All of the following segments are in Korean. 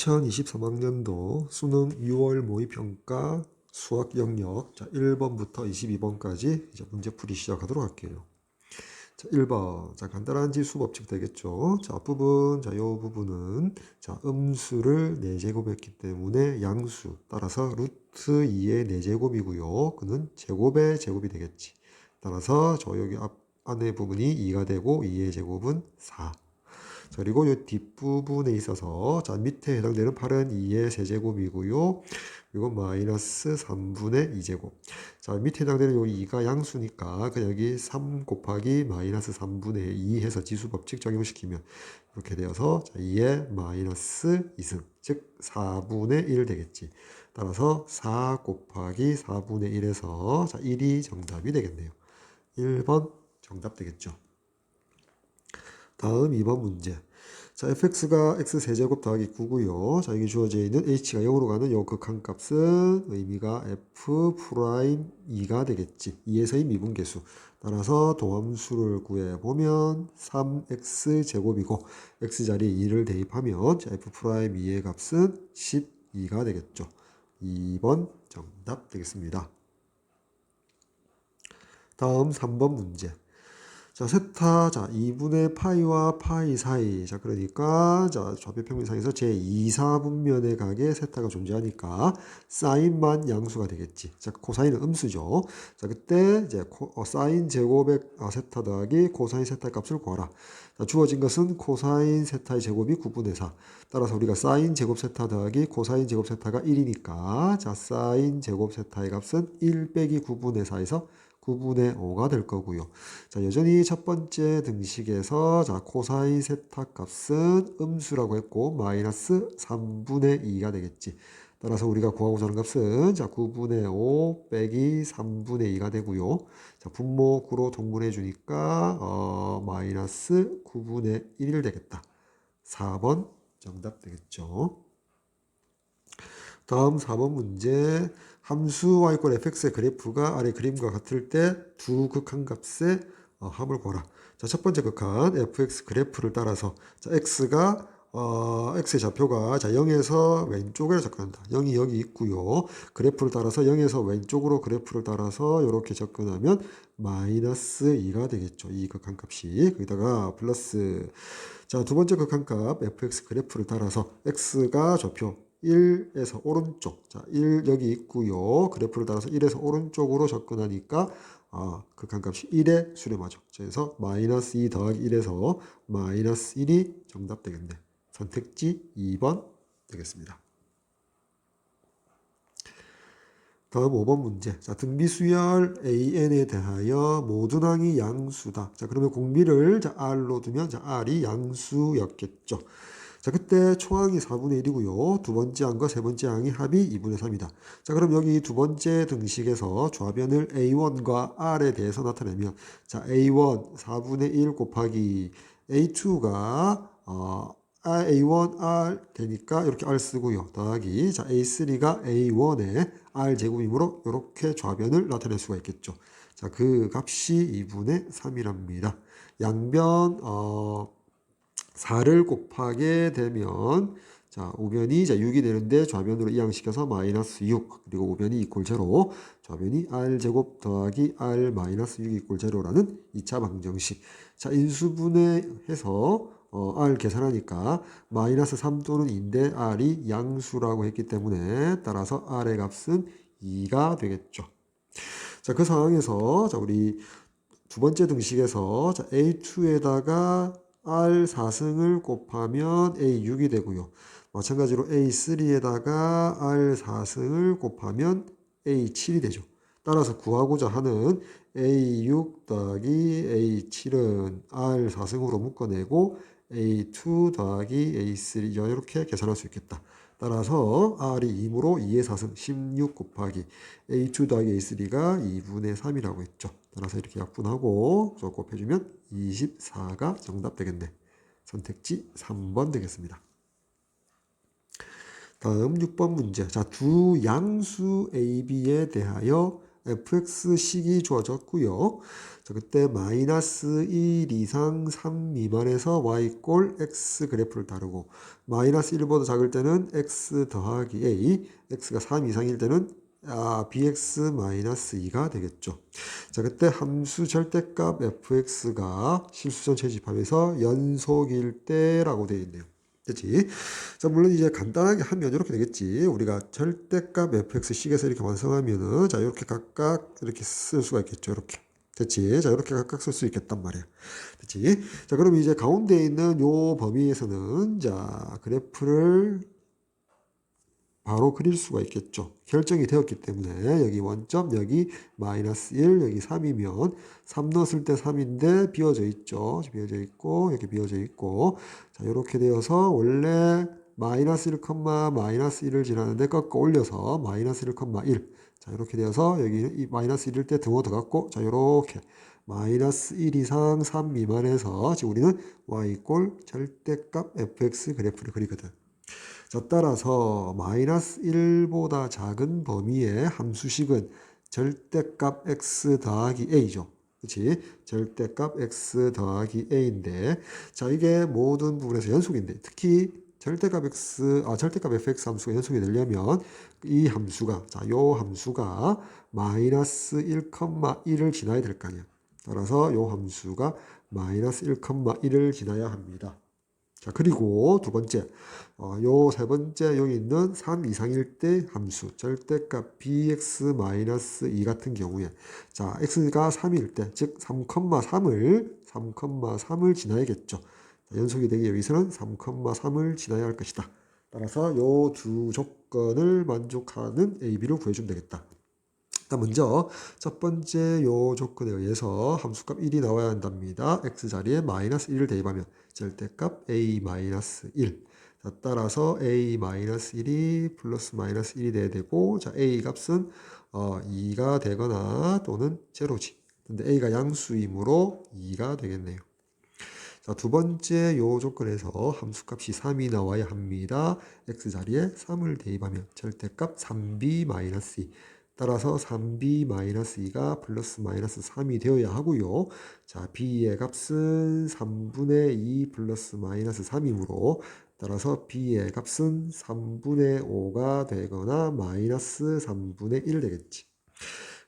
2023학년도 수능 6월 모의평가 수학 영역 1번부터 22번까지 이제 문제풀이 시작하도록 할게요. 1번. 간단한 지수 법칙 되겠죠. 앞부분, 요 부분은, 음수를 4제곱했기 때문에 양수, 따라서 루트 2의 4제곱이고요. 그는 제곱의 제곱이 되겠지. 따라서 여기 안에 부분이 2가 되고 2의 제곱은 4. 그리고 이 뒷부분에 있어서 밑에 해당되는 8은 2의 세제곱이고요. 그리고 마이너스 3분의 2제곱. 밑에 해당되는 요 2가 양수니까 그냥 여기 3 곱하기 마이너스 3분의 2 해서 지수법칙 적용시키면 이렇게 되어서 2의 마이너스 2승, 즉 4분의 1 되겠지. 따라서 4 곱하기 4분의 1에서 1이 정답이 되겠네요. 1번 정답 되겠죠. 다음 2번 문제. fx가 x세제곱 더하기 9고요. 여기 주어져 있는 h가 0으로 가는 요 극한값은 의미가 f'2가 되겠지. 2에서의 미분계수. 따라서 도함수를 구해보면 3x제곱이고 x자리에 2를 대입하면 f'2의 값은 12가 되겠죠. 2번 정답 되겠습니다. 다음 3번 문제. 세타, 2분의 파이와 파이 사이. 그러니까, 좌표평면상에서 제2사분면의 각에 세타가 존재하니까, 사인만 양수가 되겠지. 코사인은 음수죠. 그때, 이제, 사인 제곱의 세타 더하기 코사인 세타의 값을 구하라. 주어진 것은 코사인 세타의 제곱이 9분의 4. 따라서 우리가 사인 제곱 세타 더하기 코사인 제곱 세타가 1이니까, 사인 제곱 세타의 값은 1 빼기 9분의 4에서 9분의 5가 될 거고요. 여전히 첫 번째 등식에서 코사인 세타 값은 음수라고 했고 마이너스 3분의 2가 되겠지. 따라서 우리가 구하고자 하는 값은 9분의 5 빼기 3분의 2가 되고요. 분모 9로 동분해 주니까 마이너스 9분의 1 되겠다. 4번 정답 되겠죠. 다음 4번 문제. 함수 y = fx의 그래프가 아래 그림과 같을 때 두 극한값의 합을 구하라. 첫 번째 극한 fx 그래프를 따라서 x가 x의 좌표가 0에서 왼쪽으로 접근한다. 0이 여기 있고요. 그래프를 따라서 0에서 왼쪽으로 그래프를 따라서 이렇게 접근하면 마이너스 2가 되겠죠. 이 극한값이. 거기다가 플러스 두 번째 극한값 fx 그래프를 따라서 x가 좌표 1에서 오른쪽, 1 여기 있고요. 그래프를 따라서 1에서 오른쪽으로 접근하니까 극한값이 1에 수렴하죠. 그래서 마이너스 2 더하기 1에서 마이너스 1이 정답 되겠네. 선택지 2번 되겠습니다. 다음 5번 문제. 등비수열 AN에 대하여 모든 항이 양수다. 그러면 공비를 R로 두면 R이 양수였겠죠. 그때 초항이 4분의 1이고요. 두 번째 항과 세 번째 항이 합이 2분의 3이다. 그럼 여기 두 번째 등식에서 좌변을 A1과 R에 대해서 나타내면 A1 4분의 1 곱하기 A2가 A1, R 되니까 이렇게 R 쓰고요. 더하기 A3가 A1의 R 제곱이므로 이렇게 좌변을 나타낼 수가 있겠죠. 그 값이 2분의 3이랍니다. 양변 4를 곱하게 되면 우변이 6이 되는데 좌변으로 이항시켜서 마이너스 6 그리고 우변이 이꼴 제로 좌변이 R제곱 더하기 R 마이너스 6 이꼴 제로라는 2차 방정식. 인수분해해서 R 계산하니까 마이너스 3 또는 2인데 R이 양수라고 했기 때문에 따라서 R의 값은 2가 되겠죠. 그 상황에서 우리 두 번째 등식에서 A2에다가 R4승을 곱하면 A6이 되고요. 마찬가지로 A3에다가 R4승을 곱하면 A7이 되죠. 따라서 구하고자 하는 A6 더하기 A7은 R4승으로 묶어내고 A2 더하기 A3 이렇게 계산할 수 있겠다. 따라서 R이 2이므로 2의 4승 16 곱하기 A2 더하기 A3가 2분의 3이라고 했죠. 따라서 이렇게 약분하고 곱해주면 24가 정답 되겠네. 선택지 3번 되겠습니다. 다음 6번 문제. 두 양수 AB에 대하여 fx식이 주어졌고요. 자, 그때 마이너스 1 이상 3 미만에서 y 꼴 x 그래프를 다루고 마이너스 1보다 작을 때는 x 더하기 a, x가 3 이상일 때는 bx 마이너스 2가 되겠죠. 자, 그때 함수 절대값 fx가 실수전 채집하면서 연속일 때라고 되어 있네요. 그치? 자, 물론 이제 간단하게 하면 이렇게 되겠지. 우리가 절대값 fx식에서 이렇게 완성하면은, 자, 이렇게 각각 이렇게 쓸 수가 있겠죠. 이렇게. 됐지? 자, 이렇게 각각 쓸 수 있겠단 말이야. 됐지? 자, 그럼 이제 가운데 있는 요 범위에서는, 자, 그래프를 바로 그릴 수가 있겠죠. 결정이 되었기 때문에 여기 원점, 여기 마이너스 1, 여기 3이면 3 넣었을 때 3인데 비어져 있죠. 비어져 있고 여기 비어져 있고 자 이렇게 되어서 원래 마이너스 1, 마이너스 1을 지나는데 꺾어 올려서 마이너스 1, 1. 자 이렇게 되어서 여기 이 마이너스 1일 때 등호 들어갔고 자 이렇게 마이너스 1 이상 3 미만에서 지금 우리는 y 꼴 절대값 fx 그래프를 그리거든. 자, 따라서 마이너스 1보다 작은 범위의 함수식은 절대값 x 더하기 a죠. 그치? 절대값 x 더하기 a인데, 자, 이게 모든 부분에서 연속인데, 특히 절대값 fx 함수가 연속이 되려면 이 함수가, 자, 요 함수가 마이너스 1,1을 지나야 될 거 아니야. 따라서 요 함수가 마이너스 1,1을 지나야 합니다. 자, 그리고 두 번째, 요 세 번째 여기 있는 3 이상일 때 함수, 절대값 bx-2 같은 경우에, 자, x가 3일 때, 즉 3,3을 지나야겠죠. 자, 연속이 되기 위해서는 3,3을 지나야 할 것이다. 따라서 요 두 조건을 만족하는 a, b를 구해주면 되겠다. 일단 먼저 첫 번째 요 조건에 의해서 함수값 1이 나와야 한답니다. x 자리에 마이너스 1을 대입하면 절대값 a-1. 자, 따라서 a-1이 플러스 마이너스 1이 돼야 되고 자, a 값은 2가 되거나 또는 제로지. 근데 a가 양수이므로 2가 되겠네요. 자, 두 번째 요 조건에서 함수값이 3이 나와야 합니다. x 자리에 3을 대입하면 절대값 3b-2. 따라서 3b-2가 플러스 마이너스 3이 되어야 하고요. 자, b의 값은 3분의 2 플러스 마이너스 3이므로 따라서 b의 값은 3분의 5가 되거나 마이너스 3분의 1 되겠지.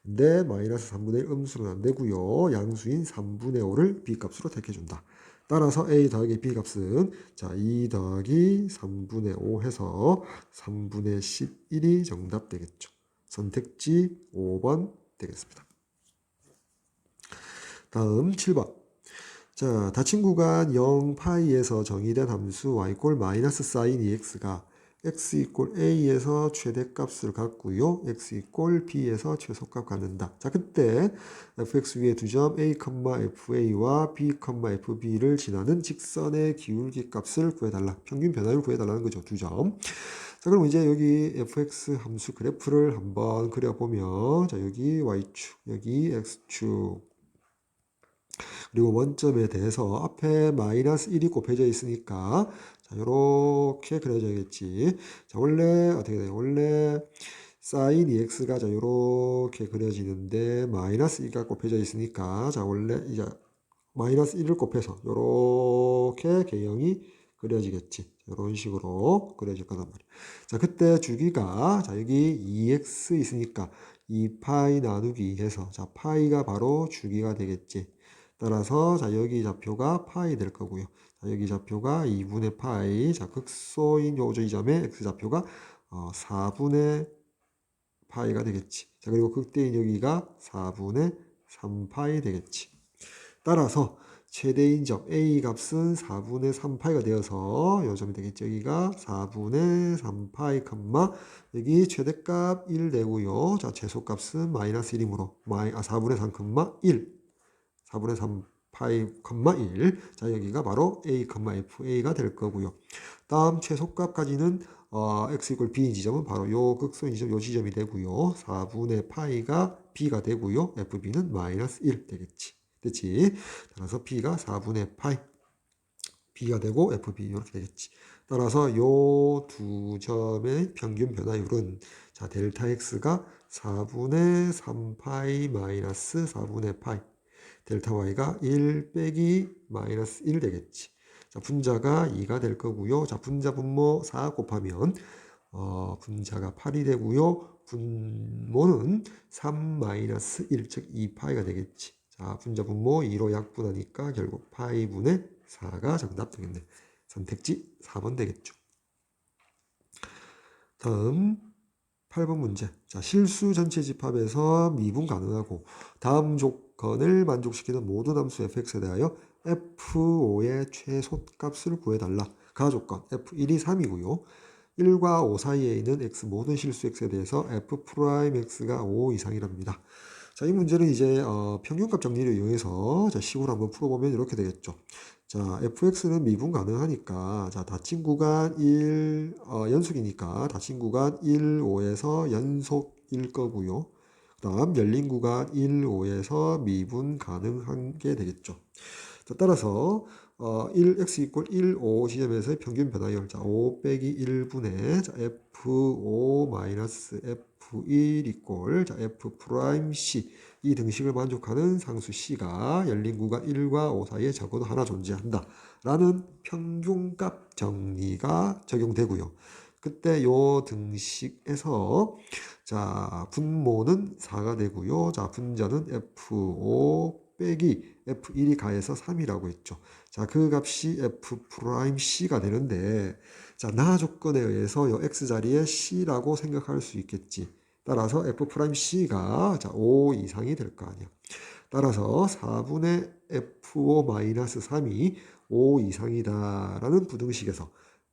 근데 마이너스 3분의 1 음수는 안 되고요. 양수인 3분의 5를 b값으로 택해준다. 따라서 a 더하기 b 값은 자 2 더하기 3분의 5 해서 3분의 11이 정답 되겠죠. 선택지 5번 되겠습니다. 다음 7번. 자, 닫힌 구간 0파이에서 정의된 함수 y 꼴 마이너스 사인 2x가 x 이꼴 a에서 최대값을 갖고요. x 이꼴 b에서 최소값 갖는다. 자, 그때 fx 위에 두 점 a, fa와 b, fb를 지나는 직선의 기울기 값을 구해달라. 평균 변화율 구해달라는 거죠. 두 점. 자, 그럼 이제 여기 fx 함수 그래프를 한번 그려보면 자, 여기 y축, 여기 x축 그리고 원점에 대해서 앞에 마이너스 1이 곱해져 있으니까 자, 요렇게 그려져야겠지. 자, 원래 어떻게 돼요? 원래 sin 2x가 자, 요렇게 그려지는데 마이너스 2가 곱해져 있으니까 자, 원래 이제 마이너스 1을 곱해서 요렇게 개형이 그려지겠지. 이런 식으로 그려질 거단 말이야. 자, 그때 주기가 자, 여기 2x 있으니까 2파이 나누기 2해서 자, 파이가 바로 주기가 되겠지. 따라서 자, 여기 좌표가 파이 될 거고요. 자, 여기 좌표가 2분의 파이. 자, 극소인 요 지점의 x 좌표가 4분의 파이가 되겠지. 자, 그리고 극대인 여기가 4분의 3파이 되겠지. 따라서 최대인 점 a 값은 4분의 3파이가 되어서 요 점이 되겠죠. 여기가 4분의 3파이, 여기 최대값 1 되고요. 자, 최소값은 마이너스 1이므로 4분의 3, 1. 4분의 3 파이, 1. 자, 여기가 바로 a, fa가 될 거고요. 다음 최소값까지는 x 이퀄 b인 지점은 바로 요 극소인 지점, 요 지점이 되고요. 4분의 파이가 b가 되고요. fb는 마이너스 1 되겠지. 됐지? 따라서 b가 4분의 파이, b가 되고 fb 이렇게 되겠지. 따라서 요 두 점의 평균 변화율은 자 델타 x가 4분의 3파이 마이너스 4분의 파이. 델타 y가 1 빼기 마이너스 1 되겠지. 자, 분자가 2가 될 거고요. 자, 분자 분모 4 곱하면 분자가 8이 되고요. 분모는 3 마이너스 1, 즉 2파이가 되겠지. 자, 분자 분모 2로 약분하니까 결국 파이분의 4가 정답 되겠네. 선택지 4번 되겠죠. 다음 8번 문제. 자, 실수 전체 집합에서 미분 가능하고 다음 조건을 만족시키는 모든 함수 fx에 대하여 f5의 최소값을 구해달라. 가 조건 f1이 3이고요. 1과 5 사이에 있는 x 모든 실수 x에 대해서 f'x가 5 이상이랍니다. 자, 이 문제는 이제 평균값 정리를 이용해서 자, 식으로 한번 풀어보면 이렇게 되겠죠. 자, fx는 미분 가능하니까 자, 닫힌 구간 1 연속이니까 닫힌 구간 1, 5에서 연속일 거고요. 그 다음 열린 구간 1, 5에서 미분 가능한 게 되겠죠. 자, 따라서 1x 이퀄 1, 5 지점에서의 평균 변화율. 자, 5 빼기 1분의 자, f5 마이너스 f1 이퀄 자, f 프라임 c. 이 등식을 만족하는 상수 c가 열린 구간 1과 5 사이에 적어도 하나 존재한다. 라는 평균값 정리가 적용되고요. 그때 요 등식에서 자, 분모는 4가 되고요. 자, 분자는 f5 빼기 f1이 가해서 3이라고 했죠. 자, 그 값이 f'C가 되는데, 자, 나 조건에 의해서 요 x자리에 c라고 생각할 수 있겠지. 따라서 f'C가 자, 5 이상이 될 거 아니야. 따라서 4분의 f5-3이 5 이상이다라는 부등식에서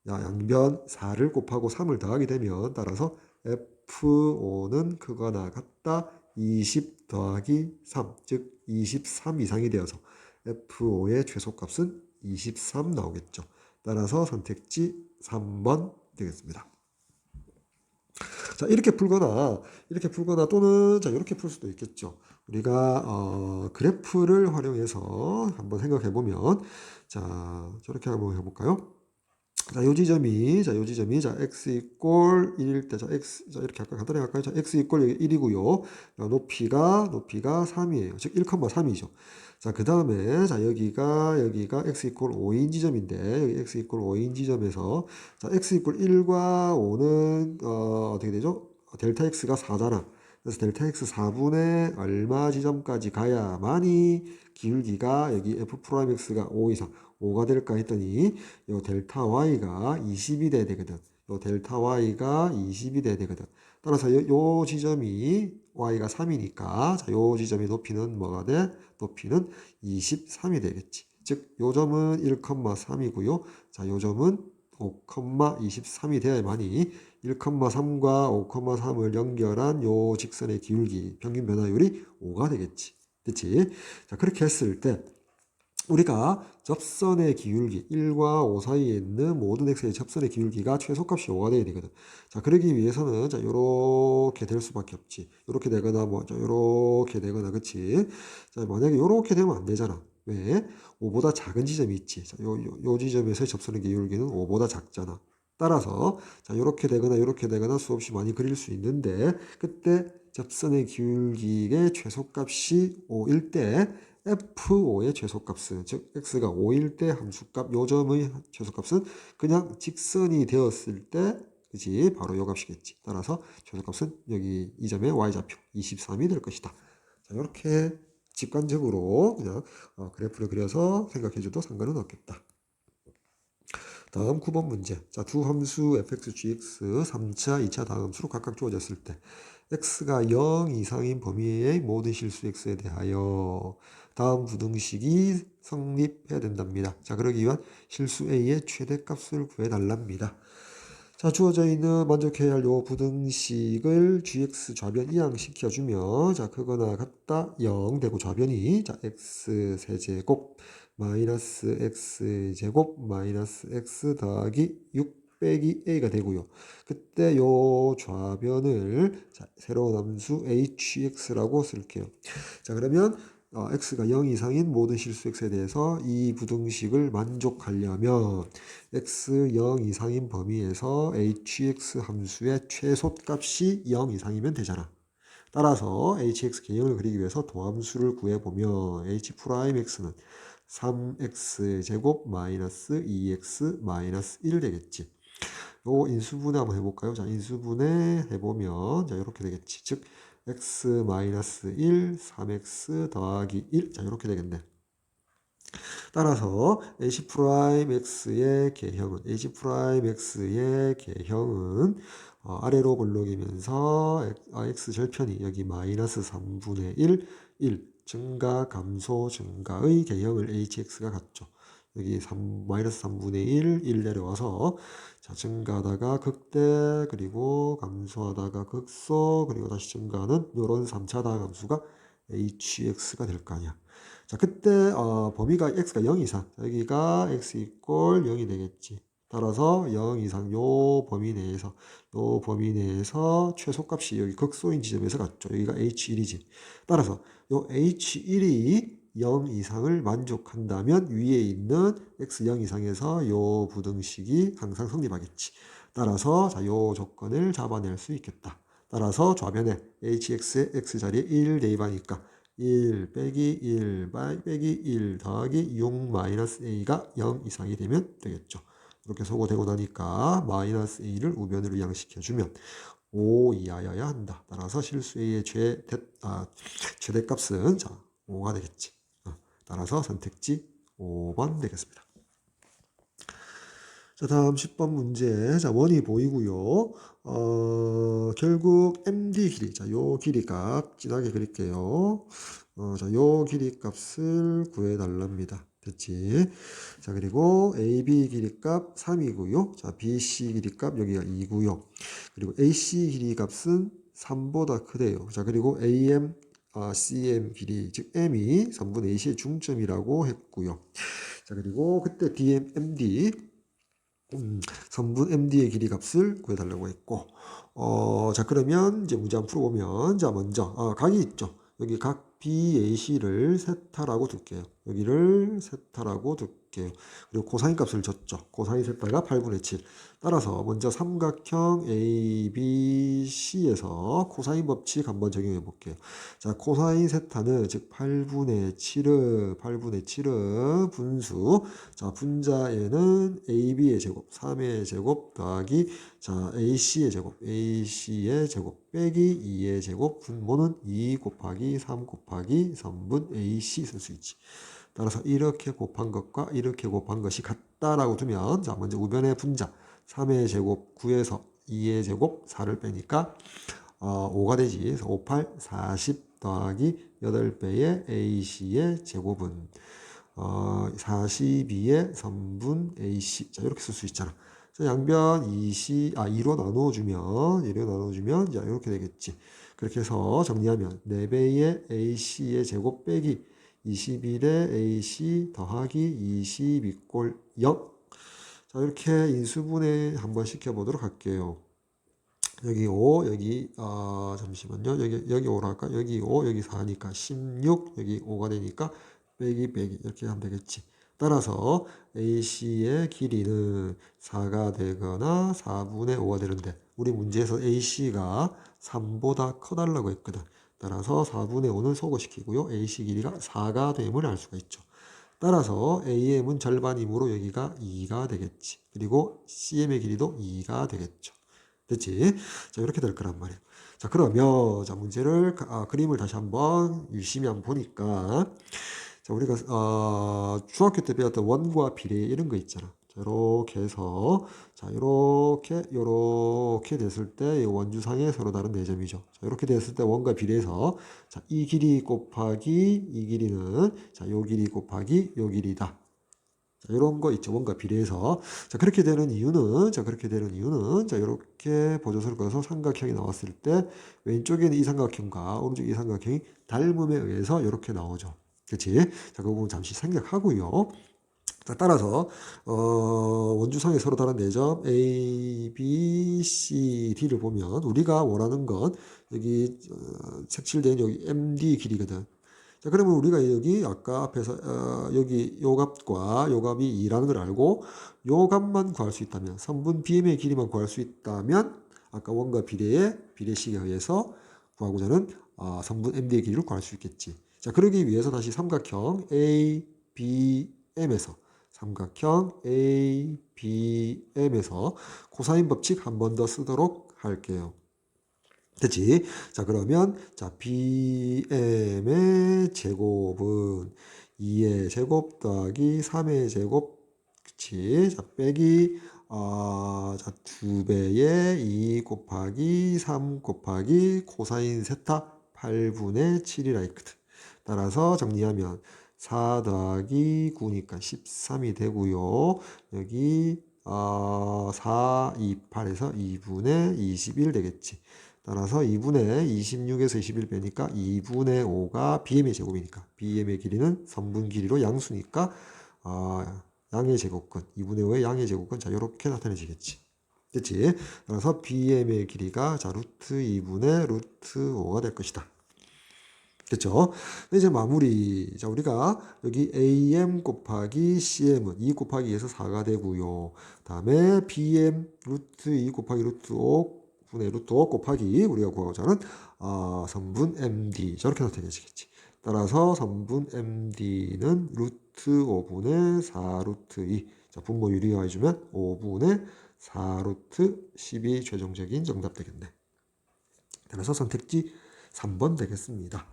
양변 4를 곱하고 3을 더하게 되면 따라서 f5는 크거나 같다 20 더하기 3, 즉 23 이상이 되어서 f5의 최소값은 23 나오겠죠. 따라서 선택지 3번 되겠습니다. 자, 이렇게 풀거나 또는 자, 이렇게 풀 수도 있겠죠. 우리가 그래프를 활용해서 한번 생각해 보면 자, 저렇게 한번 해볼까요? 자, 요 지점이 x 이꼴 1일 때, 자, 이렇게 아까 간단히 할까요? 자, x 이꼴 1이고요. 높이가 3이에요. 즉, 1,3이죠. 자, 그 다음에, 자, 여기가 x 이꼴 5인 지점인데, 여기 x 이꼴 5인 지점에서, 자, x 이꼴 1과 5는, 어떻게 되죠? 델타 x가 4잖아. 그래서 델타 x 4분의 얼마 지점까지 가야만이 기울기가 여기 f 프라임 x가 5 이상, 5가 될까 했더니 요 델타 y가 20이 돼야 되거든. 요 델타 y가 20이 돼야 되거든. 따라서 요 지점이 y가 3이니까 자, 요 지점의 높이는 뭐가 돼? 높이는 23이 되겠지. 즉, 요 점은 1,3이고요. 자, 요 점은 5,23이 돼야만이 1,3과 5,3을 연결한 요 직선의 기울기 평균 변화율이 5가 되겠지. 그치? 자, 그렇게 했을 때 우리가 접선의 기울기 1과 5 사이에 있는 모든 x의 접선의 기울기가 최소값이 5가 돼야 되거든. 자, 그러기 위해서는 자, 요렇게 될 수밖에 없지. 요렇게 되거나 뭐 요렇게 되거나 그치? 자, 만약에 요렇게 되면 안 되잖아. 왜? 5보다 작은 지점이 있지. 자, 요 지점에서의 접선의 기울기는 5보다 작잖아. 따라서 자, 요렇게 되거나 수없이 많이 그릴 수 있는데 그때 접선의 기울기의 최소값이 5일 때 f5의 최소값은 즉 x가 5일 때 함수값 요 점의 최소값은 그냥 직선이 되었을 때 그지 바로 요 값이겠지. 따라서 최소값은 여기 이 점의 y좌표 23이 될 것이다. 자, 이렇게 직관적으로 그냥 그래프를 그려서 생각해줘도 상관은 없겠다. 다음 9번 문제. 자, 두 함수 fx, gx 3차, 2차 다함수로 각각 주어졌을 때 x가 0 이상인 범위의 모든 실수 x에 대하여 다음 부등식이 성립해야 된답니다. 자, 그러기 위한 실수 a의 최대값을 구해달랍니다. 자, 주어져 있는 만족해야 할 요 부등식을 gx 좌변 이항시켜주면 자, 크거나 같다 0 되고 좌변이 자, x 세제곱 마이너스 x제곱 마이너스 x 더하기 6 빼기 a가 되고요. 그때 요 좌변을 자, 새로운 함수 hx라고 쓸게요. 자, 그러면 x가 0 이상인 모든 실수 x에 대해서 이 부등식을 만족하려면 x 0 이상인 범위에서 hx 함수의 최소값이 0 이상이면 되잖아. 따라서 hx 개형을 그리기 위해서 도함수를 구해보면 h'x는 3x제곱 마이너스 2x 마이너스 1 되겠지. 요 인수분해 한번 해볼까요? 자, 인수분해 해보면 자 이렇게 되겠지. 즉 x 마이너스 1, 3x 더하기 1. 자 이렇게 되겠네. 따라서 h'x의 개형은 아래로 볼록이면서 x 절편이 여기 마이너스 3분의 1 증가 감소 증가의 개형을 hx가 갖죠. 여기 마이너스 3분의 1 내려와서 자 증가하다가 극대 그리고 감소하다가 극소 그리고 다시 증가하는 이런 3차 다함수가 hx가 될 거 아니야. 자 그때 범위가 x가 0 이상 여기가 x 이꼴 0이 되겠지. 따라서 0 이상 요 범위 내에서 최소값이 여기 극소인 지점에서 같죠. 여기가 h1이지. 따라서 요 h1이 0 이상을 만족한다면 위에 있는 x 0 이상에서 요 부등식이 항상 성립하겠지. 따라서 자, 요 조건을 잡아낼 수 있겠다. 따라서 좌변에 hx의 x 자리에 1 대입하니까 1 빼기 1 빼기 1 더하기 6 마이너스 a가 0 이상이 되면 되겠죠. 이렇게 소거되고 나니까 마이너스 a를 우변으로 이항시켜주면 5 이하여야 한다. 따라서 실수 a의 최대값은 자 5가 되겠지. 따라서 선택지 5번 되겠습니다. 자, 다음 10번 문제. 자, 원이 보이고요. 결국 MD 길이. 자, 요 길이 값 진하게 그릴게요. 자, 요 길이 값을 구해달랍니다. 됐지? 자, 그리고 AB 길이 값 3이고요. 자, BC 길이 값 여기가 2고요. 그리고 AC 길이 값은 3보다 크대요. 자, 그리고 CM 길이, 즉 M이 3분의 A의 중점이라고 했고요. 자, 그리고 그때 MD, 선분 MD의 길이 값을 구해달라고 했고, 자, 그러면 이제 문제 한번 풀어보면, 자, 먼저, 각이 있죠. 여기 각 BAC를 세타라고 둘게요. 여기를 세타라고 둘게요. 그리고 코사인 값을 줬죠. 코사인 세타가 8분의 7. 따라서 먼저 삼각형 ABC에서 코사인 법칙 한번 적용해 볼게요. 자, 코사인 세타는 즉 8분의 7은 분수. 자, 분자에는 AB의 제곱, 3의 제곱 더하기 자, AC의 제곱 빼기 2의 제곱 분모는 2 곱하기 3 곱하기 3분 AC 쓸 수 있지. 따라서 이렇게 곱한 것과 이렇게 곱한 것이 같다라고 두면 자, 먼저 우변의 분자 3의 제곱 9에서 2의 제곱 4를 빼니까 5가 되지. 그래서 5, 8, 40 더하기 8배의 AC의 제곱은 42의 3분 AC. 자, 이렇게 쓸 수 있잖아. 자, 양변 2로 나눠주면, 자, 이렇게 되겠지. 그렇게 해서 정리하면 4배의 AC의 제곱 빼기 21의 AC 더하기 22꼴 0. 자, 이렇게 인수분해 한번 시켜보도록 할게요. 여기 5, 여기, 잠시만요. 여기 5로 할까? 여기 5, 여기 4니까 16, 여기 5가 되니까 빼기, 이렇게 하면 되겠지. 따라서 AC의 길이는 4가 되거나 4분의 5가 되는데, 우리 문제에서 AC가 3보다 커달라고 했거든. 따라서 4분의 5는 소거시키고요. AC 길이가 4가 됨을 알 수가 있죠. 따라서 AM은 절반이므로 여기가 2가 되겠지. 그리고 CM의 길이도 2가 되겠죠. 됐지? 자, 이렇게 될 거란 말이에요. 자, 그러면, 자, 문제를, 그림을 다시 한번 유심히 한번 보니까, 자, 우리가, 중학교 때 배웠던 원과 비례 이런 거 있잖아. 자, 이렇게 해서, 자, 요렇게 됐을 때, 이 원주상에 서로 다른 4점이죠. 자, 이렇게 됐을 때 원과 비례해서, 자, 이 길이 곱하기 이 길이는, 자, 요 길이 곱하기 요 길이다. 자, 이런 거 있죠. 원과 비례해서. 자, 그렇게 되는 이유는, 자, 이렇게 보조선을 꺼서 삼각형이 나왔을 때, 왼쪽에 있는 이 삼각형과 오른쪽에 이 삼각형이 닮음에 의해서 이렇게 나오죠. 그치? 자, 그 부분 잠시 생략하고요. 자, 따라서, 원주상에 서로 다른 4점, A, B, C, D를 보면, 우리가 원하는 건, 여기, 색칠된 여기 MD 길이거든. 자, 그러면 우리가 여기 아까 앞에서 여기 요 값과 요 값이 2라는 걸 알고 요 값만 구할 수 있다면 선분 BM의 길이만 구할 수 있다면 아까 원과 비례의 비례식에 의해서 구하고자 하는 성분 MD의 길이를 구할 수 있겠지. 자, 그러기 위해서 다시 삼각형 ABM에서 코사인 법칙 한 번 더 쓰도록 할게요. 됐지? 자, 그러면 자, BM의 제곱은 2의 제곱 더하기 3의 제곱, 그치? 자, 빼기 자, 2배의 2 곱하기 3 곱하기 코사인 세타 8분의 7이라 했거든. 따라서 정리하면 4 더하기 9니까 13이 되고요. 여기 4, 2, 8에서 2분의 21 되겠지. 따라서 2분의 26에서 21 빼니까 2분의 5가 BM의 제곱이니까 BM의 길이는 선분 길이로 양수니까 양의 제곱근 2분의 5의 양의 제곱근 자 이렇게 나타내지겠지. 됐지? 따라서 BM의 길이가 자 루트 2분의 루트 5가 될 것이다. 됐죠? 이제 마무리. 자, 우리가 여기 AM 곱하기 CM은 2 곱하기 2에서 4가 되고요. 다음에 BM 루트 2 곱하기 루트 5 분의 루트 5 곱하기 우리가 구하고자 하는 선분 MD 저렇게 나타내지겠지. 따라서 선분 MD는 루트 5분의 4 루트 2. 자, 분모 유리화해주면 5분의 4 루트 10이 최종적인 정답 되겠네. 따라서 선택지 3번 되겠습니다.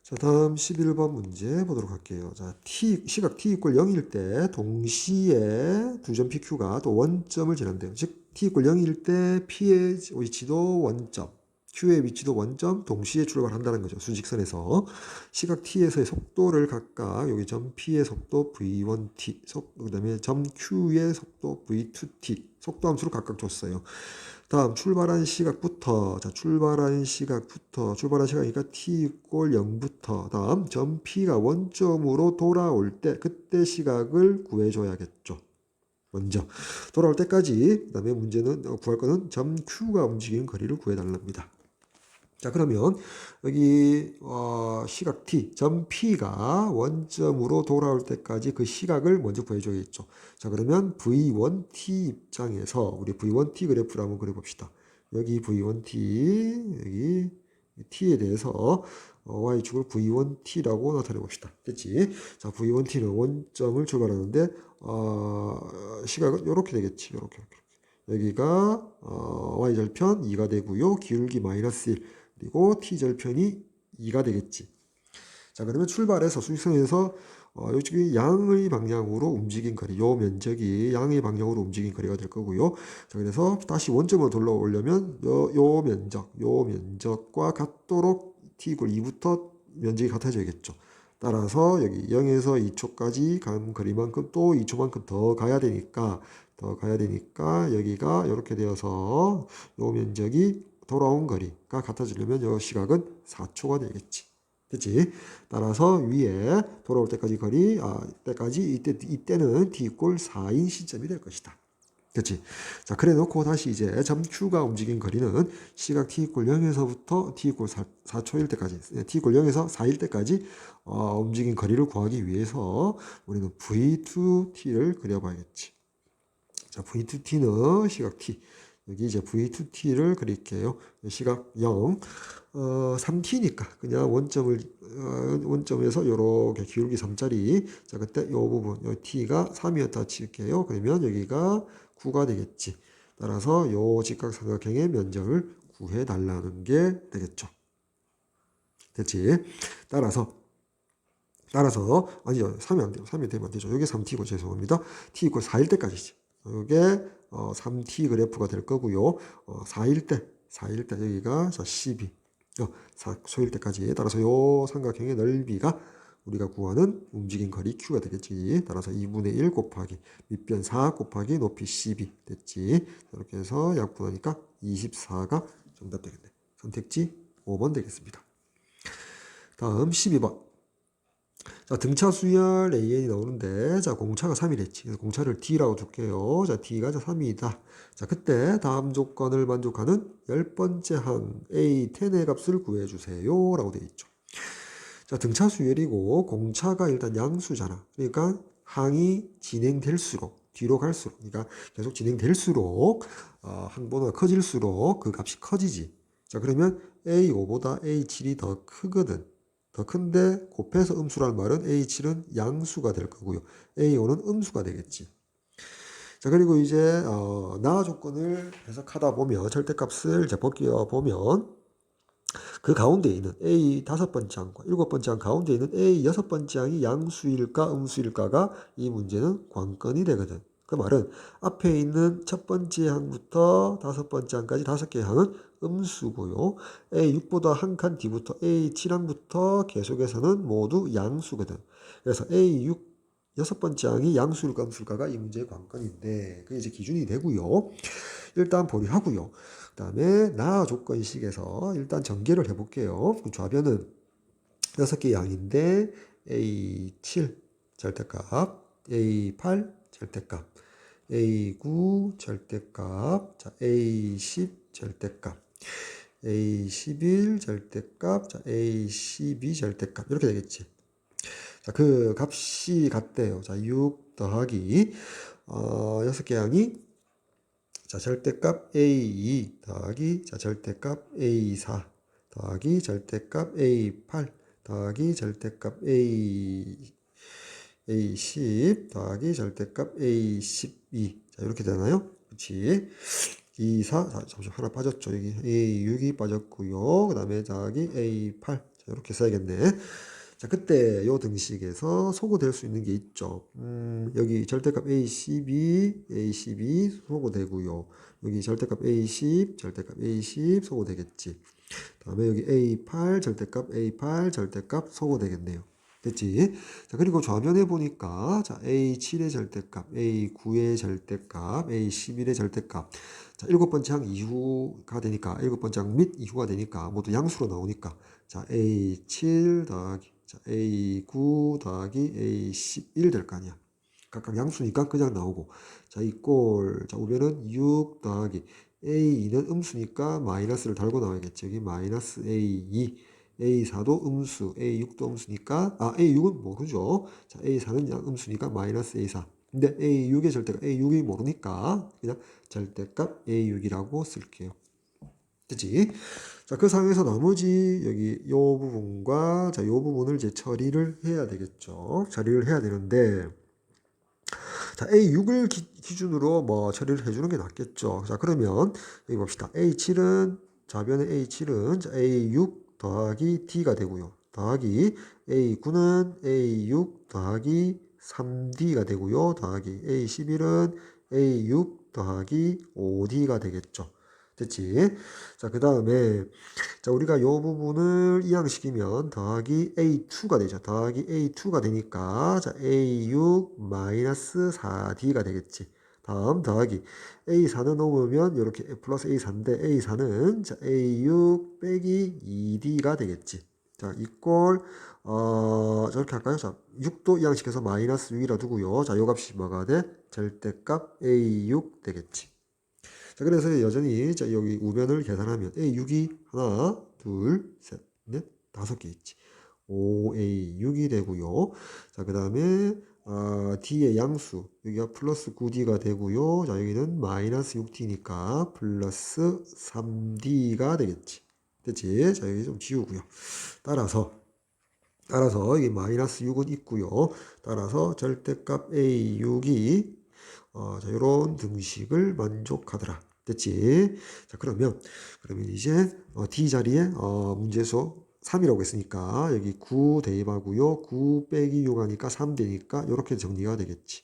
자, 다음 11번 문제 보도록 할게요. 자, 시각 t 이퀄 0일 때 동시에 두 점 PQ가 또 원점을 지난대요. 즉 t 이퀄 0일 때 P의 위치도 원점, Q의 위치도 원점, 동시에 출발한다는 거죠. 수직선에서 시각 t에서의 속도를 각각 여기 점 P의 속도 v1t, 그 다음에 점 Q의 속도 v2t 속도 함수를 각각 줬어요. 다음 출발한 시각부터 출발한 시각이니까 t 이꼴 0부터 다음 점 P가 원점으로 돌아올 때 그때 시각을 구해줘야겠죠. 먼저 돌아올 때까지. 그 다음에 문제는 구할 거는 점 Q가 움직이는 거리를 구해달랍니다. 자, 그러면 여기 시각 t, 점 P가 원점으로 돌아올 때까지 그 시각을 먼저 구해줘야겠죠. 자, 그러면 V1t 입장에서 우리 V1t 그래프를 한번 그려봅시다. 여기 V1t, 여기 t에 대해서 y축을 V1t라고 나타내봅시다. 됐지? 자, V1t는 원점을 출발하는데 시각은 이렇게 되겠지. 이렇게. 여기가 y절편 2가 되고요. 기울기 마이너스 1. 그리고 t절편이 2가 되겠지. 자, 그러면 출발해서 수직선에서 이쪽이 양의 방향으로 움직인 거리, 요 면적이 양의 방향으로 움직인 거리가 될 거고요. 자, 그래서 다시 원점으로 돌아오려면 요 면적과 같도록 t 이퀄 2부터 면적이 같아져야겠죠. 따라서 여기 0에서 2초까지 간 거리만큼 또 2초만큼 더 가야 되니까 여기가 이렇게 되어서 요 면적이 돌아온 거리가 같아지려면 이 시각은 4초가 되겠지. 됐지? 따라서 위에 돌아올 때까지 이때는 t 이꼴 4인 시점이 될 것이다. 됐지? 자, 그래 놓고 다시 이제 점 Q가 움직인 거리는 시각 t 이꼴 0에서부터 t 이꼴 4초일 때까지, t 이꼴 0에서 4일 때까지 움직인 거리를 구하기 위해서 우리는 V2t를 그려봐야겠지. 자, V2t는 시각 t. 여기 이제 V2t를 그릴게요. 시각 0, 3t니까 그냥 원점에서 이렇게 기울기 3짜리. 자, 그때 이 부분, 이 t가 3이었다 칠게요. 그러면 여기가 9가 되겠지. 따라서 이 직각삼각형의 면적을 구해달라는 게 되겠죠. 됐지? 따라서 아니죠. 3이 안 돼요. 3이 되면 안 되죠. 여기 3t고 죄송합니다. t 이퀄 4일 때까지지. 이게 3t 그래프가 될 거고요. 4일 때 여기가 12. 4초일 때까지. 따라서 요 삼각형의 넓이가 우리가 구하는 움직인 거리 Q가 되겠지. 따라서 2분의 1 곱하기 밑변 4 곱하기 높이 12 됐지. 이렇게 해서 약분하니까 24가 정답 되겠네. 선택지 5번 되겠습니다. 다음 12번. 자, 등차 수열 AN이 나오는데, 자, 공차가 3이랬지. 공차를 D라고 줄게요. 자, D가 3이다. 자, 그때 다음 조건을 만족하는 10번째 항 A10의 값을 구해주세요. 라고 되어 있죠. 자, 등차 수열이고, 공차가 일단 양수잖아. 그러니까 항이 진행될수록, 뒤로 갈수록, 그러니까 계속 진행될수록, 항번호가 커질수록 그 값이 커지지. 자, 그러면 A5보다 A7이 더 크거든. 더 큰데 곱해서 음수라는 말은 A7은 양수가 될 거고요. A5는 음수가 되겠지. 자, 그리고 이제 나 조건을 해석하다 보면 절대값을 이제 벗겨 보면 그 가운데 있는 A 다섯 번째 항과 일곱 번째 항 가운데 있는 A 여섯 번째 항이 양수일까 음수일까가 이 문제는 관건이 되거든. 그 말은 앞에 있는 첫 번째 항부터 다섯 번째 항까지 다섯 개의 항은 음수고요. A6보다 한 칸 뒤부터 A7항부터 계속해서는 모두 양수거든. 그래서 A6 여섯 번째 항이 양수일까 음수일까가 이 문제의 관건인데 그게 이제 기준이 되고요. 일단 보류하고요. 그 다음에 나 조건식에서 일단 전개를 해볼게요. 좌변은 6개의 양인데 A7 절대값, A8 절대값, A9 절대값, 자, A10 절대값, A11 절대값, 자, A12 절대값 이렇게 되겠지. 자, 그 값이 같대요. 자, 6 더하기 6개 양이 자, 절대값 A2 더하기 자, 절대값 A4 더하기 절대값 A8 더하기 절대값 A10 더하기 절대값 A12 자, 이렇게 되나요? 그렇지. 2, 4, 잠시만 하나 빠졌죠. 여기 A6이 빠졌고요. 그 다음에 더하기 A8 자, 이렇게 써야겠네. 자, 그때 요 등식에서 소거될 수 있는 게 있죠. 여기 절대값 A12 소거되고요. 여기 절대값 A10, 절대값 A10 소거되겠지. 다음에 여기 A8, 절대값 소거되겠네요. 됐지? 자, 그리고 좌변에 보니까, 자, A7의 절대값, A9의 절대값, A11의 절대값. 자, 일곱 번째 항 이후가 되니까, 일곱 번째 항 및 이후가 되니까, 모두 양수로 나오니까, 자, A7 더하기, 자, A9 더하기 A11 될 거 아니야. 각각 양수니까 그냥 나오고. 자, 이 꼴, 자, 우변은 6 더하기, A2는 음수니까 마이너스를 달고 나와야겠지. 여기 마이너스 A2. A4도 음수, A6도 음수니까, A6은 모르죠. 자, A4는 음수니까 마이너스 A4. 근데 A6의 절대값, A6이 모르니까 그냥 절대값 A6이라고 쓸게요. 그치? 자, 그 상황에서 나머지 여기 요 부분과 자, 요 부분을 이제 처리를 해야 되겠죠. 처리를 해야 되는데, 자, A6을 기준으로 뭐 처리를 해주는 게 낫겠죠. 자, 그러면 여기 봅시다. A7은 좌변의 A7은 A6 더하기 D가 되고요. 더하기 A9는 A6 더하기 3D가 되고요. 더하기 A11은 A6 더하기 5D가 되겠죠. 됐지? 자, 그 다음에 자, 우리가 요 부분을 이항시키면 더하기 A2가 되죠. 더하기 A2가 되니까 자, A6 마이너스 4D가 되겠지. 다음 더하기 A4는 넘으면 이렇게 플러스 A4인데 A4는 자, A6 빼기 2D가 되겠지. 자, 이꼴 저렇게 할까요? 자, 6도 이항시켜서 마이너스 6이라 두고요. 자, 요 값이 뭐가 돼? 절대값 A6 되겠지. 자, 그래서 여전히 자, 여기 우변을 계산하면 A6이 하나, 둘, 셋, 넷, 다섯 개 있지. 5A6이 되고요. 자, 그 다음에 D의 양수 여기가 플러스 9D가 되고요. 자, 여기는 마이너스 6D니까 플러스 3D가 되겠지. 됐지? 자, 여기 좀 지우고요. 따라서 여기 마이너스 6은 있고요. 따라서 절대값 A6이 자, 이런 등식을 만족하더라. 됐지? 자, 그러면 이제 D 자리에 문제수 3이라고 했으니까 여기 9 대입하고요. 9 빼기 6 하니까 3 되니까 이렇게 정리가 되겠지.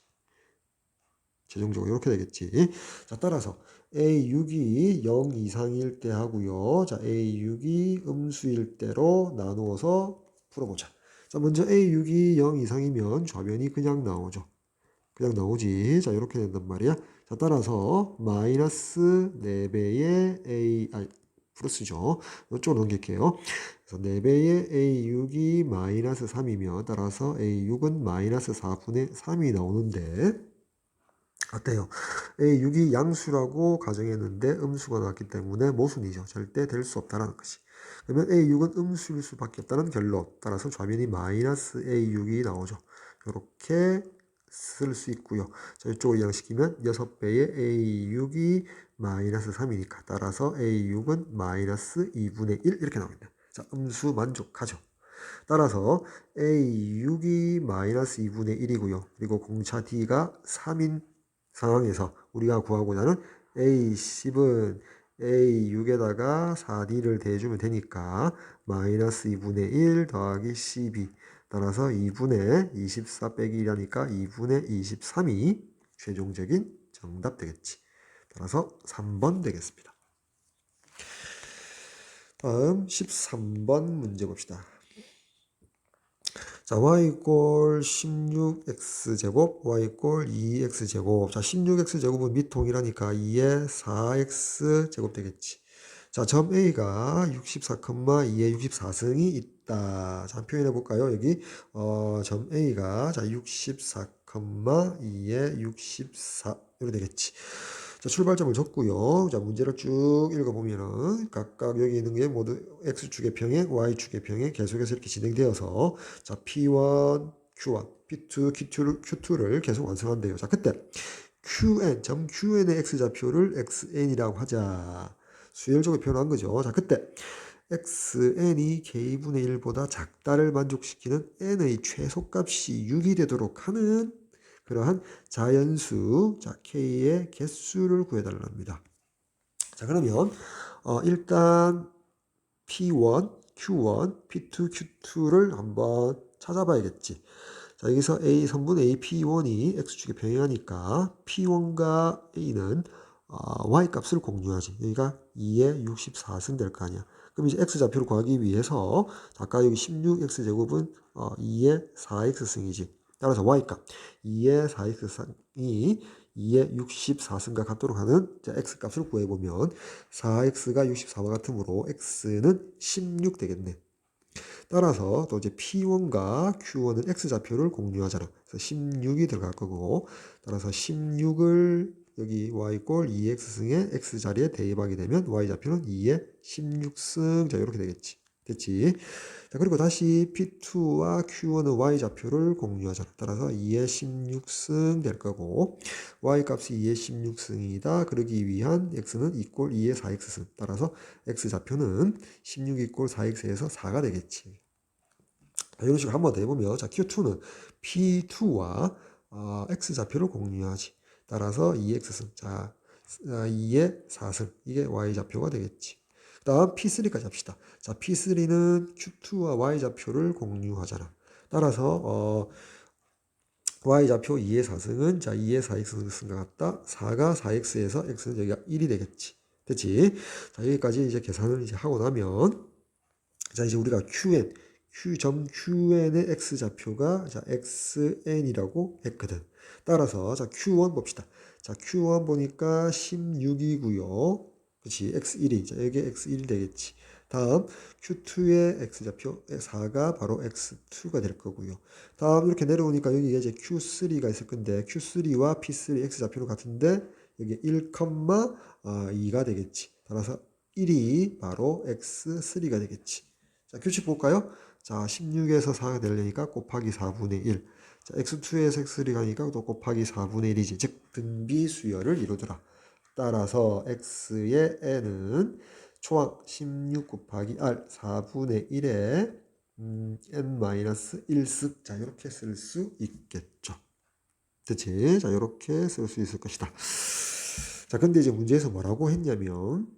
최종적으로 이렇게 되겠지. 자, 따라서 A6이 0 이상일 때 하고요. 자, A6이 음수일 때로 나누어서 풀어보자. 자, 먼저 A6이 0 이상이면 좌변이 그냥 나오죠. 그냥 나오지. 자, 이렇게 된단 말이야. 자, 따라서 마이너스 4배의 플러스죠. 이쪽으로 넘길게요. 그래서 4배의 A6이 마이너스 3이면 따라서 A6은 마이너스 4분의 3이 나오는데 어때요? A6이 양수라고 가정했는데 음수가 나왔기 때문에 모순이죠. 절대 될 수 없다는 것이. 그러면 A6은 음수일 수밖에 없다는 결론. 따라서 좌변이 마이너스 A6이 나오죠. 이렇게 쓸 수 있고요. 자, 이쪽으로 이항시키면 6배의 A6이 마이너스 3이니까 따라서 A6은 마이너스 2분의 1 이렇게 나옵니다. 자, 음수 만족하죠. 따라서 A6이 마이너스 2분의 1이고요. 그리고 공차 D가 3인 상황에서 우리가 구하고자 하는 A10은 A6에다가 4D를 대주면 되니까 마이너스 2분의 1 더하기 12 따라서 2분의 24 빼기 1이니까 2분의 23이 최종적인 정답 되겠지. 따라서 3번 되겠습니다. 다음 13번 문제 봅시다. 자, y = 16x제곱, y = 2x제곱. 자, 16x제곱은 밑동이라니까 2의 4x제곱 되겠지. 자, 점 A가 64, 2의 64승이 있다. 자, 표현해 볼까요? 여기 점 A가 자 64, 2의 64 이렇게 되겠지. 자, 출발점을 적고요. 자, 문제를 쭉 읽어보면은 각각 여기 있는 게 모두 x축의 평행, y축의 평행 계속해서 이렇게 진행되어서 자, P1, Q1, P2, Q2를 계속 완성한대요. 자, 그때 QN, 점 QN의 x좌표를 XN이라고 하자. 수열적으로 표현한 거죠. 자, 그때 xn이 k분의 1보다 작다를 만족시키는 n의 최소값이 6이 되도록 하는 그러한 자연수, 자, k의 개수를 구해달라는 겁니다. 자, 그러면 일단 P1, Q1, P2, Q2를 한번 찾아봐야겠지. 자, 여기서 A 선분 A P1이 x축에 평행하니까 P1과 A는 y 값을 공유하지. 여기가 2의 64승 될 거 아니야. 그럼 이제 x좌표를 구하기 위해서 아까 여기 16x제곱은 2의 4x승이지. 따라서 y값 2의 4x승이 2의 64승과 같도록 하는 x값을 구해보면 4x가 64와 같으므로 x는 16 되겠네. 따라서 또 이제 P1과 Q1은 x좌표를 공유하잖아. 그래서 16이 들어갈 거고 따라서 16을 여기 y = 2x승의 x자리에 대입하게 되면 y좌표는 2의 16승 자 이렇게 되겠지. 됐지? 자, 그리고 다시 P2와 Q1은 y좌표를 공유하잖아. 따라서 2의 16승 될 거고 y값이 2의 16승이다. 그러기 위한 x는 equal 2의 4x승. 따라서 x좌표는 16 equal 4x에서 4가 되겠지. 자, 이런 식으로 한번 더 해보면 자, Q2는 P2와 x좌표를 공유하지. 따라서 2x승. 자, 2의 4승. 이게 y좌표가 되겠지. 그 다음 P3까지 합시다. 자, P3는 Q2와 y좌표를 공유하잖아. 따라서 y좌표 2의 4승은 자 2의 4x승과 같다. 4가 4x에서 x는 여기가 1이 되겠지. 됐지? 자, 여기까지 이제 계산을 이제 하고 나면 자, 이제 우리가 Q점 QN의 x좌표가 자 xn이라고 했거든. 따라서 자 Q1 봅시다. 자, Q1 보니까 16이고요. 그렇지? x1이. 자, 여기 x1이 되겠지. 다음 Q2의 x좌표 4가 바로 x2가 될 거고요. 다음 이렇게 내려오니까 여기 이제 Q3가 있을 건데 Q3와 P3 x좌표는 같은데 여기 1,2가 되겠지. 따라서 1이 바로 x3가 되겠지. 자, 규칙 볼까요? 자, 16에서 4가 되려니까 곱하기 4분의 1. 자, x2에서 x3 가니까 또 곱하기 4분의 1이지. 즉, 등비 수열을 이루더라. 따라서 x의 n은 초항 16 곱하기 r 4분의 1에 n-1승. 자, 이렇게 쓸 수 있겠죠. 됐지? 자, 이렇게 쓸 수 있을 것이다. 자, 근데 이제 문제에서 뭐라고 했냐면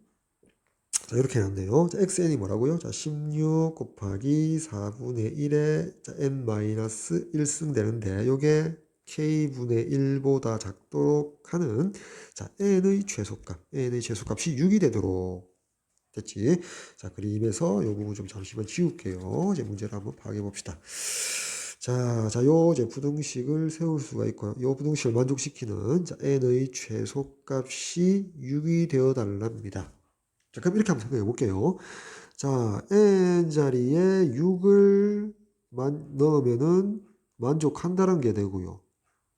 자, 이렇게 해놨네요. 자, xn이 뭐라고요? 자, 16 곱하기 4분의 1에 자, n-1승 되는데 요게 k분의 1보다 작도록 하는 자, n의 최소값이 6이 되도록 됐지? 자, 그림에서 요 부분 좀 잠시만 지울게요. 이제 문제를 한번 파악해 봅시다. 자, 요 이제 부등식을 세울 수가 있고요. 요 부등식을 만족시키는 자, n의 최소값이 6이 되어 달랍니다. 자, 그럼 이렇게 한번 생각해 볼게요. 자, n 자리에 6을 넣으면은 만족한다는 게 되고요.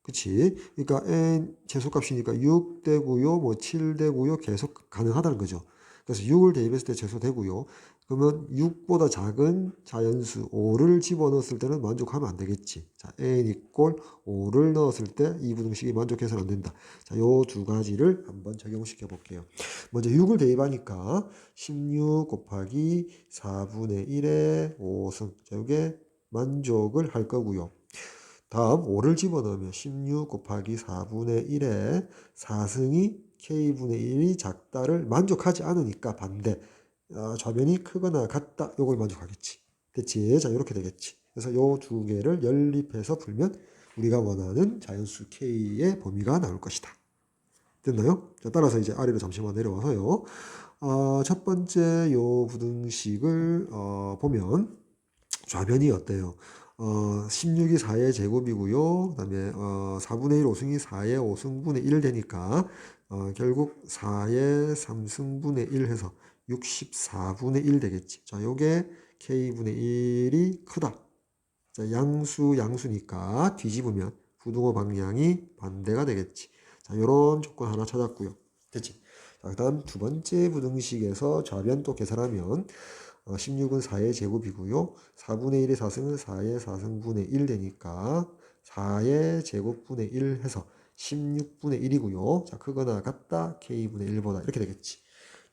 그치? 그러니까 n 최소값이니까 6 되고요, 뭐 7 되고요, 계속 가능하다는 거죠. 그래서 6을 대입했을 때 제소되고요. 그러면 6보다 작은 자연수 5를 집어넣었을 때는 만족하면 안 되겠지. 자, n 이꼴 5를 넣었을 때 이 부등식이 만족해서는 안 된다. 자, 요 두 가지를 한번 적용시켜 볼게요. 먼저 6을 대입하니까 16 곱하기 4분의 1의 5승. 자, 이게 만족을 할 거고요. 다음 5를 집어넣으면 16 곱하기 4분의 1의 4승이 k분의 1이 작다를 만족하지 않으니까 반대. 좌변이 크거나 같다. 요걸 만족하겠지. 됐지? 자, 이렇게 되겠지. 그래서 요 두 개를 연립해서 풀면 우리가 원하는 자연수 k의 범위가 나올 것이다. 됐나요? 자, 따라서 이제 아래로 잠시만 내려와서요. 첫 번째 요 부등식을 보면 좌변이 어때요? 16이 4의 제곱이고요. 그 다음에 4분의 1 5승이 4의 5승분의 1 되니까 결국 4의 3승분의 1 해서 64분의 1 되겠지. 자, 요게 k분의 1이 크다. 자, 양수니까 뒤집으면 부등호 방향이 반대가 되겠지. 자, 요런 조건 하나 찾았고요. 됐지? 자, 그 다음 두 번째 부등식에서 좌변 또 계산하면 16은 4의 제곱이고요. 4분의 1의 4승은 4의 4승분의 1 되니까 4의 제곱분의 1 해서 16분의 1이고요. 자, 크거나 같다 k분의 1보다 이렇게 되겠지.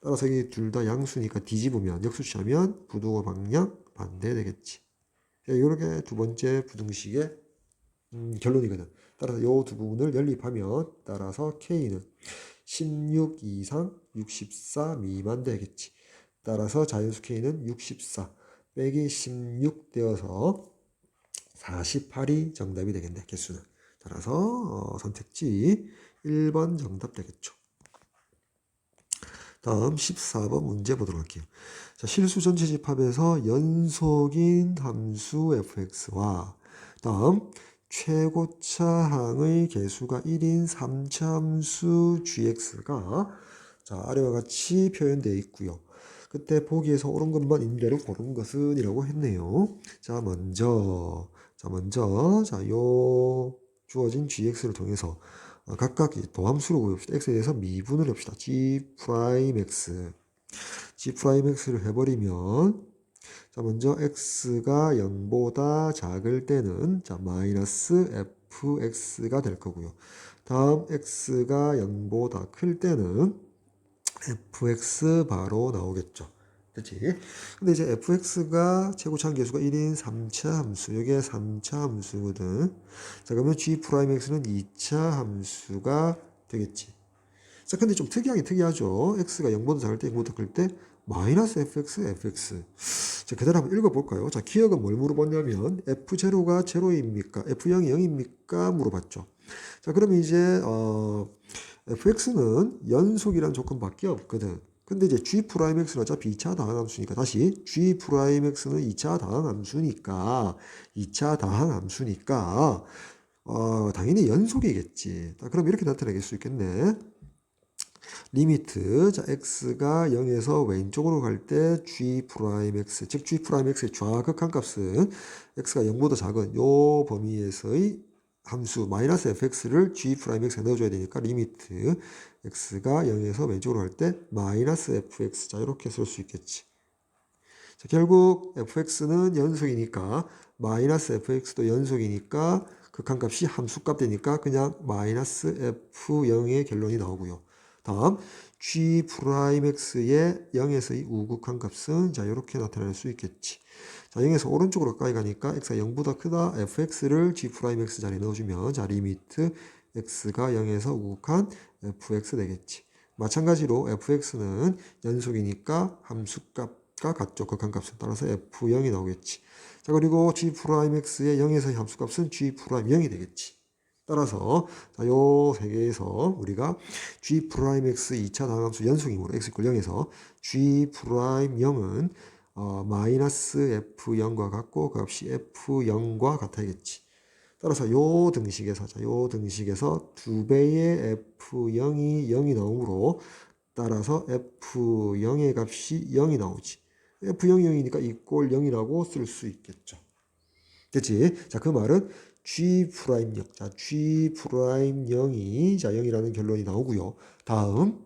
따라서 이 둘 다 양수니까 뒤집으면 역수치하면 부등호 방향 반대 되겠지. 이렇게 두 번째 부등식의 결론이거든. 따라서 이 두 부분을 연립하면 따라서 k는 16 이상 64 미만 되겠지. 따라서 자연수 k는 64 빼기 16 되어서 48이 정답이 되겠네. 개수는. 따라서 선택지 1번 정답 되겠죠. 다음 14번 문제 보도록 할게요. 자, 실수 전체 집합에서 연속인 함수 fx와 다음 최고차항의 개수가 1인 3차 함수 gx가 자, 아래와 같이 표현되어 있고요. 그때 보기에서 옳은 것만 임대로 고른 것은 이라고 했네요. 자, 먼저, 요 주어진 gx를 통해서 각각 도함수로 구해봅시다. x에 대해서 미분을 합시다. g'x를 해버리면 자, 먼저 x가 0보다 작을 때는 자, 마이너스 fx가 될 거고요. 다음 x가 0보다 클 때는 fx 바로 나오겠죠. 그치? 근데 이제 fx가 최고차항 계수가 1인 3차 함수. 이게 3차 함수거든. 자, 그러면 g'x는 2차 함수가 되겠지. 자, 근데 좀 특이하죠. x가 0보다 작을 때, 0보다 클 때, 마이너스 fx. 자, 그대로 한번 읽어볼까요? 자, 기억은 뭘 물어봤냐면, f0가 0입니까? f0이 0입니까? 물어봤죠. 자, 그러면 이제, fx는 연속이란 조건밖에 없거든. 근데 이제 g'x는 어차피 2차 다항함수니까 다시 g'x는 2차 다항함수니까 당연히 연속이겠지. 그럼 이렇게 나타낼 수 있겠네. 리미트 자 x가 0에서 왼쪽으로 갈 때 g'x 즉 g'x의 좌극한 값은 x가 0보다 작은 요 범위에서의 함수 마이너스 fx를 g'x에 넣어줘야 되니까 리미트 x가 0에서 왼쪽으로 갈 때 마이너스 fx 자 이렇게 쓸 수 있겠지. 자, 결국 fx는 연속이니까 마이너스 fx도 연속이니까 극한값이 함수값 되니까 그냥 마이너스 f0의 결론이 나오고요. 다음 g'x의 0에서의 우극한 값은 자 이렇게 나타낼 수 있겠지. 자 0에서 오른쪽으로 가까이 가니까 x가 0보다 크다 fx를 g'x 자리에 넣어주면 자 리미트 x가 0에서 우극한 fx 되겠지. 마찬가지로 fx는 연속이니까 함수값과 같죠. 극한값은 따라서 f0이 나오겠지. 자 그리고 g'x의 0에서의 함수값은 g'0이 되겠지. 따라서 요 세 개에서 우리가 g'x 2차 다항함수 연속이므로 x = 0에서 g'0은 마이너스 f0과 같고 그 값이 f0과 같아야겠지. 따라서 요 등식에서 두 배의 f0이 0이 나오므로 따라서 f0의 값이 0이 나오지. f0이 0이니까 이 꼴 0이라고 쓸 수 있겠죠. 됐지? 자, 그 말은 G'0. 자, G'0이 자, 0이라는 결론이 나오고요. 다음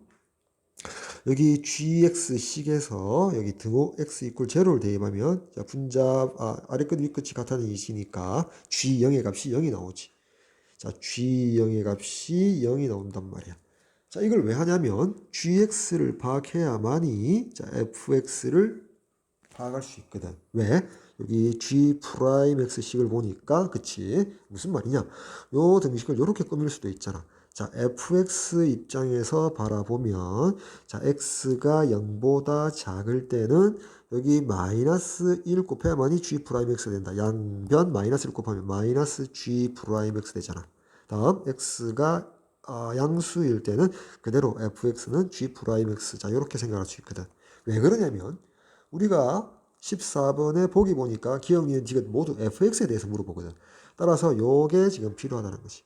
여기 gx식에서 여기 등호 x 이퀄 제로를 대입하면 자, 분자 아래 끝 위 끝이 같다는 이시니까 g0의 값이 0이 나오지. 자, g0의 값이 0이 나온단 말이야. 자, 이걸 왜 하냐면 gx를 파악해야만이 자, fx를 파악할 수 있거든. 왜? 여기 g 프라임 x식을 보니까 그치? 무슨 말이냐? 요 등식을 이렇게 꾸밀 수도 있잖아. 자, fx 입장에서 바라보면 자, x가 0보다 작을 때는 여기 마이너스 1 곱해야만이 g 프라임 x 된다. 양변 마이너스 1 곱하면 마이너스 g 프라임 x 되잖아. 다음 x가 양수일 때는 그대로 fx는 g 프라임 x. 자, 이렇게 생각할 수 있거든. 왜 그러냐면 우리가 14번에 보기 보니까 기억, 니은, 디귿 모두 fx에 대해서 물어보거든. 따라서 요게 지금 필요하다는 거지.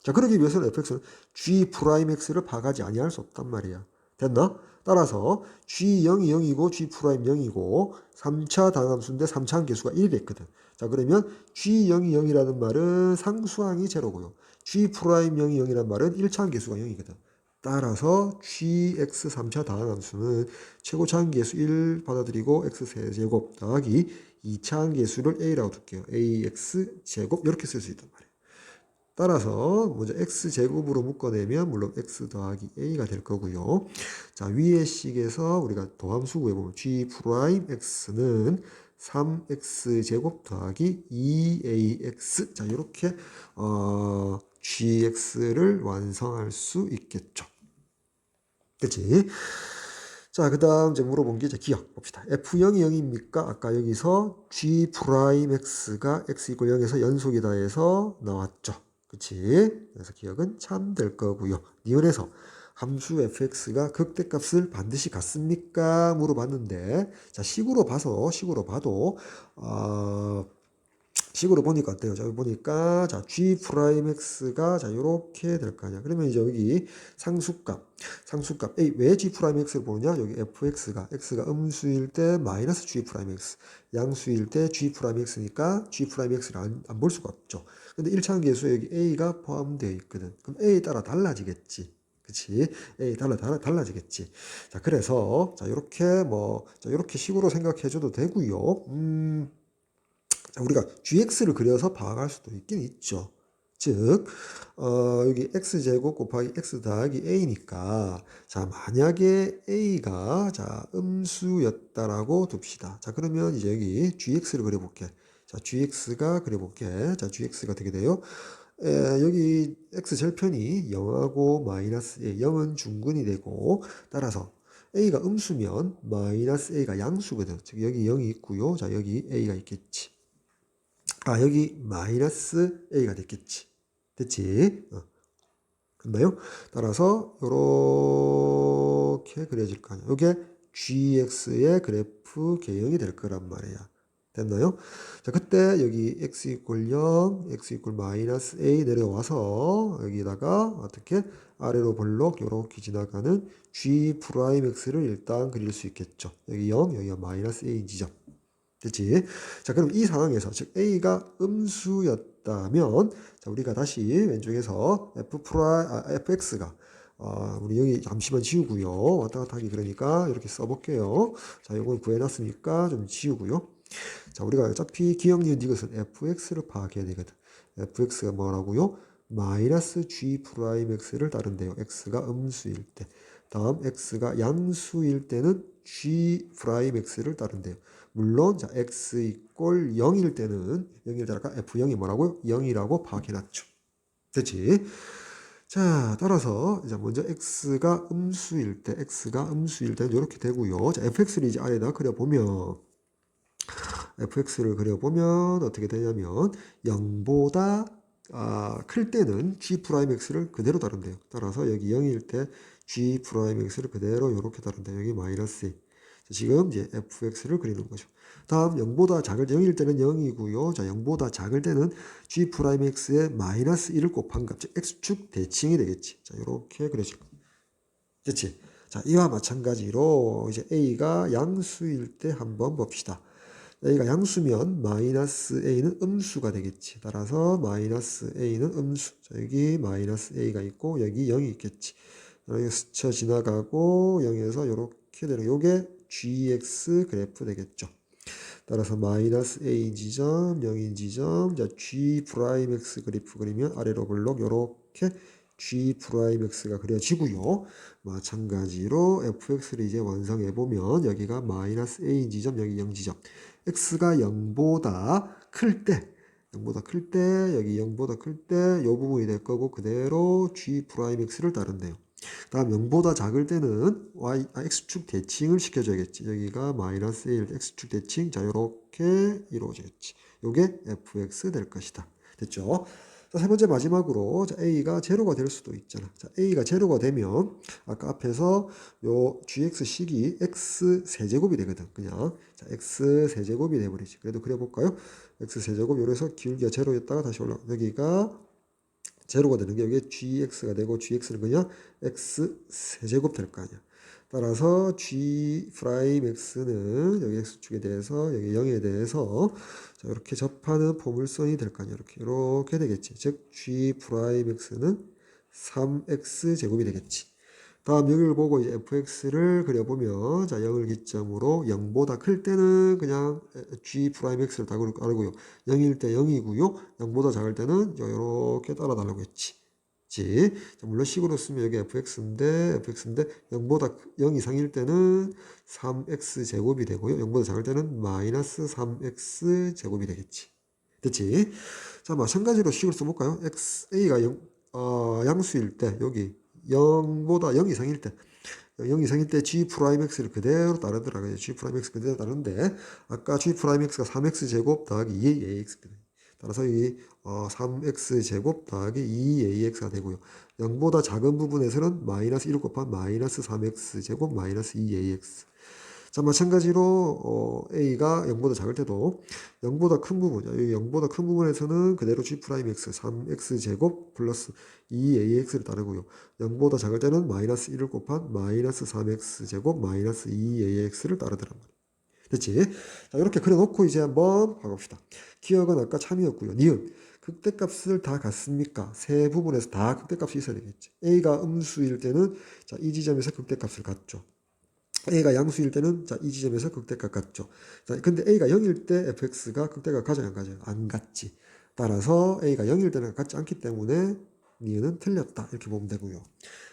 자, 그러기 위해서는 fx는 g 프라임 x를 파악하지 아니할 수 없단 말이야. 됐나? 따라서 g0이 0이고 g 프라임 0이고 3차 당함수인데 3차 함계수가 1이 됐거든. 자, 그러면 g0이 0이라는 말은 상수항이 제로고요. g 프라임 0이 0이라는 말은 1차 함계수가 0이거든. 따라서 gx 3차 다항함수는 최고차 함계수 1 받아들이고 x 세제곱 더하기 2차 함계수를 a라고 둘게요. ax 제곱 이렇게 쓸 수 있단 말이에요. 따라서 먼저 x제곱으로 묶어내면 물론 x 더하기 a가 될 거고요. 자, 위의 식에서 우리가 도함수 구해보면 g 프라임 x는 3x제곱 더하기 2ax 자, 이렇게 gx를 완성할 수 있겠죠. 그치? 자, 그 다음 이제 물어본 게 이제 기억 봅시다. F0이 0입니까? 아까 여기서 G 프라임 X가 X 이퀄 0에서 연속이다 해서 나왔죠. 그치? 그래서 기억은 참 될 거고요. 니은에서 함수 fx가 극대값을 반드시 갖습니까? 물어봤는데, 자, 식으로 봐도, 식으로 보니까 어때요? 자, 여기 보니까, 자, g 프라임 x가, 자, 요렇게 될 거 아니야. 그러면 이제 여기 상수값, A, 왜 g 프라임 x를 보느냐? 여기 fx가, x가 음수일 때 마이너스 g 프라임 x, 양수일 때 g 프라임 x니까 g 프라임 x를 안 볼 수가 없죠. 근데 1차원 계수에 여기 a가 포함되어 있거든. 그럼 a에 따라 달라지겠지. 그치? A 달라지겠지. 자, 그래서, 자, 요렇게 식으로 생각해줘도 되고요. 자, 우리가 gx를 그려서 파악할 수도 있긴 있죠. 즉, 여기 x제곱 곱하기 x 더하기 a니까, 자, 만약에 a가, 자, 음수였다라고 둡시다. 자, 그러면 이제 여기 gx를 그려볼게. 자, gx가 그려볼게. 자, gx가 어떻게 돼요? 여기 x절편이 0하고 마이너스 0은 중근이 되고, 따라서 a가 음수면 마이너스 a가 양수거든. 즉, 여기 0이 있고요. 자, 여기 a가 있겠지. 여기 마이너스 a가 됐겠지. 됐지? 됐나요? 따라서 요렇게 그려질 거 아니야. 요게 gx의 그래프 개형이 될 거란 말이야. 됐나요? 자, 그때 여기 x 이퀄 0, x 이퀄 마이너스 a 내려와서 여기다가 어떻게 아래로 볼록 요렇게 지나가는 g 프라임 x를 일단 그릴 수 있겠죠. 여기 0, 여기가 마이너스 a 지점. 됐지? 자, 그럼 이 상황에서, 즉, A가 음수였다면, 자, 우리가 다시 왼쪽에서 fx가, 우리 여기 잠시만 지우고요. 왔다 갔다 하기 그러니까 이렇게 써볼게요. 자, 요건 구해놨으니까 좀 지우고요. 자, 우리가 어차피 기억, 니은, 이것은 fx를 파악해야 되거든. fx가 뭐라고요? 마이너스 g 프라임 x를 따른대요. x가 음수일 때. 다음 x가 양수일 때는 g 프라임 x를 따른대요. 물론 자 x 이꼴 0일 때는 0일 때니까 f0이 뭐라고요? 0이라고 파악해놨죠. 됐지? 자, 따라서 이제 먼저 x가 음수일 때는 이렇게 되고요. 자, fx를 이제 아래다 그려보면 어떻게 되냐면 0보다 클 때는 g 프라임 x를 그대로 다룬대요. 따라서 여기 0일 때 g 프라임 x를 그대로 이렇게 다룬다. 여기 마이너스 2. 지금 이제 fx를 그리는 거죠. 다음 0보다 작을 때 0일 때는 0이고요. 자, 0보다 작을 때는 g 프라임 x에 마이너스 1을 곱한 값, 즉 x축 대칭이 되겠지. 자, 이렇게 그려질 겁니다. 됐지? 자, 이와 마찬가지로 이제 a가 양수일 때 한번 봅시다. a가 양수면 마이너스 a는 음수가 되겠지. 따라서 마이너스 a는 음수. 자, 여기 마이너스 a가 있고 여기 0이 있겠지. 여기 스쳐 지나가고 0에서 이렇게 되는 요게 gx 그래프 되겠죠. 따라서 마이너스 a 지점, 0인 지점, 자 g 프라임 x 그래프 그리면 아래로 블록 요렇게 g 프라임 x가 그려지고요. 마찬가지로 fx를 이제 완성해 보면 여기가 마이너스 a인 지점, 여기 0 지점. x가 0보다 클 때, 0보다 클 때, 여기 0보다 클 때 이 부분이 될 거고 그대로 g 프라임 x를 따른대요. 다음 0보다 작을 때는 x축 대칭을 시켜줘야겠지. 여기가 마이너스 1 x축 대칭. 자, 요렇게 이루어지겠지. 요게 fx 될 것이다. 됐죠? 자, 세 번째 마지막으로 자, a가 제로가 될 수도 있잖아. 자, a가 제로가 되면 아까 앞에서 요 gx식이 x 세제곱이 되거든. 그냥 자, x 세제곱이 돼버리지. 그래도 그려볼까요? x 세제곱 요래서 기울기가 제로였다가 다시 올라가. 여기가 제로가 되는 게 여기 gx가 되고 gx는 그냥 x 세제곱 될 거 아니야. 따라서 g 프라임 x는 여기 x축에 대해서 여기 0에 대해서 자, 이렇게 접하는 포물선이 될 거 아니야. 이렇게 되겠지. 즉 g 프라임 x는 3x 제곱이 되겠지. 다음 여기를 보고 이제 fx를 그려보면 자 0을 기점으로 0보다 클 때는 그냥 g 프라임 x를 다 그리고요. 0일 때 0이고요. 0보다 작을 때는 이렇게 따라 달라고 했지. 물론 식으로 쓰면 여기 fx인데 0보다 0 이상일 때는 3x 제곱이 되고요. 0보다 작을 때는 마이너스 3x 제곱이 되겠지. 됐지? 자 마찬가지로 식으로 써볼까요? a가 양수일 때 여기 0보다 0 이상일 때 0 이상일 때 g 프라임 x를 그대로 따르더라고요. g 프라임 x 그대로 따르는데 아까 g 프라임 x가 3x 제곱 더하기 2ax거든요. 따라서 이 3x 제곱 더하기 2ax가 되고요. 0보다 작은 부분에서는 마이너스 1 곱한 마이너스 3x 제곱 마이너스 2ax. 자, 마찬가지로 a가 0보다 작을 때도 0보다 큰 부분, 여기 0보다 큰 부분에서는 그대로 g 프라임 x 3x 제곱 플러스 2ax를 따르고요. 0보다 작을 때는 마이너스 1을 곱한 마이너스 3x 제곱 마이너스 2ax를 따르더란 말이에요. 됐지? 자, 이렇게 그려놓고 이제 한번 봐봅시다. 기억은 아까 참이었고요. 니은. 극대값을 다 같습니까? 세 부분에서 다 극대값이 있어야 되겠지. a가 음수일 때는 자, 이 지점에서 극대값을 갖죠. a가 양수일 때는 자, 이 지점에서 극대값 같죠. 자, 근데 a가 0일 때 fx가 극대값 가져요, 안 가져요? 안 같지. 따라서 a가 0일 때는 같지 않기 때문에 니은은 틀렸다. 이렇게 보면 되고요.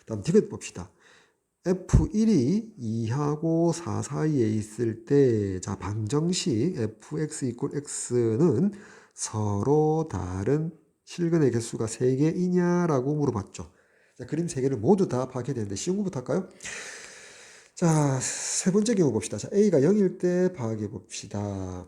다음 디귿 봅시다. f1이 2하고 4 사이에 있을 때, 자, 방정식 fx equal x는 서로 다른 실근의 개수가 3개이냐라고 물어봤죠. 자, 그림 3개를 모두 다 파악해야 되는데 쉬운 것부터 할까요? 자, 세 번째 경우 봅시다. 자, a가 0일 때 파악해 봅시다.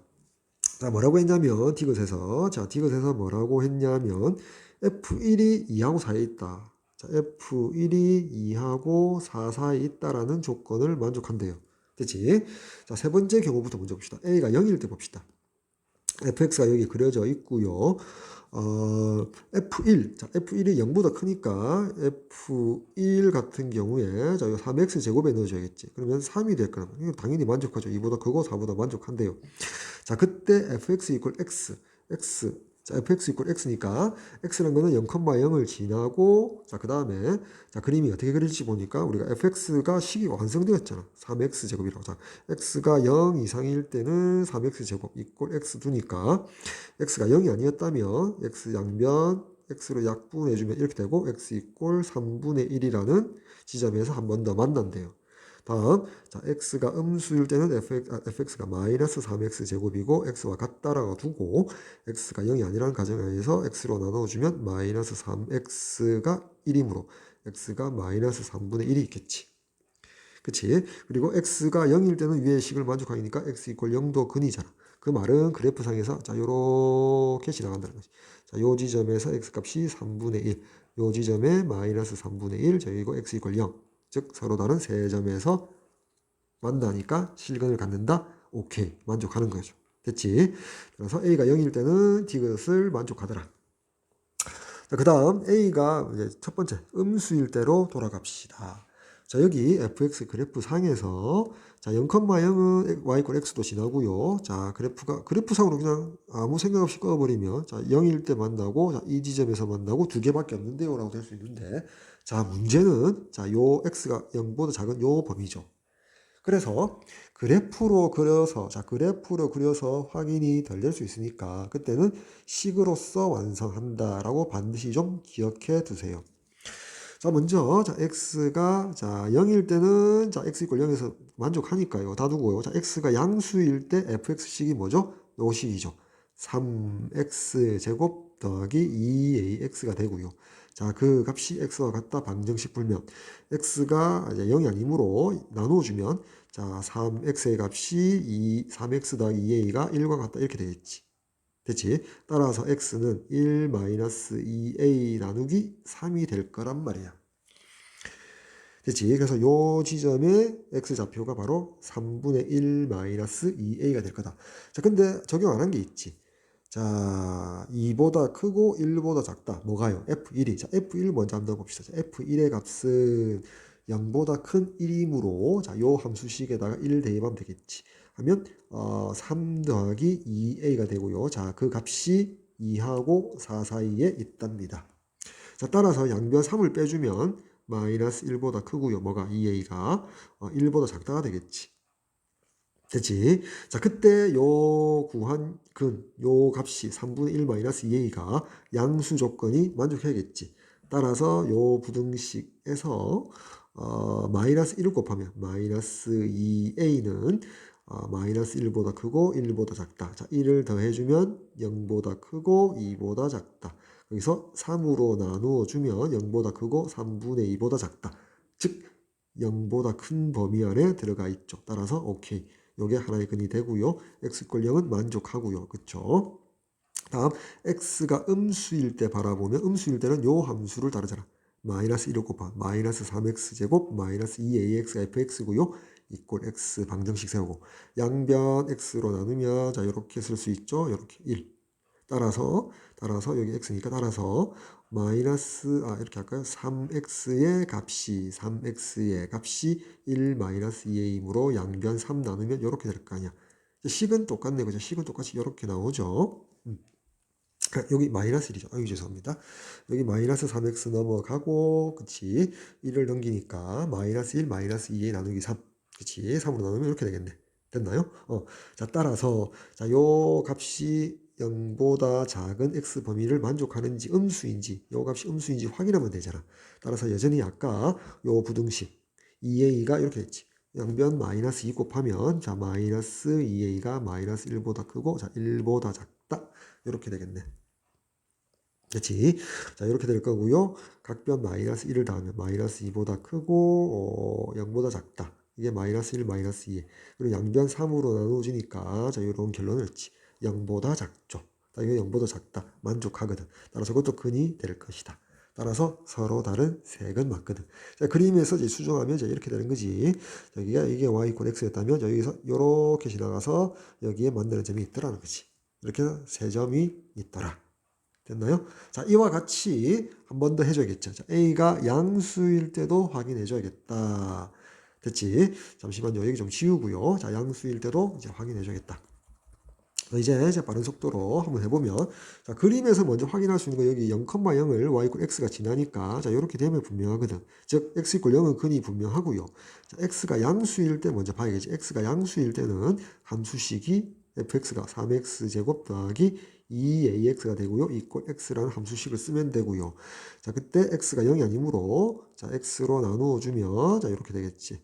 자, 뭐라고 했냐면 디귿에서 뭐라고 했냐면 f1이 2하고 4에 있다. 자, f1이 2하고 4 사이에 있다라는 조건을 만족한대요. 됐지? 자, 세 번째 경우부터 먼저 봅시다. a가 0일 때 봅시다. fx가 여기 그려져 있고요. F1. 자, F1이 0보다 크니까 F1 같은 경우에 자, 3x 제곱에 넣어줘야겠지. 그러면 3이 될 거라고. 이거 당연히 만족하죠. 2보다 크고 4보다 만족한대요. 자, 그때 fx equal x. 자, fx equal x니까 x라는 거는 0,0을 지나고 자, 그 다음에 자, 그림이 어떻게 그릴지 보니까 우리가 fx가 식이 완성되었잖아. 3x 제곱이라고. 자, x가 0 이상일 때는 3x 제곱 equal x 두니까 x가 0이 아니었다면 x 양변 x로 약분해주면 이렇게 되고 x equal 3분의 1이라는 지점에서 한 번 더 만난대요. 다음, 자, x가 음수일 때는 fx가 마이너스 3x 제곱이고 x와 같다라고 두고 x가 0이 아니라는 가정하에서 x로 나눠주면 마이너스 3x가 1이므로 x가 마이너스 3분의 1이 있겠지. 그치? 그리고 x가 0일 때는 위의 식을 만족하니까 x 이퀄 0도 근이잖아. 그 말은 그래프상에서 자 요렇게 지나간다는 거지. 자, 요 지점에서 x값이 3분의 1, 요 지점에 마이너스 3분의 1, 자 이거 x 이퀄 0. 즉 서로 다른 세 점에서 만나니까 실근을 갖는다. 오케이. 만족하는 거죠. 됐지? 그래서 a가 0일 때는 디귿을 만족하더라. 자, 그 다음 a가 이제 첫 번째 음수일 때로 돌아갑시다. 자, 여기 fx 그래프 상에서 자, 0,0은 y = x도 지나고요. 자, 그래프상으로 그냥 아무 생각 없이 꺼버리면 자, 0일 때 만나고 자, 이 지점에서 만나고 두 개밖에 없는데요 라고 될 수 있는데 자, 문제는 자, 요 x가 0보다 작은 요 범위죠. 그래서 그래프로 그려서 확인이 덜 될 수 있으니까 그때는 식으로서 완성한다라고 반드시 좀 기억해 두세요. 자, 먼저, 자, x가, 자, 0일 때는, 자, x = 0에서 만족하니까요. 다 두고요. 자, x가 양수일 때 fx식이 뭐죠? 요 식이죠. 3x 제곱 더하기 2ax가 되고요. 자, 그 값이 x와 같다 방정식 풀면, x가 이제 0이 아니므로 나누어주면, 자, 3x의 값이 3x 더하기 2a가 1과 같다. 이렇게 되겠지. 됐지? 따라서 x는 1-2a 나누기 3이 될 거란 말이야. 됐지? 그래서 요 지점에 x좌표가 바로 3분의 1-2a가 될 거다. 자, 근데 적용 안 한 게 있지. 자, 2보다 크고 1보다 작다. 뭐가요? f1이. 자, f1 먼저 한번 봅시다. 자, f1의 값은 0보다 큰 1이므로 자, 요 함수식에다가 1 대입하면 되겠지. 하면 3 더하기 2a가 되고요. 자, 그 값이 2하고 4 사이에 있답니다. 자, 따라서 양변 3을 빼주면 마이너스 1보다 크고요. 뭐가? 2a가 1보다 작다가 되겠지. 됐지? 자, 그때 요 구한 요 값이 3분의 1 마이너스 2a가 양수 조건이 만족해야겠지. 따라서 요 부등식에서 마이너스 1을 곱하면 마이너스 2a는 마이너스 1보다 크고 1보다 작다. 자, 1을 더해주면 0보다 크고 2보다 작다. 여기서 3으로 나누어 주면 0보다 크고 3분의 2보다 작다. 즉 0보다 큰 범위 안에 들어가 있죠. 따라서 오케이. 요게 하나의 근이 되고요. x = 0은 만족하고요. 그쵸? 다음 x가 음수일 때 바라보면 음수일 때는 요 함수를 따르잖아. 마이너스 1을 곱한 마이너스 3x제곱 마이너스 2ax가 fx고요. 이꼴 x 방정식 세우고 양변 x로 나누면 자 이렇게 쓸 수 있죠. 이렇게 1. 따라서 여기 x니까 따라서 마이너스 이렇게 할까요? 3x의 값이 1 마이너스 2a이므로 양변 3 나누면 이렇게 될 거 아니야. 식은 똑같네. 그죠? 식은 똑같이 이렇게 나오죠. 여기 마이너스 1이죠. 아유, 죄송합니다. 여기 마이너스 3x 넘어가고, 그치? 1을 넘기니까 마이너스 1, 마이너스 2에 나누기 3. 그치? 3으로 나누면 이렇게 되겠네. 됐나요? 자, 따라서, 자, 요 값이 0보다 작은 x 범위를 만족하는지 음수인지, 요 값이 음수인지 확인하면 되잖아. 따라서 여전히 아까 요 부등식 2a가 이렇게 됐지. 양변 마이너스 2 곱하면, 자, 마이너스 2a가 마이너스 1보다 크고, 자, 1보다 작다. 이렇게 되겠네. 그렇지? 자, 이렇게 될 거고요. 각변 마이너스 1을 더하면 마이너스 2보다 크고 0보다 작다. 이게 마이너스 1, 마이너스 2. 그리고 양변 3으로 나누어지니까 자, 이런 결론을 했지. 0보다 작죠. 이게 0보다 작다. 만족하거든. 따라서 그것도 근이 될 것이다. 따라서 서로 다른 색은 맞거든. 자, 그림에서 이제 수정하면 이제 이렇게 되는 거지. 여기가 이게 y = x였다면 여기서 이렇게 지나가서 여기에 만드는 점이 있더라는 거지. 이렇게 해서 세 점이 있더라. 됐나요? 자, 이와 같이 한 번 더 해줘야겠죠. 자, A가 양수일 때도 확인해줘야겠다. 됐지? 잠시만요. 여기 좀 지우고요. 자, 양수일 때도 이제 확인해줘야겠다. 이제 빠른 속도로 한번 해보면, 자, 그림에서 먼저 확인할 수 있는 거 여기 0,0을 y = x가 지나니까, 자, 이렇게 되면 분명하거든. 즉, x = 0은 근이 분명하고요. 자, x가 양수일 때 먼저 봐야겠지. x가 양수일 때는 함수식이 fx가 3x제곱 더하기 2ax가 되고요. 이꼴 x라는 함수식을 쓰면 되고요. 자, 그때 x가 0이 아니므로, 자, x로 나누어 주면, 자, 이렇게 되겠지.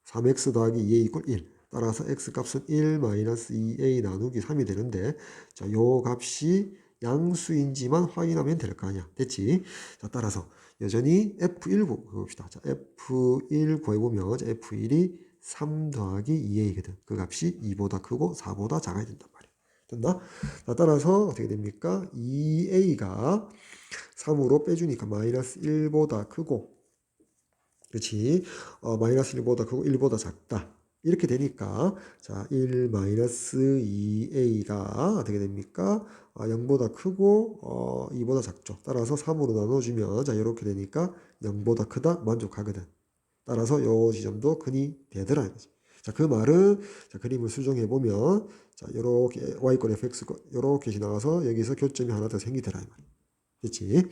3x 더하기 2a = 1. 따라서 x값은 1 마이너스 2a 나누기 3이 되는데, 자, 요 값이 양수인지만 확인하면 될 거 아니야. 됐지? 자, 따라서 여전히 F1 구해봅시다. 자, F1 구해보면, 자, F1이 3 더하기 2a거든. 그 값이 2보다 크고 4보다 작아야 된단 말이야. 됐나? 자, 따라서 어떻게 됩니까? 2a가 3으로 빼주니까 마이너스 1보다 크고, 그렇지? 마이너스 1보다 크고 1보다 작다. 이렇게 되니까, 자, 1 마이너스 2a가 어떻게 됩니까? 0보다 크고, 2보다 작죠. 따라서 3으로 나눠주면, 자, 이렇게 되니까 0보다 크다 만족하거든. 따라서 요 지점도 근이 되더라 이거지. 자, 그 말은 자, 그림을 수정해 보면 자, 요렇게 y권 fx 요렇게 지나가서 여기서 교점이 하나 더 생기더라 이 말이야. 됐지?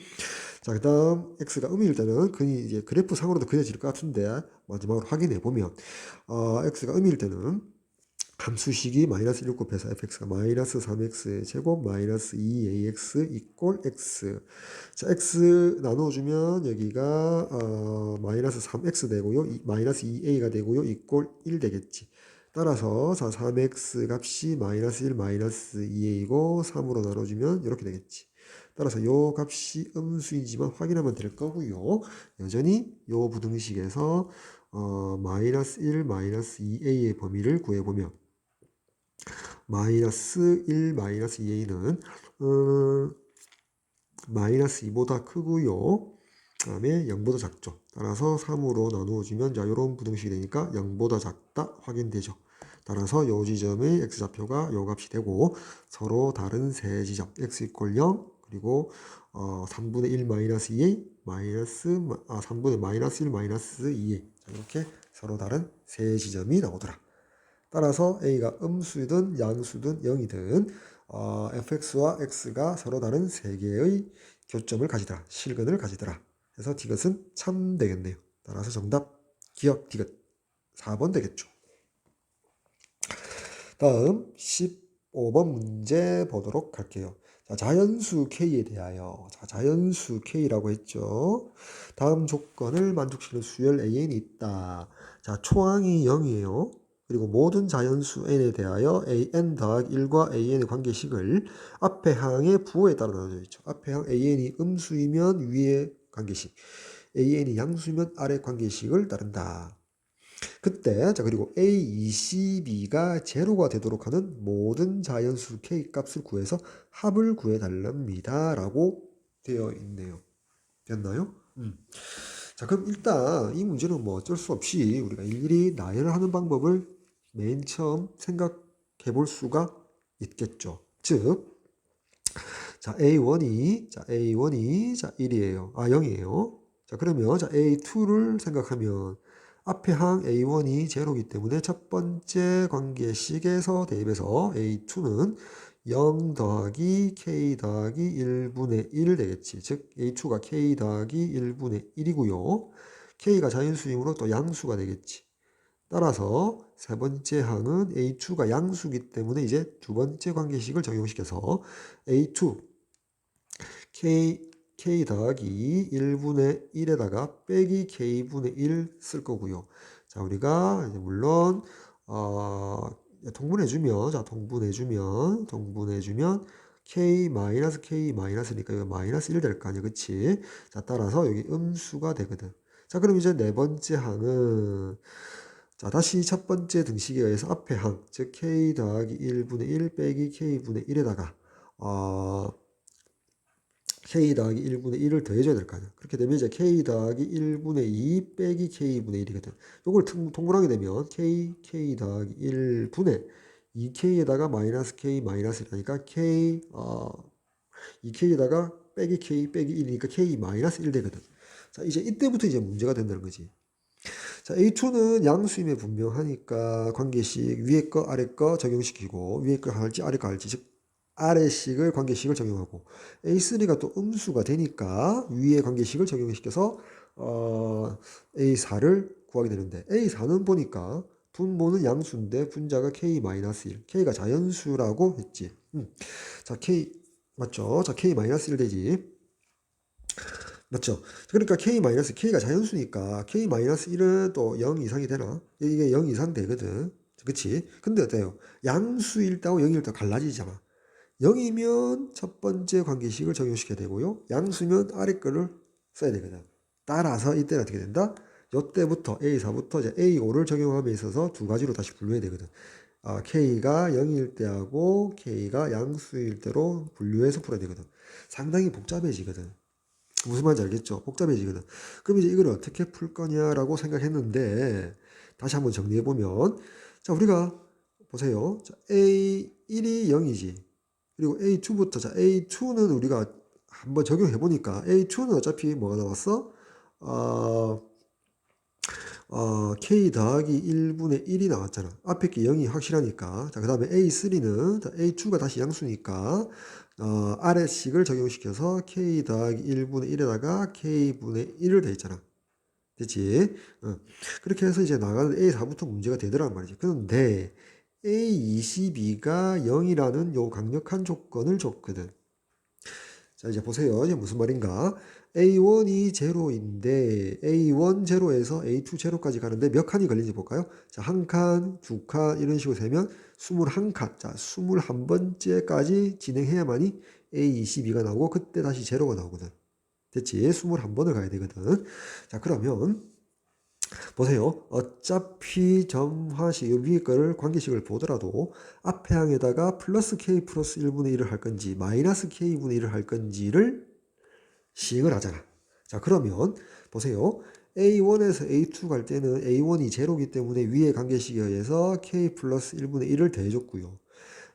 자, 그다음 x가 음일 때는 근이 이제 그래프 상으로도 그려질 것 같은데 마지막으로 확인해 보면 x가 음일 때는 함수식이 마이너스 1 곱해서 fx가 마이너스 3x 제곱 마이너스 2ax 이꼴 x. 자, x 나눠주면 여기가 마이너스 3x 되고요. 마이너스 2a가 되고요. 이꼴 1 되겠지. 따라서 자, 3x 값이 마이너스 1 마이너스 2a이고 3으로 나눠주면 이렇게 되겠지. 따라서 요 값이 음수이지만 확인하면 될 거고요. 여전히 요 부등식에서 마이너스 1 마이너스 2a의 범위를 구해보면 마이너스 1 마이너스 2a는 마이너스 2보다 크고요. 그 다음에 0보다 작죠. 따라서 3으로 나누어주면 자 이런 부등식이 되니까 0보다 작다 확인되죠. 따라서 요 지점의 x좌표가 요 값이 되고 서로 다른 세 지점 x 이퀄 0 그리고 3분의 1 마이너스 2a 마이너스 3분의 마이너스 1 마이너스 2a 자, 이렇게 서로 다른 세 지점이 나오더라. 따라서 a가 음수든 양수든 0이든 fx와 x가 서로 다른 세 개의 교점을 가지더라. 실근을 가지더라. 그래서 디귿은 참 되겠네요. 따라서 정답 기억 디귿 4번 되겠죠. 다음 15번 문제 보도록 할게요. 자, 자연수 K에 대하여 자연수 K라고 했죠. 다음 조건을 만족시키는 수열 AN이 있다. 자, 초항이 0이에요. 그리고 모든 자연수 n에 대하여 an 더하기 1과 an의 관계식을 앞의 항의 부호에 따라 나눠져 있죠. 앞의 항 an이 음수이면 위의 관계식, an이 양수이면 아래 관계식을 따른다. 그때 자 그리고 a22가 제로가 되도록 하는 모든 자연수 k 값을 구해서 합을 구해달랍니다 라고 되어 있네요. 됐나요? 자 그럼 일단 이 문제는 뭐 어쩔 수 없이 우리가 일일이 나열을 하는 방법을 맨 처음 생각해 볼 수가 있겠죠. 즉 자 A1이 자 1이에요. 0이에요. 자 그러면 자 A2를 생각하면 앞의 항 A1이 제로이기 때문에 첫 번째 관계식에서 대입해서 A2는 0 더하기 K 더하기 1분의 1 되겠지. 즉 A2가 K 더하기 1분의 1이고요. K가 자연수이므로 또 양수가 되겠지. 따라서 세 번째 항은 A2가 양수이기 때문에 이제 두 번째 관계식을 적용시켜서 A2 K 더하기 1분의 1에다가 빼기 K분의 1 쓸 거고요. 자, 우리가 이제 물론 동분해주면 K 마이너스 K 마이너스니까 이거 마이너스 1 될 거 아니야, 그치? 자, 따라서 여기 음수가 되거든. 자, 그럼 이제 네 번째 항은 자, 다시 첫 번째 등식에 의해서 앞의 항, 즉 K 더하기 1분의 1 빼기 K분의 1에다가 K 더하기 1분의 1을 더해줘야 될 거 아니야. 그렇게 되면 이제 K 더하기 1분의 2 빼기 K분의 1이거든. 요걸 통분하게 되면 K 더하기 1분의 2K에다가 마이너스 K 마이너스 1하니까 K 2K에다가 빼기 K 빼기 1이니까 K 마이너스 1 되거든. 자, 이제 이때부터 이제 문제가 된다는 거지. 자, A2는 양수임에 분명하니까 관계식 위에 거 아래 거 적용시키고 위에 거 할지 아래 거 할지 즉 아래식을 관계식을 적용하고 A3가 또 음수가 되니까 위에 관계식을 적용시켜서 A4를 구하게 되는데 A4는 보니까 분모는 양수인데 분자가 K-1 K가 자연수라고 했지. 자 K 맞죠? 자 K-1 되지. 맞죠? 그러니까 K가 자연수니까 K-1은 또 0 이상이 되나? 이게 0 이상 되거든. 그치? 근데 어때요? 양수일 때하고 0일 때 갈라지잖아. 0이면 첫 번째 관계식을 적용시켜야 되고요. 양수면 아래 거를 써야 되거든. 따라서 이때는 어떻게 된다? 이때부터 A4부터 이제 A5를 적용함에 있어서 두 가지로 다시 분류해야 되거든. K가 0일 때하고 K가 양수일 때로 분류해서 풀어야 되거든. 상당히 복잡해지거든. 무슨 말인지 알겠죠? 복잡해지거든. 그럼 이제 이걸 어떻게 풀 거냐라고 생각했는데 다시 한번 정리해보면 자 우리가 보세요. 자, A1이 0이지. 그리고 A2부터 자 A2는 우리가 한번 적용해 보니까 A2는 어차피 뭐가 나왔어? k 더하기 1분의 1이 나왔잖아. 앞에 게 0이 확실하니까. 자, 그 다음에 a3는 a2가 다시 양수니까 아래식을 적용시켜서 k 더하기 1분의 1에다가 k분의 1을 돼 있잖아. 됐지? 그렇게 해서 이제 나가는 A4부터 문제가 되더란 말이지. 그런데 A22가 0이라는 요 강력한 조건을 줬거든. 자, 이제 보세요. 이게 무슨 말인가? A1이 제로인데 A1 제로에서 A2 제로까지 가는데 몇 칸이 걸리는지 볼까요? 자, 한 칸, 두 칸 이런 식으로 세면 21칸. 자, 21번째까지 진행해야만이 A22가 나오고 그때 다시 제로가 나오거든. 됐지? 21번을 가야 되거든. 자, 그러면 보세요. 어차피 점화식, 위에 거를 관계식을 보더라도 앞에 항에다가 플러스 k 플러스 1분의 1을 할 건지 마이너스 k분의 1을 할 건지를 시행을 하잖아. 자, 그러면 보세요. A1에서 A2 갈 때는 A1이 제로기 때문에 위에 관계식에 의해서 k 플러스 1분의 1을 더해줬고요.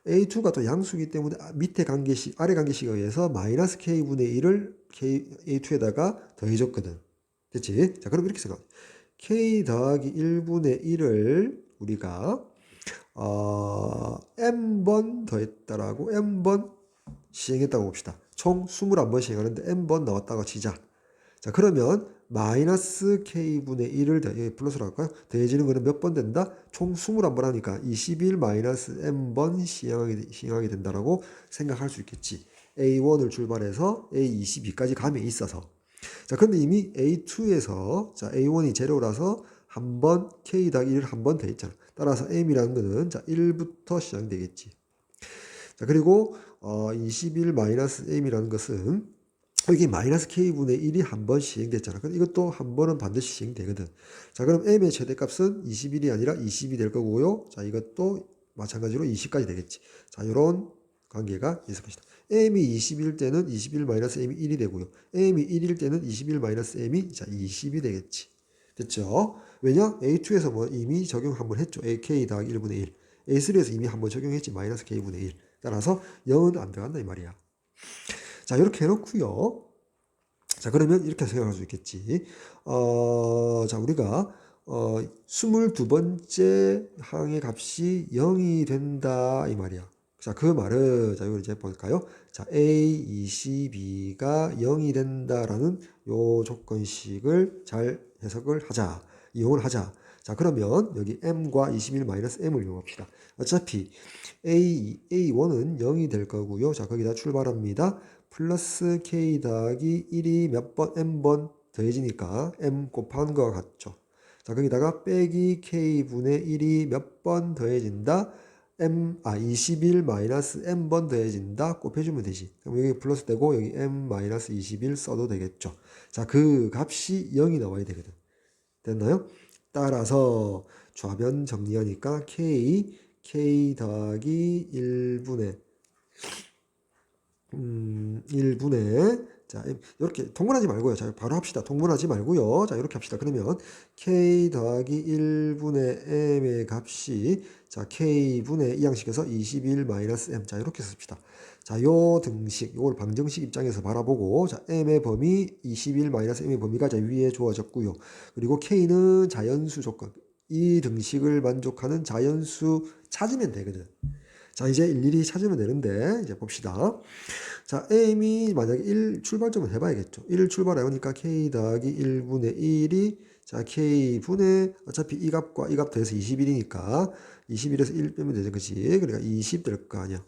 A2가 또 양수기 때문에 밑에 관계식, 아래 관계식에 의해서 마이너스 k분의 1을 A2에다가 더해줬거든. 됐지? 자, 그럼 이렇게 생각해. k 더하기 1분의 1을 우리가 n번 더했다라고 n번 시행했다고 봅시다. 총 21번 시행하는데 n번 나왔다고 치자. 자, 그러면 마이너스 k분의 1을 플러스로 할까요? 더해지는 거는 몇 번 된다? 총 21번 하니까 21 마이너스 n번 시행하게 된다라고 생각할 수 있겠지. A1을 출발해서 A22까지 감에 있어서. 자, 근데 이미 A2에서 자, A1이 제로라서 한 번 K 더하기 1을 한 번 더 있잖아. 따라서 M이라는 거는 자, 1부터 시작되겠지. 자, 그리고 21 마이너스 M이라는 것은 여기 마이너스 K분의 1이 한 번 시행됐잖아. 그럼 이것도 한 번은 반드시 시행되거든. 자, 그럼 M의 최대값은 21이 아니라 20이 될 거고요. 자, 이것도 마찬가지로 20까지 되겠지. 자, 이런 관계가 있을 것이다. M이 20일 때는 21 마이너스 M이 1이 되고요. M이 1일 때는 21 마이너스 M이 자, 20이 되겠지. 됐죠? 왜냐? A2에서 뭐 이미 적용 한번 했죠. AK 더하기 1분의 1. A3에서 이미 한번 적용했지. 마이너스 K분의 1. 따라서 0은 안 들어간다 이 말이야. 자, 이렇게 해놓고요. 자, 그러면 이렇게 생각할 수 있겠지. 자, 우리가 22번째 항의 값이 0이 된다 이 말이야. 자, 그 말은 자, 이걸 이제 볼까요? 자, A22가 0이 된다라는 요 조건식을 잘 해석을 하자. 이용을 하자. 자, 그러면 여기 m과 21-m을 이용합시다. 어차피 A1은 0이 될 거고요. 자, 거기다 출발합니다. 플러스 k 더하기 1이 몇 번, n번 더해지니까 m 곱한 거와 같죠. 자, 거기다가 빼기 k분의 1이 몇 번 더해진다. 21 마이너스 n번 더해진다. 곱해주면 되지. 그럼 여기 플러스 되고 여기 m 마이너스 21 써도 되겠죠. 자, 그 값이 0이 나와야 되거든. 됐나요? 따라서 좌변 정리하니까 k 더하기 1분의 1분의 자, 이렇게 동문하지 말고요. 자, 바로 합시다. 동문하지 말고요. 자, 이렇게 합시다. 그러면 k 더하기 1분의 m의 값이 자, k분의 이 양식에서 21 마이너스 m. 자, 이렇게 씁시다. 자, 요 등식, 요걸 방정식 입장에서 바라보고 자, m의 범위 21 마이너스 m의 범위가 자, 위에 주어졌고요. 그리고 k는 자연수 조건. 이 등식을 만족하는 자연수 찾으면 되거든. 자, 이제 일일이 찾으면 되는데 이제 봅시다. 자, m이 만약에 1 출발점을 해봐야겠죠. 1 출발해보니까 k 더하기 1분의 1이 자, k분의 어차피 이 값과 이 값 더해서 21이니까 21에서 1 빼면 되는 거지. 그러니까 20 될 거 아니야.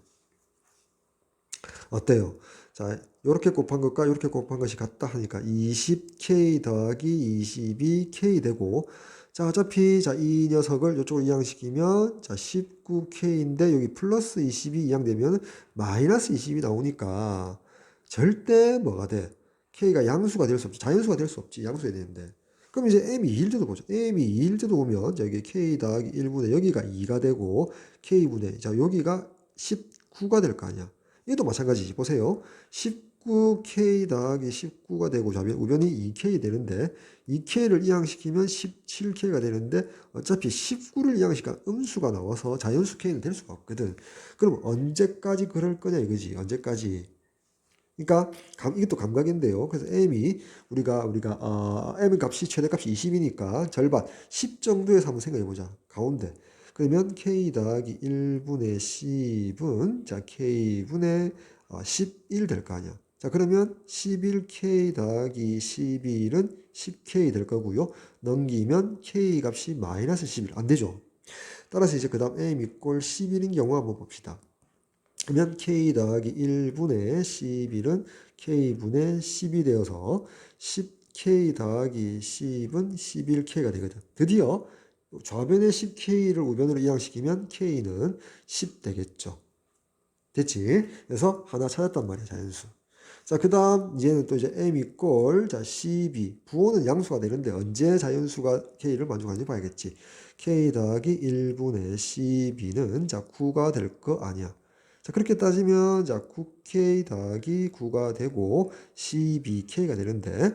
어때요? 자, 요렇게 곱한 것과 요렇게 곱한 것이 같다 하니까 20k 더하기 22 k 되고 자, 어차피 자, 이 녀석을 이쪽으로 이항시키면 자, 19k인데 여기 플러스 20이 이항되면 마이너스 20이 나오니까 절대 뭐가 돼? k가 양수가 될 수 없지. 자연수가 될 수 없지. 양수해야 되는데. 그럼 이제 m이 2일 때도 보죠. m이 2일 때도 보면 자, 여기 k 더하기 1분의 여기가 2가 되고 k분의 자, 여기가 19가 될 거 아니야. 얘도 마찬가지지. 보세요. 19k 더하기 19가 되고 자면 우변이 2k 되는데 2k를 이항시키면 17k가 되는데 어차피 19를 이항시키면 음수가 나와서 자연수 k는 될 수가 없거든. 그럼 언제까지 그럴 거냐 이거지. 언제까지. 그러니까 이것도 감각인데요. 그래서 m이 우리가 m 값이 최대값이 20이니까 절반 10 정도에서 한번 생각해 보자. 가운데. 그러면 k 더하기 1분의 10은 자 k분의 11 될 거 아니야. 자 그러면 11k 더하기 11은 10k 될 거고요. 넘기면 k 값이 마이너스 11 안 되죠. 따라서 이제 그 다음 m 이꼴 11인 경우 한번 봅시다. 그러면 k 더하기 1분의 11은 k분의 10이 되어서 10k 더하기 10은 11k가 되거든. 드디어 좌변의 10k를 우변으로 이항시키면 k는 10 되겠죠. 됐지? 그래서 하나 찾았단 말이야, 자연수. 자, 그 다음, 이제는 또 이제 m 이꼴, 자, 12. 부호는 양수가 되는데 언제 자연수가 k를 만족하는지 봐야겠지. k 더하기 1분의 12는, 자, 9가 될 거 아니야. 자, 그렇게 따지면, 자, 9k 더하기 9가 되고, 12k가 되는데,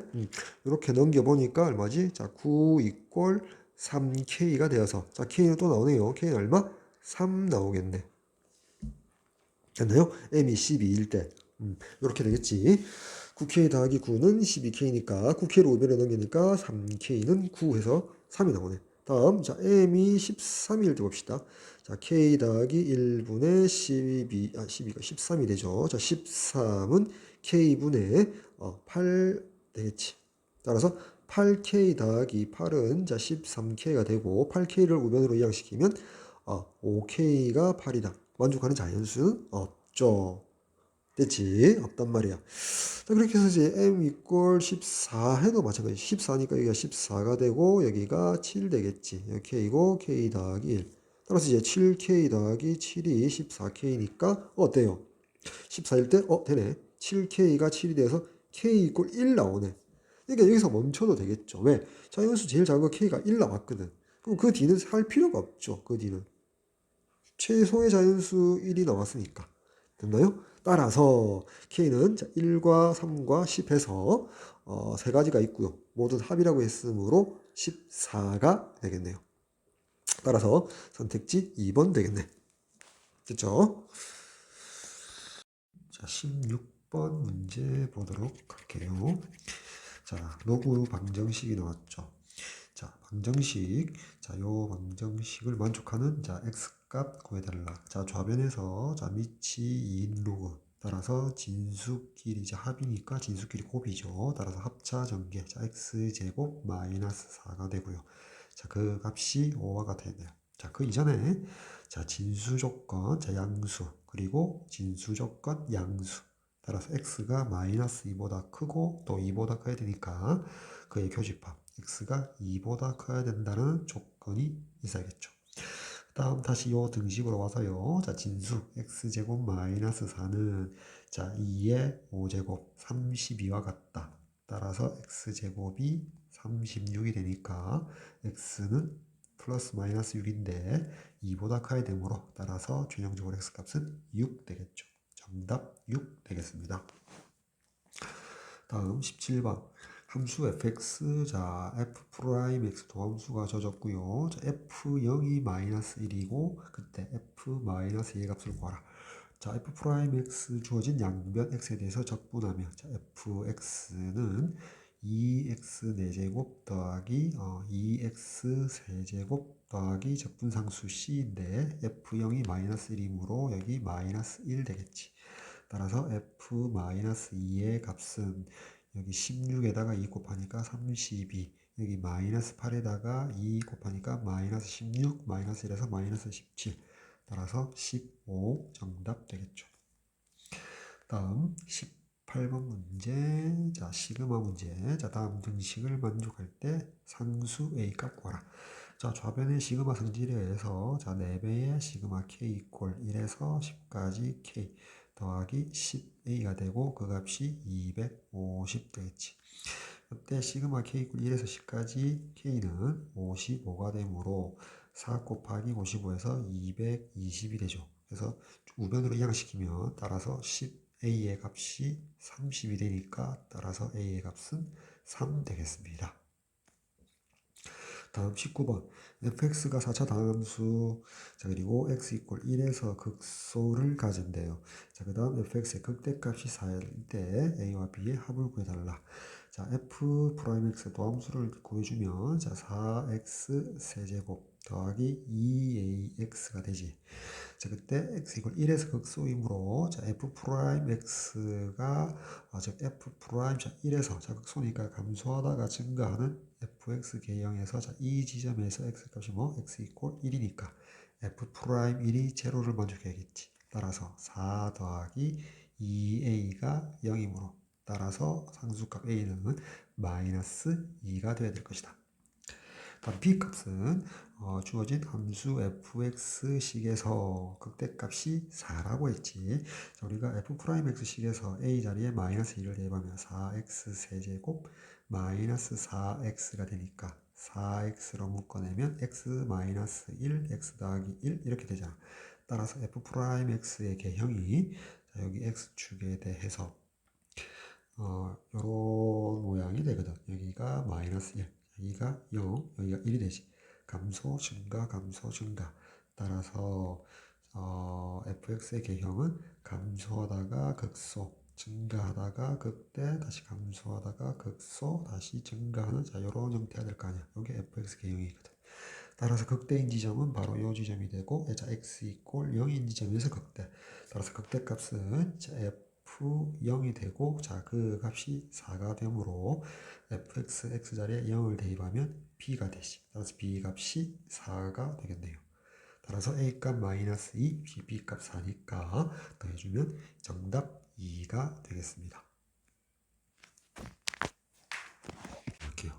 이렇게 넘겨보니까 얼마지? 자, 9 이꼴 3k가 되어서, 자, k는 또 나오네요. k는 얼마? 3 나오겠네. 됐나요? m이 12일 때. 이렇게 되겠지. 9k 더하기 9는 12k니까 9k를 5배로 넘기니까 3k는 9 해서 3이 나오네. 다음 자 m이 13일 때 봅시다. 자 k 더하기 1분의 12가 13이 되죠. 자 13은 k분의 8 되겠지. 따라서 8k 더하기 8은 자 13k가 되고 8k를 우변으로 이항시키면 5k가 8이다. 만족하는 자연수는 없죠. 됐지? 없단 말이야. 자, 그렇게 해서 이제 m 이꼴 14 해도 마찬가지. 14니까 여기가 14가 되고 여기가 7 되겠지. 여기 k이고 k 더하기 1. 따라서 이제 7k 더하기 7이 14k니까 어때요? 14일 때 되네. 7k가 7이 돼서 k 이꼴 1 나오네. 그러니까 여기서 멈춰도 되겠죠. 왜? 자연수 제일 작은 거 k가 1 나왔거든. 그럼 그 뒤는 할 필요가 없죠. 그 뒤는. 최소의 자연수 1이 나왔으니까. 됐나요? 따라서 K는 1과 3과 10해서 세 가지가 있고요. 모두 합이라고 했으므로 14가 되겠네요. 따라서 선택지 2번 되겠네. 됐죠? 자, 16번 문제 보도록 할게요. 자, 노구 방정식이 나왔죠. 자, 방정식. 자, 요 방정식을 만족하는 자, x값 구해달라. 자, 좌변에서 자, 밑이 2인 로그. 따라서 진수끼리 이제 합이니까 진수끼리 곱이죠. 따라서 합차 전개. 자, x제곱 마이너스 4가 되고요. 자, 그 값이 5와 같아야 돼요. 자, 그 이전에 자, 진수 조건, 자, 양수, 그리고 진수 조건, 양수. 따라서 x가 마이너스 2보다 크고 또 2보다 커야 되니까 그의 교집합 x가 2보다 커야 된다는 조건이 있어야겠죠. 다음 다시 요 등식으로 와서요. 자, 진수 x제곱 마이너스 4는 자 2의 5제곱 32와 같다. 따라서 x제곱이 36이 되니까 x는 플러스 마이너스 6인데 2보다 커야 되므로 따라서 최종적으로 x값은 6 되겠죠. 정답 6 되겠습니다. 다음 17번 함수 fx 자 f 프라임 x 도함수가 져졌고요. 자 f0이 마이너스 1이고 그때 f 마이너스 2의 값을 구하라. 자 f 프라임 x 주어진 양변 x에 대해서 적분하면 자 fx는 2x 4제곱 더하기 2x 세제곱 더하기 적분상수 c인데 f0이 마이너스 1이므로 여기 마이너스 1 되겠지. 따라서 f-2의 값은 여기 16에다가 2 곱하니까 32 여기 마이너스 8에다가 2 곱하니까 마이너스 16 마이너스 1에서 마이너스 17 따라서 15 정답 되겠죠. 다음 18번 문제 자 시그마 문제 자 다음 등식을 만족할 때 상수 A 값 구하라. 자 좌변의 시그마 성질에 의해서 자 4배의 시그마 K 이꼴 1에서 10까지 K 더하기 10a가 되고 그 값이 250 되겠지. 그때 시그마 k 이꼴 1에서 10까지 k는 55가 되므로 4 곱하기 55에서 220이 되죠. 그래서 우변으로 이항시키면 따라서 10a의 값이 30이 되니까 따라서 a의 값은 3 되겠습니다. 다음 19번. fx가 4차 다함수. 자, 그리고 x 이퀄 1에서 극소를 가진대요. 자, 그 다음 fx의 극대값이 4일 때 a와 b의 합을 구해달라. 자, f 프라임 x 도함수를 구해주면, 자, 4x 세제곱 더하기 2ax가 되지. 자, 그때 x 이퀄 1에서 극소이므로, 자, f 프라임 x가, 즉 f 프라임, 자, 1에서, 자, 극소니까 감소하다가 증가하는 fx 계형에서, 자, 이 지점에서 x 값이 뭐? x 이퀄 1이니까 f 프라임 1이 제로를 만족해야겠지. 따라서 4 더하기 2a가 0이므로, 따라서 상수값 a는 마이너스 2가 되어야 될 것이다. 다음 b값은 주어진 함수 fx식에서 극대값이 4라고 했지. 자, 우리가 f'x식에서 a 자리에 마이너스 2를 대입하면 4x 세제곱 마이너스 4x가 되니까 4x로 묶어내면 x 마이너스 1, x 더하기 1 이렇게 되잖아. 따라서 f'x의 개형이, 자, 여기 x축에 대해서 요런 모양이 되거든. 여기가 마이너스 1, 여기가 0, 여기가 1이 되지. 감소, 증가, 감소, 증가. 따라서 fx의 개형은 감소하다가 극소, 증가하다가 극대, 다시 감소하다가 극소, 다시 증가하는, 자, 요런 형태가 될 거 아니야. 이게 fx 개형이거든. 따라서 극대인 지점은 바로 이 지점이 되고, 자, x 이꼴 0인 지점에서 극대. 따라서 극대값은, 자, f0이 되고, 자, 그 값이 4가 되므로 fx, x 자리에 0을 대입하면 b가 되지. 따라서 b 값이 4가 되겠네요. 따라서 a 값 마이너스 2, b 값 4니까 더해주면 정답 2가 되겠습니다. 할게요.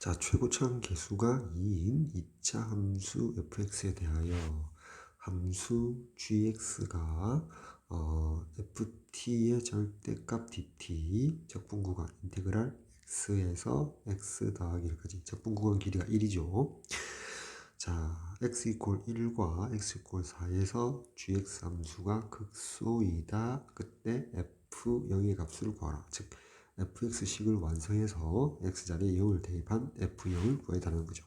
자, 최고차항 개수가 2인 2차 함수 fx에 대하여 함수 gx가 ft의 절대값 dt 적분 구간 인테그랄 x에서 x 더하기 1까지 적분 구간 길이가 1이죠. 자, x 이퀄 1과 x 이퀄 4에서 gx 함수가 극소이다. 그때 f0의 값을 구하라. 즉 fx식을 완성해서 x자리에 0을 대입한 f0을 구해달라는 거죠.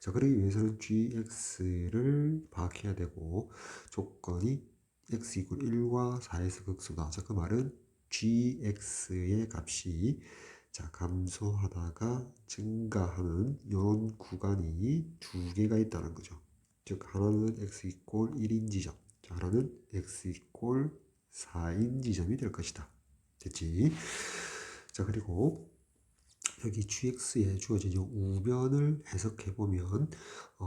자, 그러기 위해서는 gx를 파악해야 되고, 조건이 x 이퀄 1과 4에서 극소다. 자, 그 말은 gx의 값이, 자, 감소하다가 증가하는 이런 구간이 두 개가 있다는 거죠. 즉 하나는 x 이퀄 1인 지점, 자, 하나는 x 이퀄 4인 지점이 될 것이다. 됐지? 자, 그리고 여기 gx에 주어진 이 우변을 해석해보면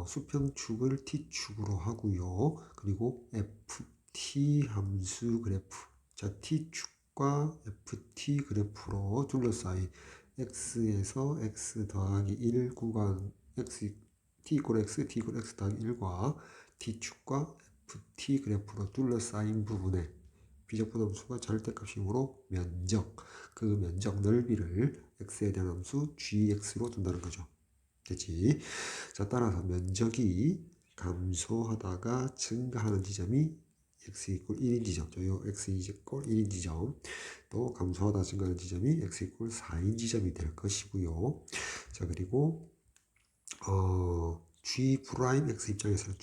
수평축을 t축으로 하고요. 그리고 ft 함수 그래프, 자, t축과 ft 그래프로 둘러싸인 x에서 x 더하기 1 구간 x t 이퀄 x, t 이퀄 x 더하기 1과 t축과 ft 그래프로 둘러싸인 부분에 비적분 함수가 절대값이므로 면적, 그 면적 넓이를 x에 대한 함수 gx로 둔다는 거죠. 됐지? 자, 따라서 면적이 감소하다가 증가하는 지점이 x 이퀄 1인 지점, 요 x 이퀄 1인 지점, 또 감소하다 증가하는 지점이 x 이퀄 4인 지점이 될 것이고요. 자, 그리고 g 프라임 x 입장에서는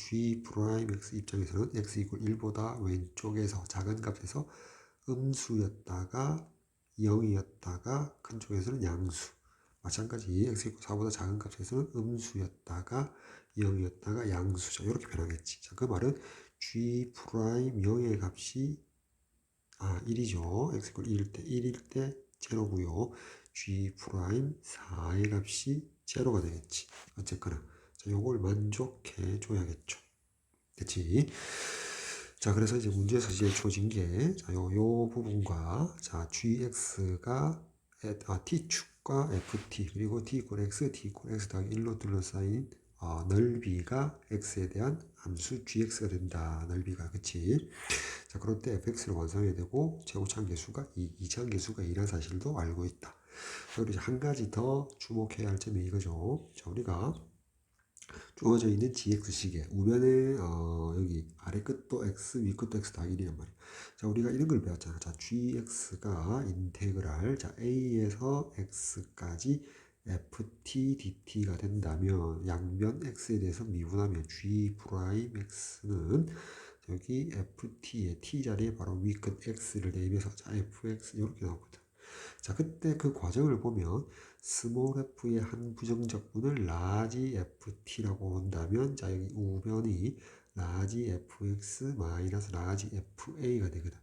x 이퀄 1보다 왼쪽에서 작은 값에서 음수였다가 0이었다가 큰 쪽에서는 양수. 마찬가지 x 이퀄 4보다 작은 값에서는 음수였다가 0이었다가 양수죠. 이렇게 변하겠지. 자, 그 말은 g 프라임 0의 값이 1이죠. x 이퀄 1일 때 제로고요. g 프라임 4의 값이 제로가 되겠지. 어쨌거나 자, 요걸 만족해 줘야겠죠. 됐지? 자, 그래서 이제 문제에서 이제 주어진 게, 자, 요 부분과, 자, gx가, t축과 ft, 그리고 t 이퀄 x, t 이퀄 x 더하기 1로 둘러싸인, 넓이가 x에 대한 함수 gx가 된다. 넓이가, 그치? 자, 그럴 때 fx를 완성해야 되고, 최고차항 개수가 2차항 개수가 2라는 사실도 알고 있다. 그리고 이제 한 가지 더 주목해야 할 점이 이거죠. 자, 우리가 주어져 있는 gx식에 우변에 여기 아래 끝도 x, 위 끝도 x 다 1이란 말이야. 자, 우리가 이런 걸 배웠잖아. 자, gx가 인테그랄, 자, a에서 x까지 ft dt가 된다면 양변 x에 대해서 미분하면 g 프라임 x는 여기 ft의 t 자리에 바로 위끝 x를 대입해서 자 fx 이렇게 나오거든. 자 그때 그 과정을 보면 스몰 f의 한 부정적분을 라지 ft라고 한다면 자 여기 우변이 라지 fx 마이너스 라지 fa가 되거든.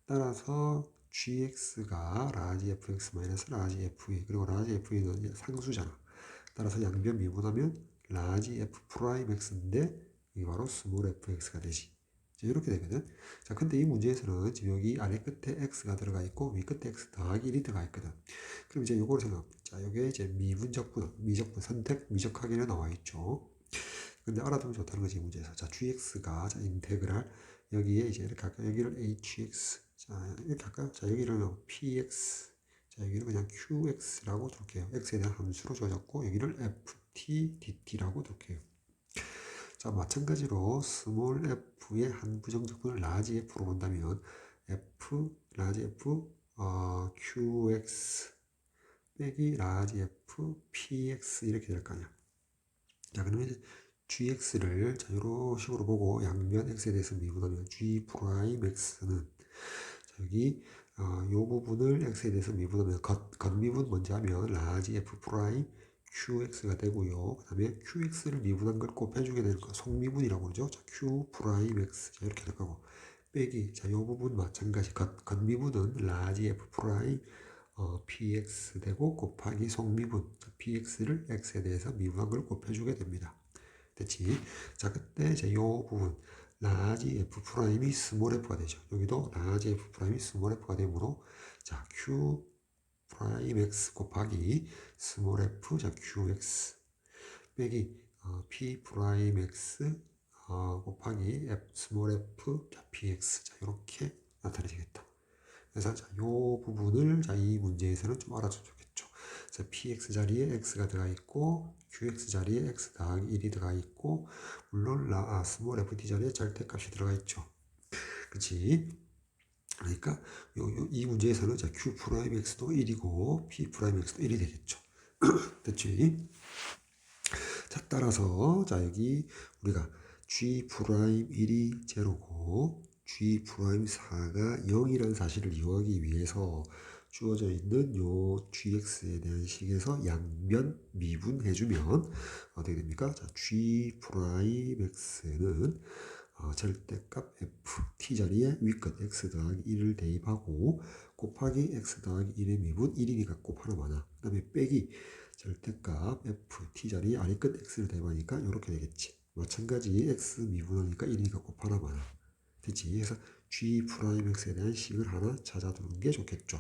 따라서 gx가 라지 fx 마이너스 라지 fa 그리고 라지 fa는 상수잖아. 따라서 양변 미분하면 라지 f 프라임 x인데 이게 바로 스몰 fx가 되지. 이렇게 되거든. 자, 근데 이 문제에서는 지금 여기 아래 끝에 x가 들어가 있고 위 끝에 x 더하기 1이 들어가 있거든. 그럼 이제 요거를 생각합니다. 자, 요게 이제 미분적분, 미적분, 선택, 미적하기로 나와 있죠. 근데 알아두면 좋다는 거지, 이 문제에서. 자, gx가, 자, 인테그랄, 여기에 이제 이렇게 할까? 여기를 hx. 자, 이렇게 할까요? 자, 여기를 px. 자, 여기를 그냥 qx라고 둘게요. x에 대한 함수로 주어졌고, 여기를 ft, dt라고 둘게요. 자, 마찬가지로 스몰 f의 한 부정적분을 라지 f로 본다면 라지 f qx 빼기 라지 f px 이렇게 될 거 아니야. 자, 그러면 이제 gx를 자, 이런 식으로 보고 양변 x에 대해서 미분하면 g 프라임 x는 자, 여기 요 부분을 x에 대해서 미분하면 겉미분 먼저 하면 라지 f 프라임 qx가 되고요. 그 다음에 qx를 미분한 걸 곱해주게 되는 거 속미분이라고 그러죠. 자, q 프라임 x 자, 이렇게 될 거고 빼기 자, 요 부분 마찬가지 겉미분은 라지 f 프라임 px 되고 곱하기 속미분 px를 x에 대해서 미분한 걸 곱해주게 됩니다. 됐지? 자, 그때 이제 요 부분 라지 f 프라임이 스몰 f가 되죠. 여기도 라지 f 프라임이 스몰 f가 되므로 자 q 프라임 x 곱하기 스몰 f 자 qx 빼기 p 프라임 x 곱하기 f 스몰 f 자 px 자 이렇게 나타내지겠다. 그래서 자, 요 부분을 자, 이 문제에서는 좀 알아주면 좋겠죠. 자, px 자리에 x가 들어가 있고 qx 자리에 x 더하기 1이 들어가 있고 물론 스몰 ft 자리에 절대값이 들어가 있죠. 그치? 그러니까 이 문제에서는 자, q 프라임 x도 1이고 p 프라임 x도 1이 되겠죠. 됐지? 자, 따라서 자, 여기 우리가 g 프라임 1이 제로고 g 프라임 4가 0이라는 사실을 이용하기 위해서 주어져 있는 요 gx에 대한 식에서 양변 미분해주면 어떻게 됩니까? 자, g 프라임 x는 절대값 f t 자리에 위끝 x 더하기 1을 대입하고 곱하기 x 더하기 1의 미분 1이니까 곱 하나 많아. 그 다음에 빼기 절대값 f t 자리에 아래 끝 x를 대입하니까 이렇게 되겠지. 마찬가지 x 미분하니까 1이니까 곱 하나 많아. 됐지? 그래서 g 프라임 x에 대한 식을 하나 찾아두는 게 좋겠죠.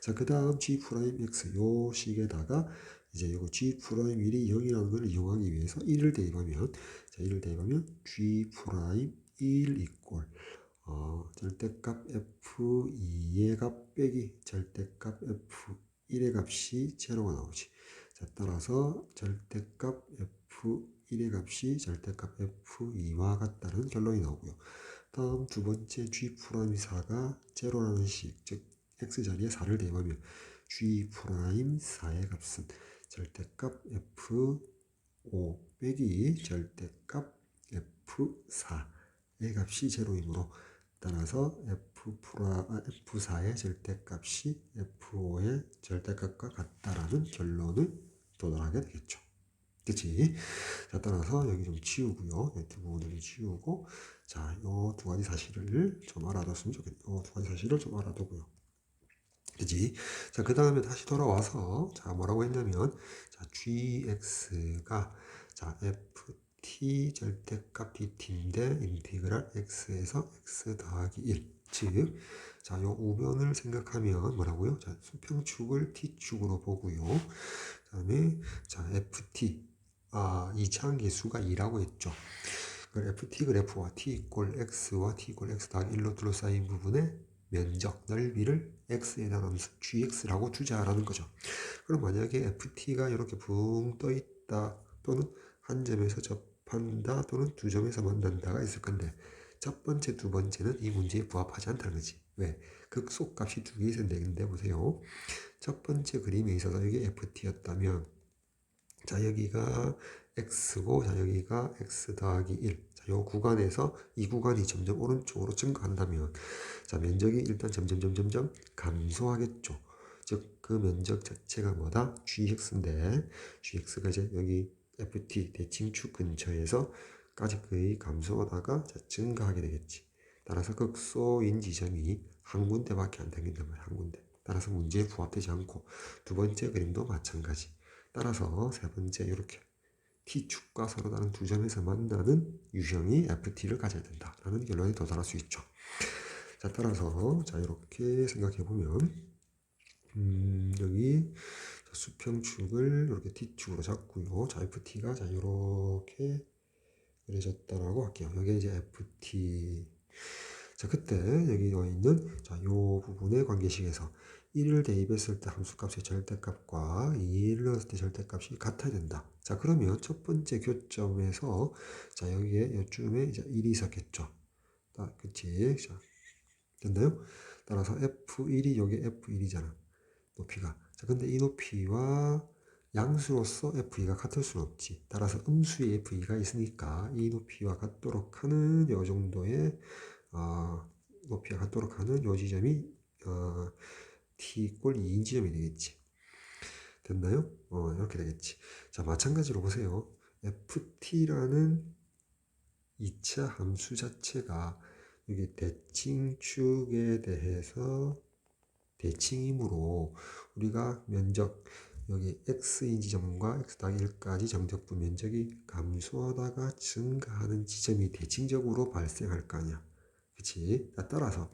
자, 그 다음 g 프라임 x 요 식에다가 이제 요거 g 프라임 1이 0이라는 걸 이용하기 위해서 1을 대입하면 자, 1을 대입하면 g 프라임 1 이꼴 절대값 f2의 값 빼기 절대값 f1의 값이 제로가 나오지. 자, 따라서 절대값 f1의 값이 절대값 f2와 같다는 결론이 나오고요. 다음 두 번째 g 프라임 4가 제로라는 식, 즉 x 자리에 4를 대입하면 g 프라임 4의 값은 절대값 f5 빼기 절대값 f4의 값이 제로이므로 따라서 F4의 절대값이 F5의 절대값과 같다라는 결론을 도달하게 되겠죠. 그치? 자, 따라서 여기 좀 지우고요. 이 두 부분을 지우고, 자, 이 두 가지 사실을 좀 알아뒀으면 좋겠네요. 이 두 가지 사실을 좀 알아두고요. 그치? 자, 그 다음에 다시 돌아와서, 자, 뭐라고 했냐면, 자, gx가, 자, ft 절대값 dt인데, 인티그랄 x에서 x 더하기 1. 즉, 자, 요 우변을 생각하면 뭐라고요? 자, 수평축을 t축으로 보고요. 그 다음에, 자, ft. 이차항계 수가 2라고 했죠. ft 그래프와 t 이꼴 x와 t 이꼴 x 더하기 1로 둘러싸인 부분의 면적, 넓이를 x에 대한 함수 gx라고 주자라는 거죠. 그럼 만약에 ft가 이렇게 붕 떠 있다 또는 한 점에서 접한다 또는 두 점에서 만난다가 있을 건데 첫 번째, 두 번째는 이 문제에 부합하지 않다는 거지. 왜? 극소값이 두 개 있어야 되는데 보세요. 첫 번째 그림에 있어서 이게 ft였다면 자, 여기가 x고, 자, 여기가 x 더하기 1. 자, 요 구간에서 이 구간이 점점 오른쪽으로 증가한다면, 자, 면적이 일단 점점 감소하겠죠. 즉, 그 면적 자체가 뭐다? gx인데, gx가 이제 여기 ft 대칭축 근처에서까지 거의 감소하다가 자, 증가하게 되겠지. 따라서 극소인 지점이 한 군데밖에 안 생긴단 말이야, 한 군데. 따라서 문제에 부합되지 않고, 두 번째 그림도 마찬가지. 따라서 세 번째 이렇게 T축과 서로 다른 두 점에서 만나는 유형이 FT를 가져야 된다라는 결론에 도달할 수 있죠. 자, 따라서 자 이렇게 생각해 보면 여기 수평축을 이렇게 T축으로 잡고요. 자, FT가 자 이렇게 그려졌다라고 할게요. 여기 이제 FT. 자, 그때 여기 있는 자, 요 부분의 관계식에서 1을 대입했을 때 함수값의 절대값과 2를 넣었을 때 절대값이 같아야 된다. 자, 그러면 첫 번째 교점에서 자, 여기에 요쯤에 이제 1이 있었겠죠. 그치? 자, 됐나요? 따라서 F1이 여기 F1이잖아. 높이가. 자, 근데 이 높이와 양수로서 F2가 같을 수는 없지. 따라서 음수의 F2가 있으니까 이 높이와 같도록 하는 요 정도의 높이가 같도록 하는 요 지점이 t 이꼴 2인 지점이 되겠지. 됐나요? 이렇게 되겠지. 자, 마찬가지로 보세요. ft라는 2차 함수 자체가 여기 대칭축에 대해서 대칭이므로 우리가 면적 여기 x인 지점과 x 더하기 1까지 정적분 면적이 감소하다가 증가하는 지점이 대칭적으로 발생할 거 아니야. 그치? 따라서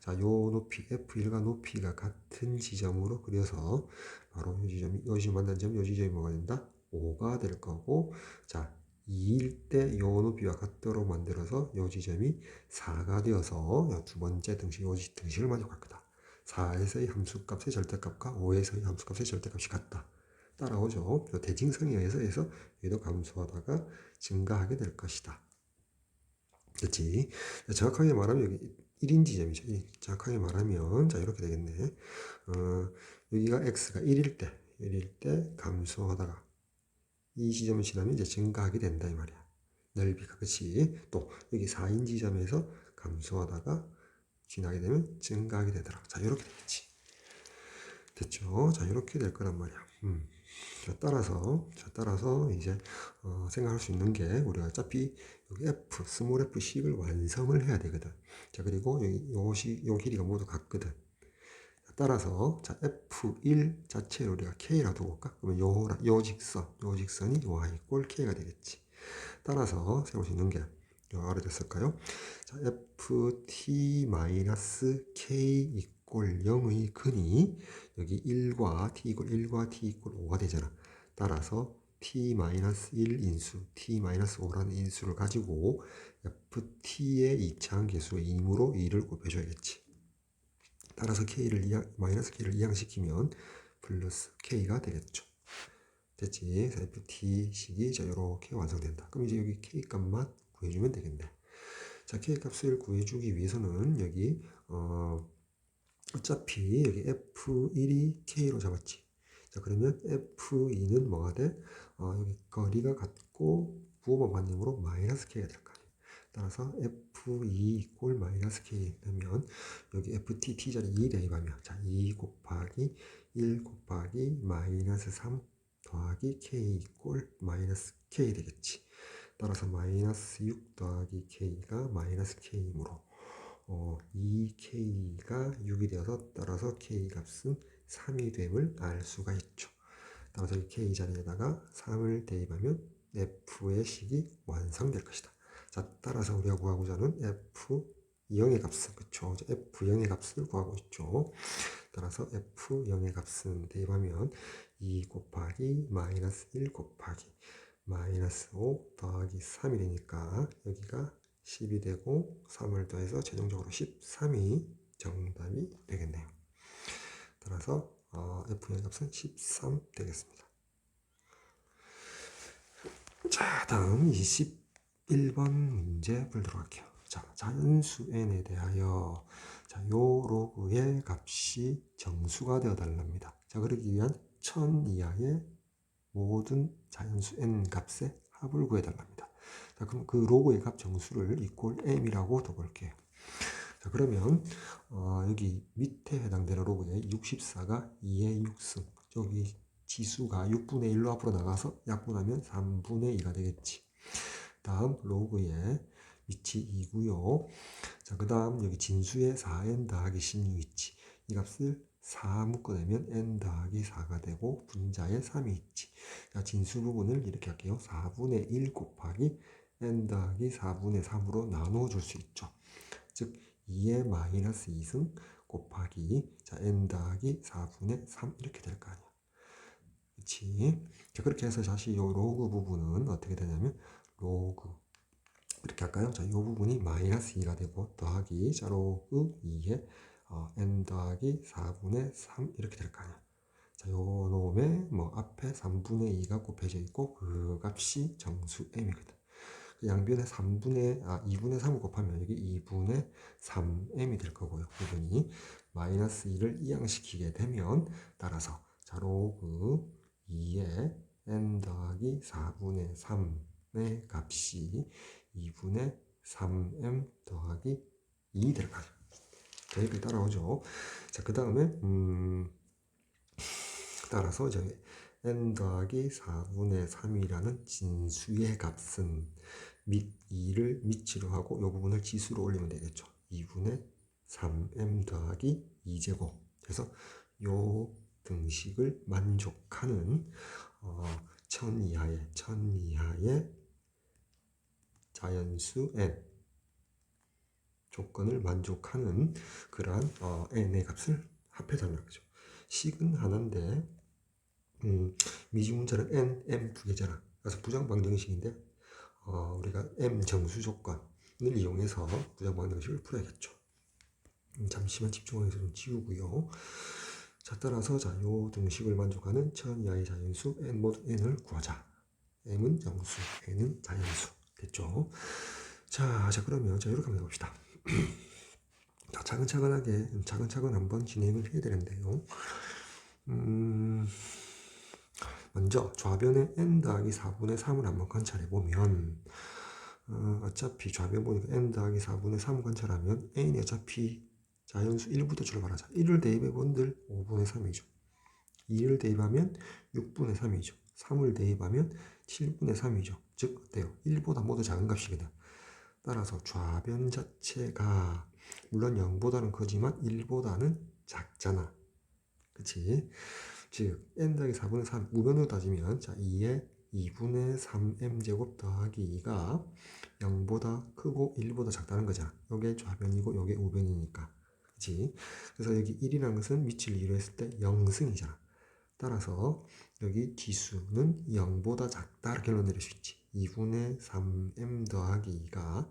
자, 요 높이 F1과 높이가 같은 지점으로 그려서 바로 요 지점이 요 지점 만난 점 요 지점이 뭐가 된다? 5가 될 거고, 자, 2일 때 요 높이와 같도록 만들어서 요 지점이 4가 되어서 요 두 번째 등식 요 등식을 만족할 거다. 4에서의 함수값의 절대값과 5에서의 함수값의 절대값이 같다. 따라오죠. 대칭성에 의해서 얘도 감소하다가 증가하게 될 것이다. 그렇지? 정확하게 말하면 여기 1인 지점이죠. 정확하게 말하면 자 이렇게 되겠네. 여기가 x가 1일 때 감소하다가 이 지점을 지나면 이제 증가하게 된다 이 말이야. 넓이가. 그렇지? 또 여기 4인 지점에서 감소하다가 지나게 되면 증가하게 되더라. 자 이렇게 되겠지. 됐죠? 자 이렇게 될 거란 말이야. 따라서 이제 생각할 수 있는 게 우리가 어차피 여기 f, 스몰 f식을 완성을 해야 되거든. 자, 그리고 요 길이가 모두 같거든. 따라서 자, f1 자체를 우리가 k라 두고 볼까? 그러면 요 직선이 y 이꼴 k가 되겠지. 따라서 세울 수 있는 게 알아됐을까요? 자, ft-k 이꼴 0의 근이 여기 1과 t 이꼴 5가 되잖아. 따라서 t-1 인수, t-5라는 인수를 가지고 ft의 2차항 계수의 2으로 2를 곱해줘야겠지. 따라서 마이너스 k를 이항시키면 플러스 k가 되겠죠. 됐지? ft식이 자 이렇게 완성된다. 그럼 이제 여기 k 값만 구해주면 되겠네. 자, k 값을 구해주기 위해서는 여기 어차피 여기 f1이 k로 잡았지. 자, 그러면 f2는 뭐가 돼? 여기 거리가 같고 부호만 반응으로 마이너스 k가 될 거 아니에요. 따라서 f2 이꼴 마이너스 k 되면 여기 ft t자리 2 대입하면 자, 2 곱하기 1 곱하기 마이너스 3 더하기 k 이꼴 마이너스 k 되겠지. 따라서 마이너스 6 더하기 k가 마이너스 k이므로 2k가 6이 되어서 따라서 k 값은 3이 됨을 알 수가 있죠. 따라서 이 k 자리에다가 3을 대입하면 f의 식이 완성될 것이다. 자, 따라서 우리가 구하고자 하는 f0의 값은 그쵸? f0의 값을 구하고 있죠. 따라서 f0의 값은 대입하면 2 곱하기 마이너스 1 곱하기 마이너스 5 더하기 3이 되니까 여기가 10이 되고 3을 더해서 최종적으로 13이 정답이 되겠네요. 따라서 F의 값은 13 되겠습니다. 자, 다음 21번 문제 풀도록 할게요. 자, 자연수 n에 대하여 자, 요 로그의 값이 정수가 되어 달랍니다. 자, 그러기 위한 1000 이하의 모든 자연수 n 값의 합을 구해달랍니다. 자, 그럼 그 로그의 값 정수를 이꼴 m이라고 둬볼게요. 자, 그러면 여기 밑에 해당되는 로그에 64가 2의 6승, 여기 지수가 6분의 1로 앞으로 나가서 약분하면 3분의 2가 되겠지. 다음 로그에 위치 2고요. 자, 그 다음 여기 진수에 4n 더하기 16 있지. 이 값을 4 묶어내면 n 더하기 4가 되고 분자에 3이 있지. 자, 진수 부분을 이렇게 할게요. 4분의 1 곱하기 n 더하기 4분의 3으로 나누어 줄 수 있죠. 즉 2의 마이너스 2승 곱하기 자 n 더하기 4분의 3 이렇게 될 거 아니야. 그렇지? 자, 그렇게 해서 다시 이 로그 부분은 어떻게 되냐면 로그 이렇게 할까요? 자, 이 부분이 마이너스 2가 되고 더하기 자 로그 2에 n 더하기 4분의 3 이렇게 될 거 아니야. 자, 요 놈에 뭐 앞에 3분의 2가 곱해져 있고 그 값이 정수 m이거든. 양변에 2분의 3을 곱하면 여기 2분의 3m이 될 거고요. 부분이 마이너스 2를 이항시키게 되면 따라서 자 로그 2에 n 더하기 4분의 3의 값이 2분의 3m 더하기 2 될 거예요. 여기까지 따라오죠. 자, 그 다음에 따라서 저기 n 더하기 4분의 3이라는 진수의 값은 밑 2를 밑으로 하고 이 부분을 지수로 올리면 되겠죠. 2분의 3m 더하기 2제곱. 그래서 이 등식을 만족하는 1000 이하의 자연수 n 조건을 만족하는 그러한 n의 값을 합해달라는 거죠. 식은 하나인데 미지문자는 n, m 두 개잖아. 그래서 부정방정식인데 우리가 m 정수 조건을 이용해서 부정방정식을 풀어야겠죠. 잠시만 집중해서 좀 지우고요. 자, 따라서 요 등식을 만족하는 1000 이하의 자연수 n 모두 n을 구하자. m은 정수, n은 자연수. 됐죠? 자, 그러면 이렇게 한번 해봅시다. 자, 차근차근 한번 진행을 해야 되는데요. 먼저 좌변의 n 더하기 4분의 3을 한번 관찰해 보면 어차피 좌변 보니까 n 더하기 4분의 3 관찰하면 n이 어차피 자연수 1부터 출발하자. 1을 대입해 본들 5분의 3이죠. 2를 대입하면 6분의 3이죠. 3을 대입하면 7분의 3이죠. 즉 어때요? 1보다 모두 작은 값이거든. 따라서 좌변 자체가 물론 0보다는 크지만 1보다는 작잖아. 그치? 즉 n 더하기 4분의 3 우변으로 따지면 자 2에 2분의 3m제곱 더하기 2가 0보다 크고 1보다 작다는 거잖아. 요게 좌변이고 요게 우변이니까. 그치? 그래서 여기 1이라는 것은 위치를 2로 했을 때 0승이잖아. 따라서 여기 지수는 0보다 작다 이렇게 결론 내릴 수 있지. 2분의 3m 더하기 2가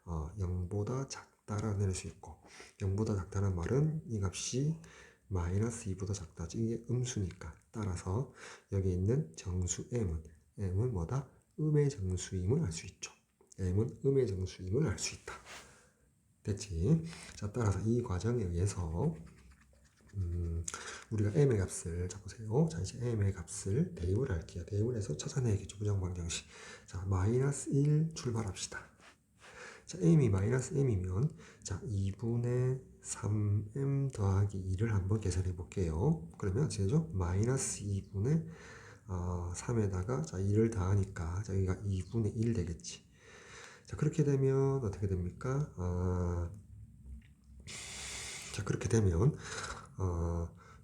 0보다 작다라고 내릴 수 있고 0보다 작다는 말은 이 값이 마이너스 2보다 작다. 즉 이게 음수니까. 따라서 여기 있는 정수 m은 뭐다? 음의 정수임을 알 수 있죠. m은 음의 정수임을 알 수 있다. 됐지? 자, 따라서 이 과정에 의해서 우리가 m의 값을 잡으세요. 자, 이제 m의 값을 대입을 할게요. 대입을 해서 찾아내야겠죠. 부정방정식. 자, 마이너스 1 출발합시다. 자, m이 마이너스 m이면 자 2분의 3m 더하기 2를 한번 계산해 볼게요. 그러면 어떻게 되죠? 마이너스 2분의 3에다가 자 2를 더하니까 자 여기가 2분의 1 되겠지. 자, 그렇게 되면 어떻게 됩니까? 자, 그렇게 되면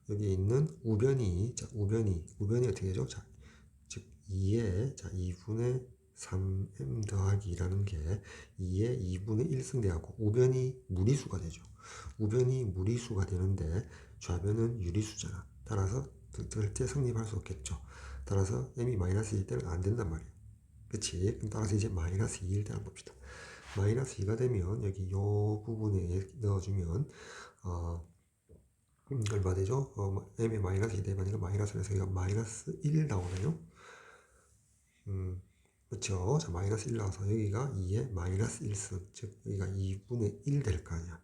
여기 있는 우변이 어떻게 되죠? 자, 즉 2에 자 2분의 3m 더하기 2라는 게 2에 2분의 1승대하고 우변이 무리수가 되죠. 우변이 무리수가 되는데 좌변은 유리수잖아. 따라서 절대 성립할 수 없겠죠. 따라서 m이 마이너스 1 때는 안 된단 말이에요. 그치? 그럼 따라서 이제 마이너스 2일 때 한번 봅시다. 마이너스 2가 되면 여기 요 부분에 넣어주면 얼마 되죠? m이 마이너스 2 대입하니까 마이너스에서 여기가 마이너스 1 나오네요. 그렇죠. 자, 마이너스 1 나와서 여기가 2에 마이너스 1승, 즉 여기가 2분의 1 될 거 아니야.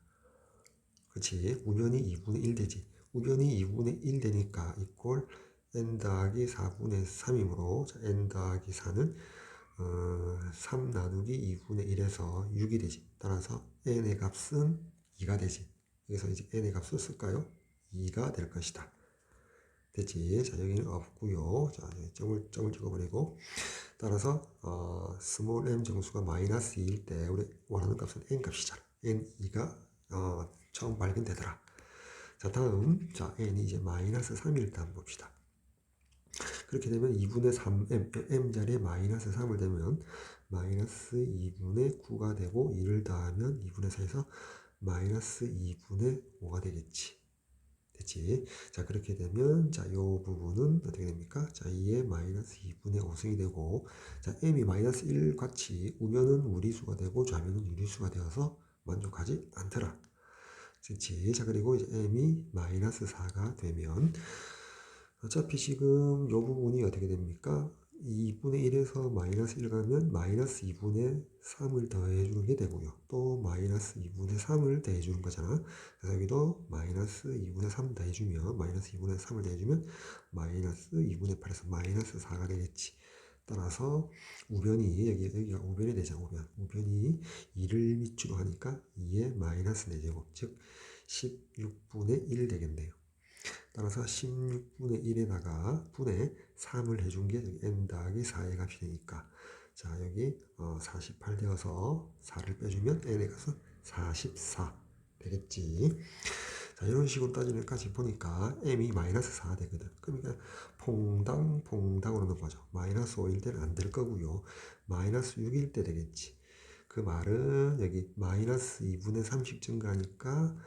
그렇지. 우변이 2분의 1 되지. 우변이 2분의 1 되니까 이꼴 n 더하기 4분의 3이므로 자, n 더하기 4는 3 나누기 2분의 1에서 6이 되지. 따라서 n의 값은 2가 되지. 여기서 이제 n의 값을 쓸까요? 2가 될 것이다. 됐지? 자, 여기는 없고요. 자, 점을 찍어버리고. 따라서 스몰 m 정수가 마이너스 2일 때 우리 원하는 값은 n 값이잖아. n2가 처음 발견되더라. 자, 다음 자 n이 이제 마이너스 3일 때 한번 봅시다. 그렇게 되면 2분의 3m, m 자리에 마이너스 3을 대면 마이너스 2분의 9가 되고 2를 더하면 2분의 4에서 마이너스 2분의 5가 되겠지. 됐지? 자, 그렇게 되면 자, 요 부분은 어떻게 됩니까? 자, 2에 마이너스 2분의 5승이 되고 자, m이 마이너스 1 같이 우변은 무리수가 되고 좌변은 유리수가 되어서 만족하지 않더라. 됐지? 자, 그리고 이제 m이 마이너스 4가 되면 어차피 지금 요 부분이 어떻게 됩니까? 2분의 1에서 마이너스 1 가면 마이너스 2분의 3을 더해주는 게 되고요. 또 마이너스 2분의 3을 더해주는 거잖아. 그래서 여기도 마이너스 2분의 3 더해주면 마이너스 2분의 3을 더해주면 마이너스 2분의 8에서 마이너스 4가 되겠지. 따라서 우변이 여기가 우변이 되잖아. 우변이 2를 밑으로 하니까 2의 마이너스 4제곱 즉 16분의 1 되겠네요. 따라서 16분의 1에다가 분의 3을 해준 게 n 더하기 4의 값이 되니까 자 여기 48 되어서 4를 빼주면 n의 값은 44 되겠지. 자 이런 식으로 따지면까지 보니까 m이 마이너스 4가 되거든. 그러니까 퐁당으로 넘어가죠. 마이너스 5일 때는 안 될 거고요. 마이너스 6일 때 되겠지. 그 말은 여기 마이너스 2분의 30 증가하니까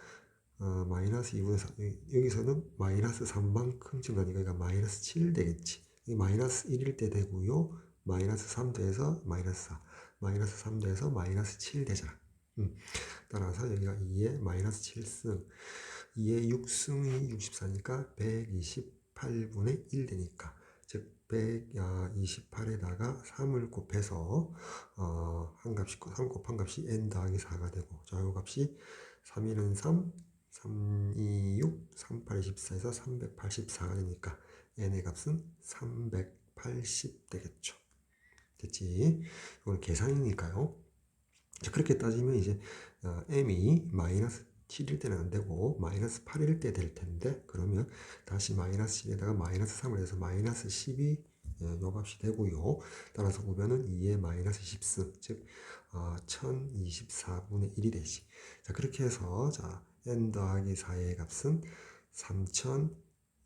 마이너스 2분의 3 여기서는 마이너스 3만큼 증가하니까 그러니까 마이너스 7 되겠지. 이 마이너스 1일 때 되고요. 마이너스 3 돼서 마이너스 4 마이너스 3 돼서 마이너스 7 되잖아. 따라서 여기가 2에 마이너스 7승 2의 6승이 64니까 128분의 1 되니까 즉 128에다가 3을 곱해서 한 값이 3 곱한 값이 n 더하기 4가 되고 자, 요 값이 3, 1은 3 3, 2, 6, 3, 8, 24에서 384가 되니까 n의 값은 380 되겠죠. 됐지? 이건 계산이니까요. 자, 그렇게 따지면 이제 m이 마이너스 7일 때는 안 되고 마이너스 8일 때 될 텐데 그러면 다시 마이너스 7에다가 마이너스 3을 해서 마이너스 10이 요 값이 되고요. 따라서 우변은 2의 마이너스 10승 즉 1024분의 1이 되지. 자 그렇게 해서 자 n 더하기 4의 값은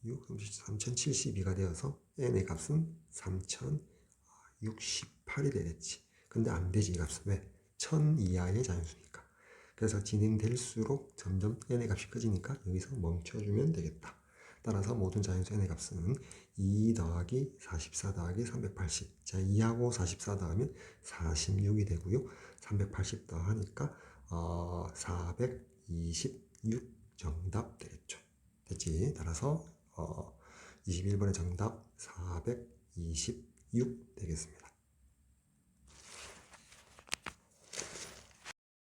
3072가 되어서 n의 값은 3068이 되겠지. 근데 안 되지 이 값은 왜? 1000 이하의 자연수니까. 그래서 진행될수록 점점 n의 값이 커지니까 여기서 멈춰주면 되겠다. 따라서 모든 자연수 n의 값은 2 더하기 44 더하기 380. 자, 2하고 44 더하면 46이 되고요. 380 더하니까 426 정답 되겠죠. 됐지? 따라서 21번의 정답 426 되겠습니다.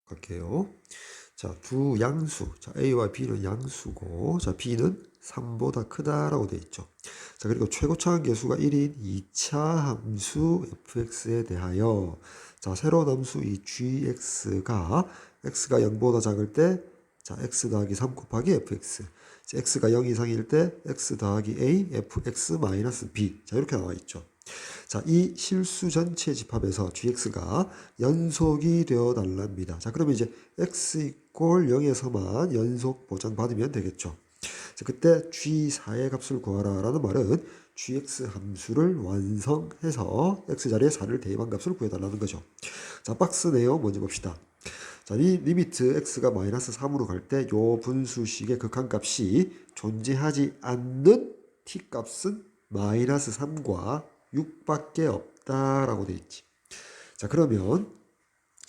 갈게요. 자, 두 양수. 자, A와 B는 양수고, 자, B는 3보다 크다라고 되어 있죠. 자, 그리고 최고차항 계수가 1인 2차 함수 fx에 대하여, 자, 새로운 함수 이 gx가 x가 0보다 작을 때, 자, x 더하기 3 곱하기 fx. 자, x가 0 이상일 때 x 더하기 a fx 마이너스 b. 자, 이렇게 나와 있죠. 자, 이 실수 전체 집합에서 gx가 연속이 되어 달랍니다. 자, 그러면 이제 x 이꼴 0에서만 연속 보장받으면 되겠죠. 자, 그때 g4의 값을 구하라 라는 말은 gx 함수를 완성해서 x 자리에 4를 대입한 값을 구해달라는 거죠. 자, 박스 내용 먼저 봅시다. 자, 이 리미트 x가 마이너스 3으로 갈 때 요 분수식의 극한값이 존재하지 않는 t값은 마이너스 3과 6밖에 없다라고 돼 있지. 자, 그러면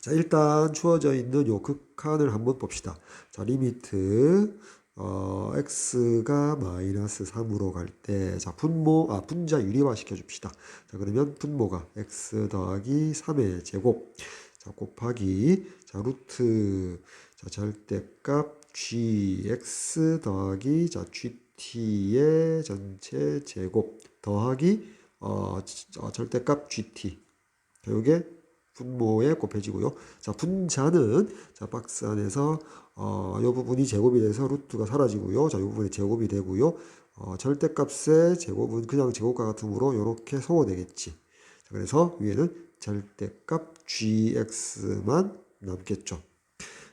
자, 일단 주어져 있는 요 극한을 한번 봅시다. 자, 리미트 x가 마이너스 3으로 갈 때, 자, 분자 유리화 시켜줍시다. 자, 그러면 분모가 x 더하기 3의 제곱, 자, 곱하기, 자, 루트, 자, 절대값 gx 더하기, 자, g GT의 전체 제곱 더하기 절대값 GT. 이게 분모에 곱해지고요. 자, 분자는 자, 박스 안에서 이 부분이 제곱이 돼서 루트가 사라지고요. 자, 이 부분이 제곱이 되고요. 절대값의 제곱은 그냥 제곱과 같으므로 이렇게 소거되겠지. 자, 그래서 위에는 절대값 gx만 남겠죠.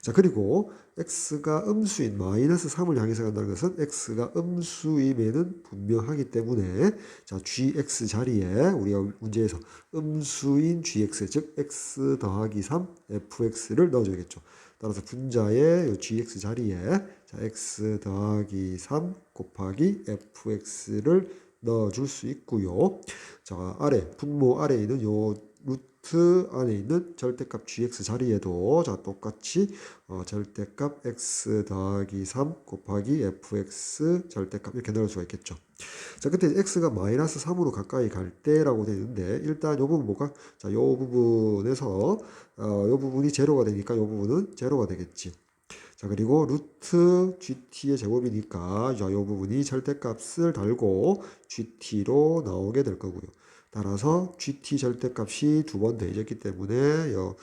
자, 그리고 x가 음수인 마이너스 3을 향해서 간다는 것은 x가 음수임에는 분명하기 때문에 자, gx 자리에 우리가 문제에서 음수인 gx 즉 x 더하기 3 fx를 넣어줘야겠죠. 따라서 분자의 gx 자리에 자, x 더하기 3 곱하기 fx를 넣어줄 수 있고요. 자, 아래 분모 아래에 있는 요 루트 안에 있는 절대값 gx 자리에도 자, 똑같이 절대값 x 더하기 3 곱하기 fx 절대값 이렇게 넣을 수가 있겠죠. 자, 그때 x가 마이너스 3으로 가까이 갈 때라고 되어 있는데 일단 요 부분 뭐가? 자, 요 부분에서 요 부분이 제로가 되니까 요 부분은 제로가 되겠지. 자, 그리고 루트 gt의 제곱이니까 자, 요 부분이 절대값을 달고 gt로 나오게 될 거고요. 따라서 gt 절대값이 두 번 더해졌기 때문에 요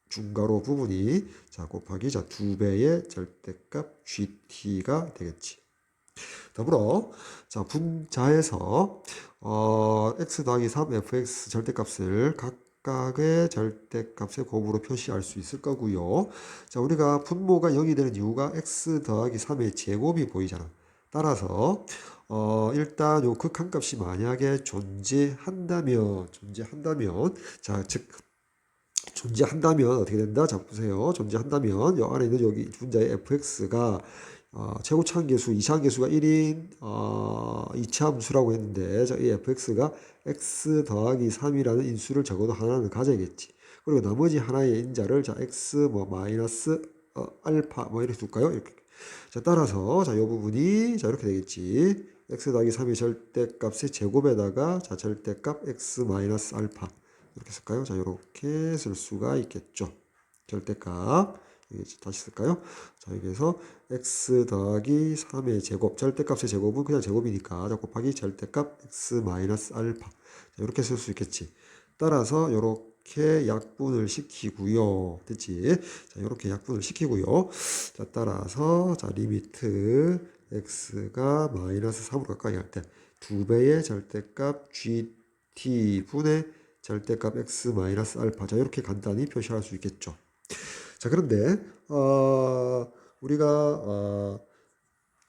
중괄호 부분이 자, 곱하기 자, 2배의 절대값 gt가 되겠지. 더불어 자, 분자에서 x 더하기 3 fx 절대값을 각각의 절대값의 곱으로 표시할 수 있을 거고요. 자, 우리가 분모가 0이 되는 이유가 x 더하기 3의 제곱이 보이잖아. 따라서 일단 요 극한값이 만약에 존재한다면 자, 즉 존재한다면 어떻게 된다? 자, 보세요. 존재한다면 요 안에 있는 여기 분자의 fx가 최고차함계수, 이차함계수가 1인 2차 함수라고 했는데 자, 이 fx가 x 더하기 3이라는 인수를 적어도 하나는 가져야겠지. 그리고 나머지 하나의 인자를 자, x 뭐 마이너스 알파 뭐 이렇게 둘까요? 이렇게. 자, 따라서 자, 요 부분이 자, 이렇게 되겠지. x 더하기 3의 절대값의 제곱에다가 자, 절대값 x 마이너스 알파 이렇게 쓸까요? 자, 이렇게 쓸 수가 있겠죠. 절대값 다시 쓸까요? 자, 여기에서 x 더하기 3의 제곱, 절대값의 제곱은 그냥 제곱이니까 자, 곱하기 절대값 x 마이너스 알파. 자, 이렇게 쓸 수 있겠지. 따라서 이렇게 약분을 시키고요. 됐지? 자, 이렇게 약분을 시키고요. 자, 따라서 자, 리미트 x가 마이너스 3으로 가까이 할 때 2배의 절대값 gt분의 절대값 x 마이너스 알파. 자, 이렇게 간단히 표시할 수 있겠죠. 자, 그런데 우리가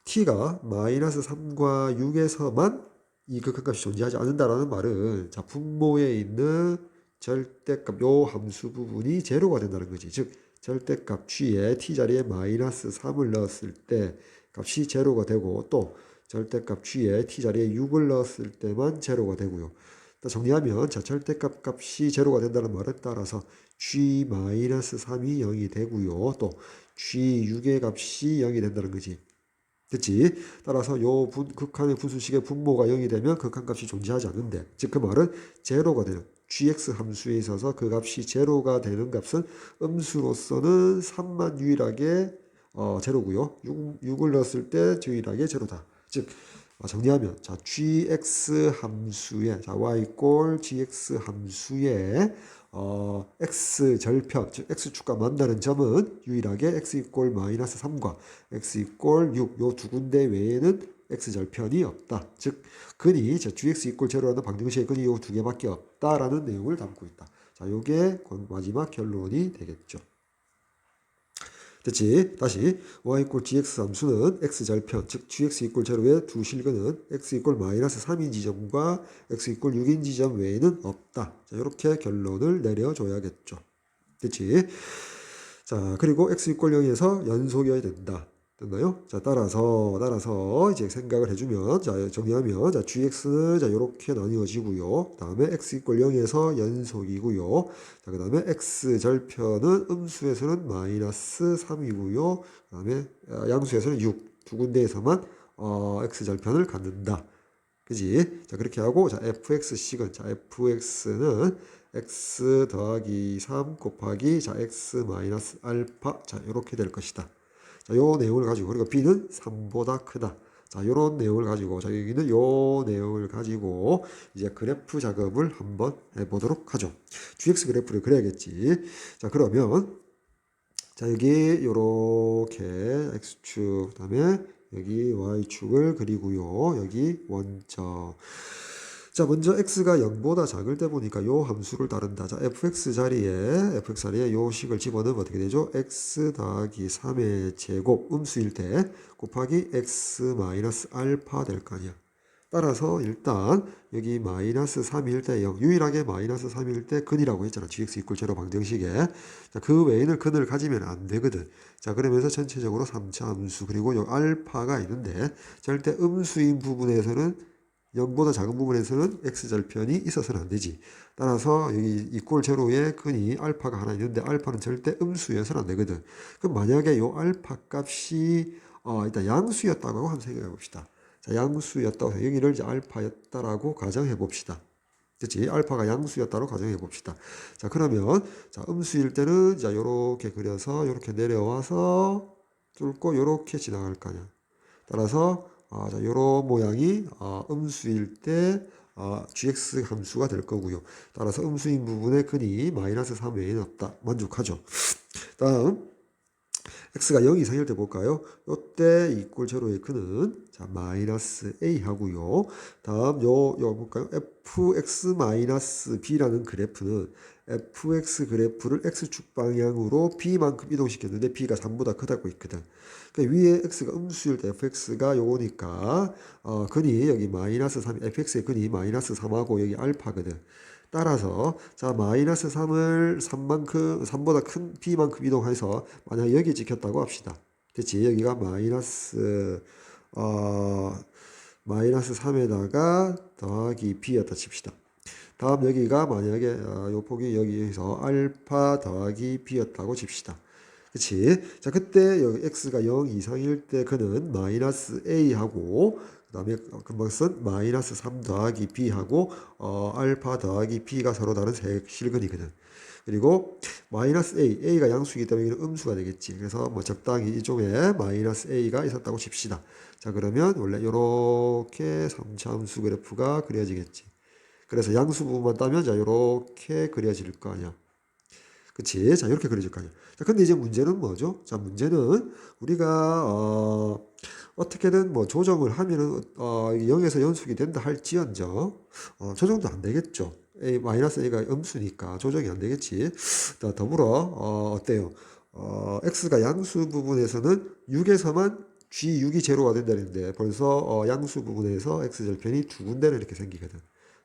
t가 마이너스 3과 6에서만 이 극한값이 존재하지 않는다라는 말은 자, 분모에 있는 절대값 요 함수 부분이 제로가 된다는 거지. 즉 절대값 g에 t 자리에 마이너스 3을 넣었을 때 값이 제로가 되고 또 절대값 g에 t 자리에 6을 넣었을 때만 제로가 되고요. 정리하면 자, 절대값 값이 제로가 된다는 말에 따라서 g-3이 0이 되고요. 또 g6의 값이 0이 된다는 거지. 됐지? 따라서 요 극한의 분수식의 분모가 0이 되면 극한값이 존재하지 않는데 즉 그 말은 제로가 되는 gx 함수에 있어서 그 값이 제로가 되는 값은 음수로서는 3만 유일하게 제로고요. 6을 넣었을 때 유일하게 제로다. 즉 정리하면 자, gx 함수에 자, y 꼴 gx 함수에 x 절편 즉 x축과 만나는 점은 유일하게 x 이꼴 마이너스 3과 x 이꼴 6 요 두 군데 외에는 x 절편이 없다. 즉 근이 자, gx 이꼴 제로라는 방정식의 근이 요 두 개밖에 없다라는 내용을 담고 있다. 자, 요게 마지막 결론이 되겠죠. 됐지? 다시 y 이꼴 gx 함수는 x절편 즉 gx 이꼴 제로의 두 실근은 x 이꼴 마이너스 3인 지점과 x 이꼴 6인 지점 외에는 없다. 자, 이렇게 결론을 내려줘야겠죠. 됐지? 자, 그리고 x 이꼴 0에서 연속이어야 된다. 됐나요? 자, 따라서 이제 생각을 해주면, 자, 정리하면, 자, gx는 자, 요렇게 나뉘어지고요. 다음에 x 이꼴 0에서 연속이고요. 자, 그 다음에 x 절편은 음수에서는 마이너스 3이고요. 그 다음에 양수에서는 6. 두 군데에서만, x 절편을 갖는다. 그지? 자, 그렇게 하고, 자, fx식은, 자, fx는 x 더하기 3 곱하기, 자, x 마이너스 알파. 자, 요렇게 될 것이다. 자, 요 내용을 가지고, 그리고 b는 3보다 크다. 자, 요런 내용을 가지고, 자, 여기는 요 내용을 가지고 이제 그래프 작업을 한번 해보도록 하죠. GX 그래프를 그려야겠지. 자, 그러면 자, 여기 요렇게 X축, 그다음에 여기 Y축을 그리고요. 여기 원점. 자, 먼저 x가 0보다 작을 때 보니까 요 함수를 따른다. 자, fx 자리에 요 식을 집어넣으면 어떻게 되죠? x 더하기 3의 제곱 음수일 때 곱하기 x 마이너스 알파 될 거 아니야. 따라서 일단 여기 마이너스 3일 때 0, 유일하게 마이너스 3일 때 근이라고 했잖아. gx 이퀄 제로 방정식에. 자, 그 외에는 근을 가지면 안 되거든. 자, 그러면서 전체적으로 3차 함수 그리고 요 알파가 있는데 절대 음수인 부분에서는 0보다 작은 부분에서는 x절편이 있어서는 안 되지. 따라서 여기 이꼴 제로에 근이 알파가 하나 있는데 알파는 절대 음수여서는 안 되거든. 그럼 만약에 요 알파 값이 일단 양수였다고 한번 생각해 봅시다. 자, 양수였다고 여기를 이제 알파였다라고 가정해 봅시다. 그치? 알파가 양수였다고 가정해 봅시다. 자, 그러면 자, 음수일 때는 자, 요렇게 그려서 요렇게 내려와서 뚫고 요렇게 지나갈 거 아니야. 따라서 자, 요런 모양이 음수일 때 gx 함수가 될 거고요. 따라서 음수인 부분의 근이 마이너스 3 외에는 없다. 만족하죠. 다음 x가 0 이상일 때 볼까요? 요때 이꼴 제로의 근은 자 마이너스 a 하고요. 다음 요 볼까요? fx 마이너스 b라는 그래프는 fx 그래프를 x축 방향으로 b만큼 이동시켰는데 b가 3보다 크다고 있거든. 그러니까 위에 x가 음수일 때 fx가 요거니까 근이 여기 마이너스 3, fx의 근이 마이너스 3하고 여기 알파거든. 따라서 자 마이너스 3을 3보다 큰 b만큼 이동해서 만약 여기 찍혔다고 합시다. 그치? 여기가 마이너스 3에다가 더하기 b였다 칩시다. 다음 여기가 만약에 요 폭이 여기에서 알파 더하기 b였다고 칩시다. 그치? 자, 그때 여기 x가 0 이상일 때 그는 마이너스 a하고 그 다음에 금방 쓴 마이너스 3 더하기 b하고 알파 더하기 b가 서로 다른 실근이거든. 그리고 마이너스 a가 양수이기 때문에 여기는 음수가 되겠지. 그래서 뭐 적당히 이쪽에 마이너스 a가 있었다고 칩시다. 자, 그러면 원래 이렇게 3차 함수 그래프가 그려지겠지. 그래서 양수 부분만 따면 자 이렇게 그려질 거 아니야. 그치? 자, 이렇게 그려질 거 아니야. 자, 근데 이제 문제는 뭐죠? 자, 문제는 우리가 어떻게든 뭐 조정을 하면은 0에서 연속이 된다 할지언정 조정도 안 되겠죠. a 마이너스 a가 음수니까 조정이 안 되겠지. 더불어 어때요? x가 양수 부분에서는 6에서만 g6이 제로가 된다는데 벌써 양수 부분에서 x절편이 두 군데를 이렇게 생기거든.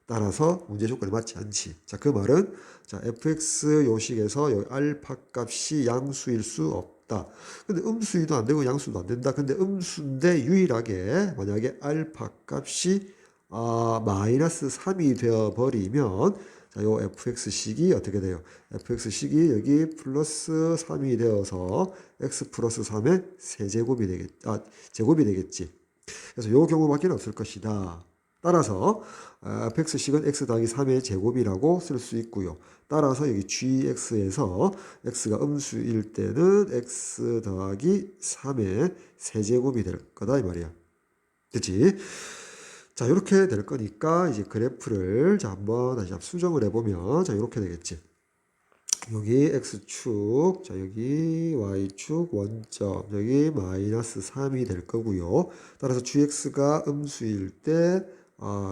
따라서 문제 조건에 맞지 않지. 자, 그 말은 자, fx 요식에서 여기 알파 값이 양수일 수 없다. 근데 음수이도 안 되고 양수도 안 된다. 근데 음수인데 유일하게 만약에 알파 값이 마이너스 3이 되어 버리면 자, 요 fx식이 어떻게 돼요? fx식이 여기 플러스 3이 되어서 x 플러스 3의 세제곱이 제곱이 되겠지. 그래서 요 경우밖에 없을 것이다. 따라서 fx식은 x 더하기 3의 제곱이라고 쓸 수 있고요. 따라서 여기 gx에서 x가 음수일 때는 x 더하기 3의 세제곱이 될 거다 이 말이야. 그치? 자, 이렇게 될 거니까 이제 그래프를 자 한번 다시 수정을 해보면 자 이렇게 되겠지. 여기 x축, 자 여기 y축 원점, 여기 마이너스 3이 될 거고요. 따라서 gx가 음수일 때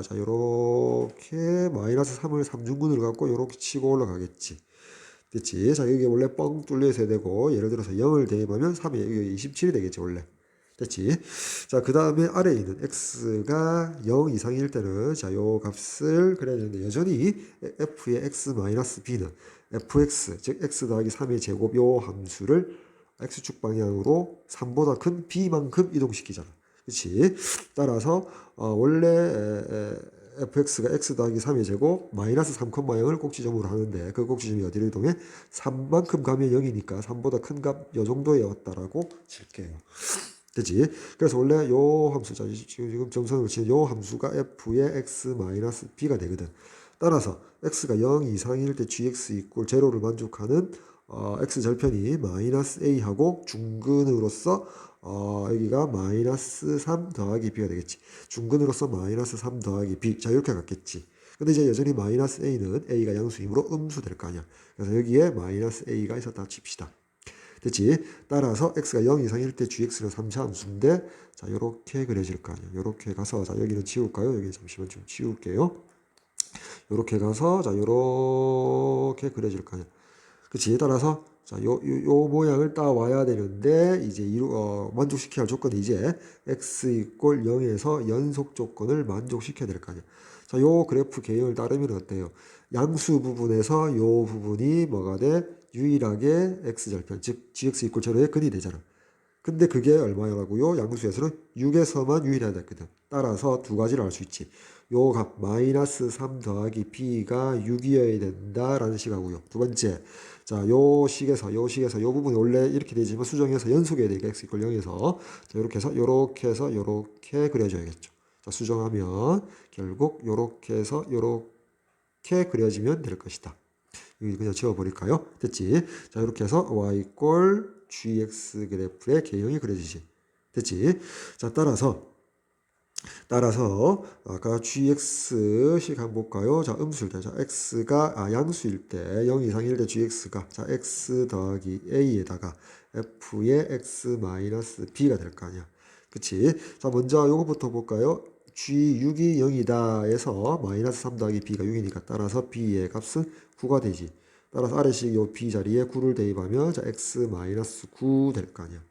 자 요렇게 마이너스 3을 3중근으로 갖고 요렇게 치고 올라가겠지. 됐지? 자 여기 원래 뻥 뚫려 있어야 되고 예를 들어서 0을 대입하면 3이 여기 27이 되겠지 원래. 됐지? 자, 그 다음에 아래에 있는 x가 0 이상일 때는 자, 요 값을 그려야 되는데 여전히 f의 x-b는 fx, 즉 x 더하기 3의 제곱 요 함수를 x축 방향으로 3보다 큰 b만큼 이동시키잖아. 그렇지? 따라서 원래 fx가 x 더하기 3의 제곱 마이너스 3,0을 꼭지점으로 하는데 그 꼭지점이 어디로 이동해? 3만큼 가면 0이니까 3보다 큰 값 요 정도였다라고 칠게요. 되지? 그래서 원래 요 함수, 자, 지금 점선을 치는 요 함수가 f의 x-b가 되거든. 따라서 x가 0 이상일 때 gx 이꼴 제로를 만족하는 x 절편이 마이너스 a하고 중근으로서 여기가 마이너스 3 더하기 b가 되겠지. 중근으로서 마이너스 3 더하기 b. 자, 이렇게 갔겠지. 근데 이제 여전히 마이너스 a는 a가 양수이므로 음수 될 거 아니야. 그래서 여기에 마이너스 a가 있었다 칩시다. 됐지? 따라서 x가 0 이상일 때 gx는 3차 함수인데, 자, 요렇게 그려질 거 아니야. 요렇게 가서, 자, 여기는 지울까요? 여기 잠시만 좀 지울게요. 요렇게 가서, 자, 요렇게 그려질 거 아니야. 그치? 따라서, 자, 요 모양을 따와야 되는데, 이제 만족시켜야 할 조건이 이제 x 이꼴 0에서 연속 조건을 만족시켜야 될 거 아니야. 자, 요 그래프 개형을 따르면 어때요? 양수 부분에서 요 부분이 뭐가 돼? 유일하게 x절편, 즉 gx 이꼴 제로의 근이 되잖아. 근데 그게 얼마라고요? 양수에서는 6에서만 유일해야 되거든. 따라서 두 가지를 알 수 있지. 요 값 마이너스 3 더하기 b가 6이어야 된다라는 식하고요. 두 번째, 자, 요 식에서 요 부분이 원래 이렇게 되지만 수정해서 연속해야 되니까 x 이퀄 0에서 자, 요렇게 해서 요렇게 그려줘야겠죠. 자, 수정하면 결국 요렇게 해서 요렇게 그려지면 될 것이다. 여기 그냥 지워버릴까요? 됐지? 자, 이렇게 해서 y 이꼴 gx 그래프의 개형이 그려지지. 됐지? 자, 따라서 아까 gx식 한번 볼까요? 자, 음수일 때, 자, x가 양수일 때 0 이상일 때 gx가 자, x 더하기 a에다가 f의 x 마이너스 b가 될 거 아니야. 그치? 자, 먼저 요거부터 볼까요? g6이 0이다 해서 마이너스 3 더하기 b가 6이니까 따라서 b의 값은 9가 되지. 따라서 아래식 요 b 자리에 9를 대입하면 자, x 마이너스 9 될 거 아니야.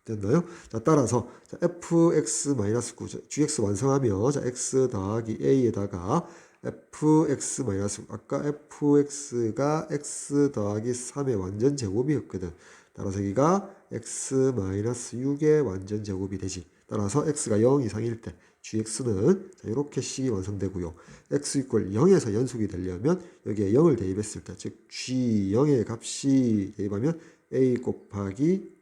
됐나요? 자, 따라서 자, fx-9 gx 완성하면 자, x 더하기 a에다가 fx-9 아까 fx가 x 더하기 3의 완전 제곱이었거든. 따라서 여기가 x-6의 완전 제곱이 되지. 따라서 x가 0 이상일 때 gx는 자, 이렇게 식이 완성되고요. x 이퀄 0에서 연속이 되려면 여기에 0을 대입했을 때 즉 g0의 값이 대입하면 a 곱하기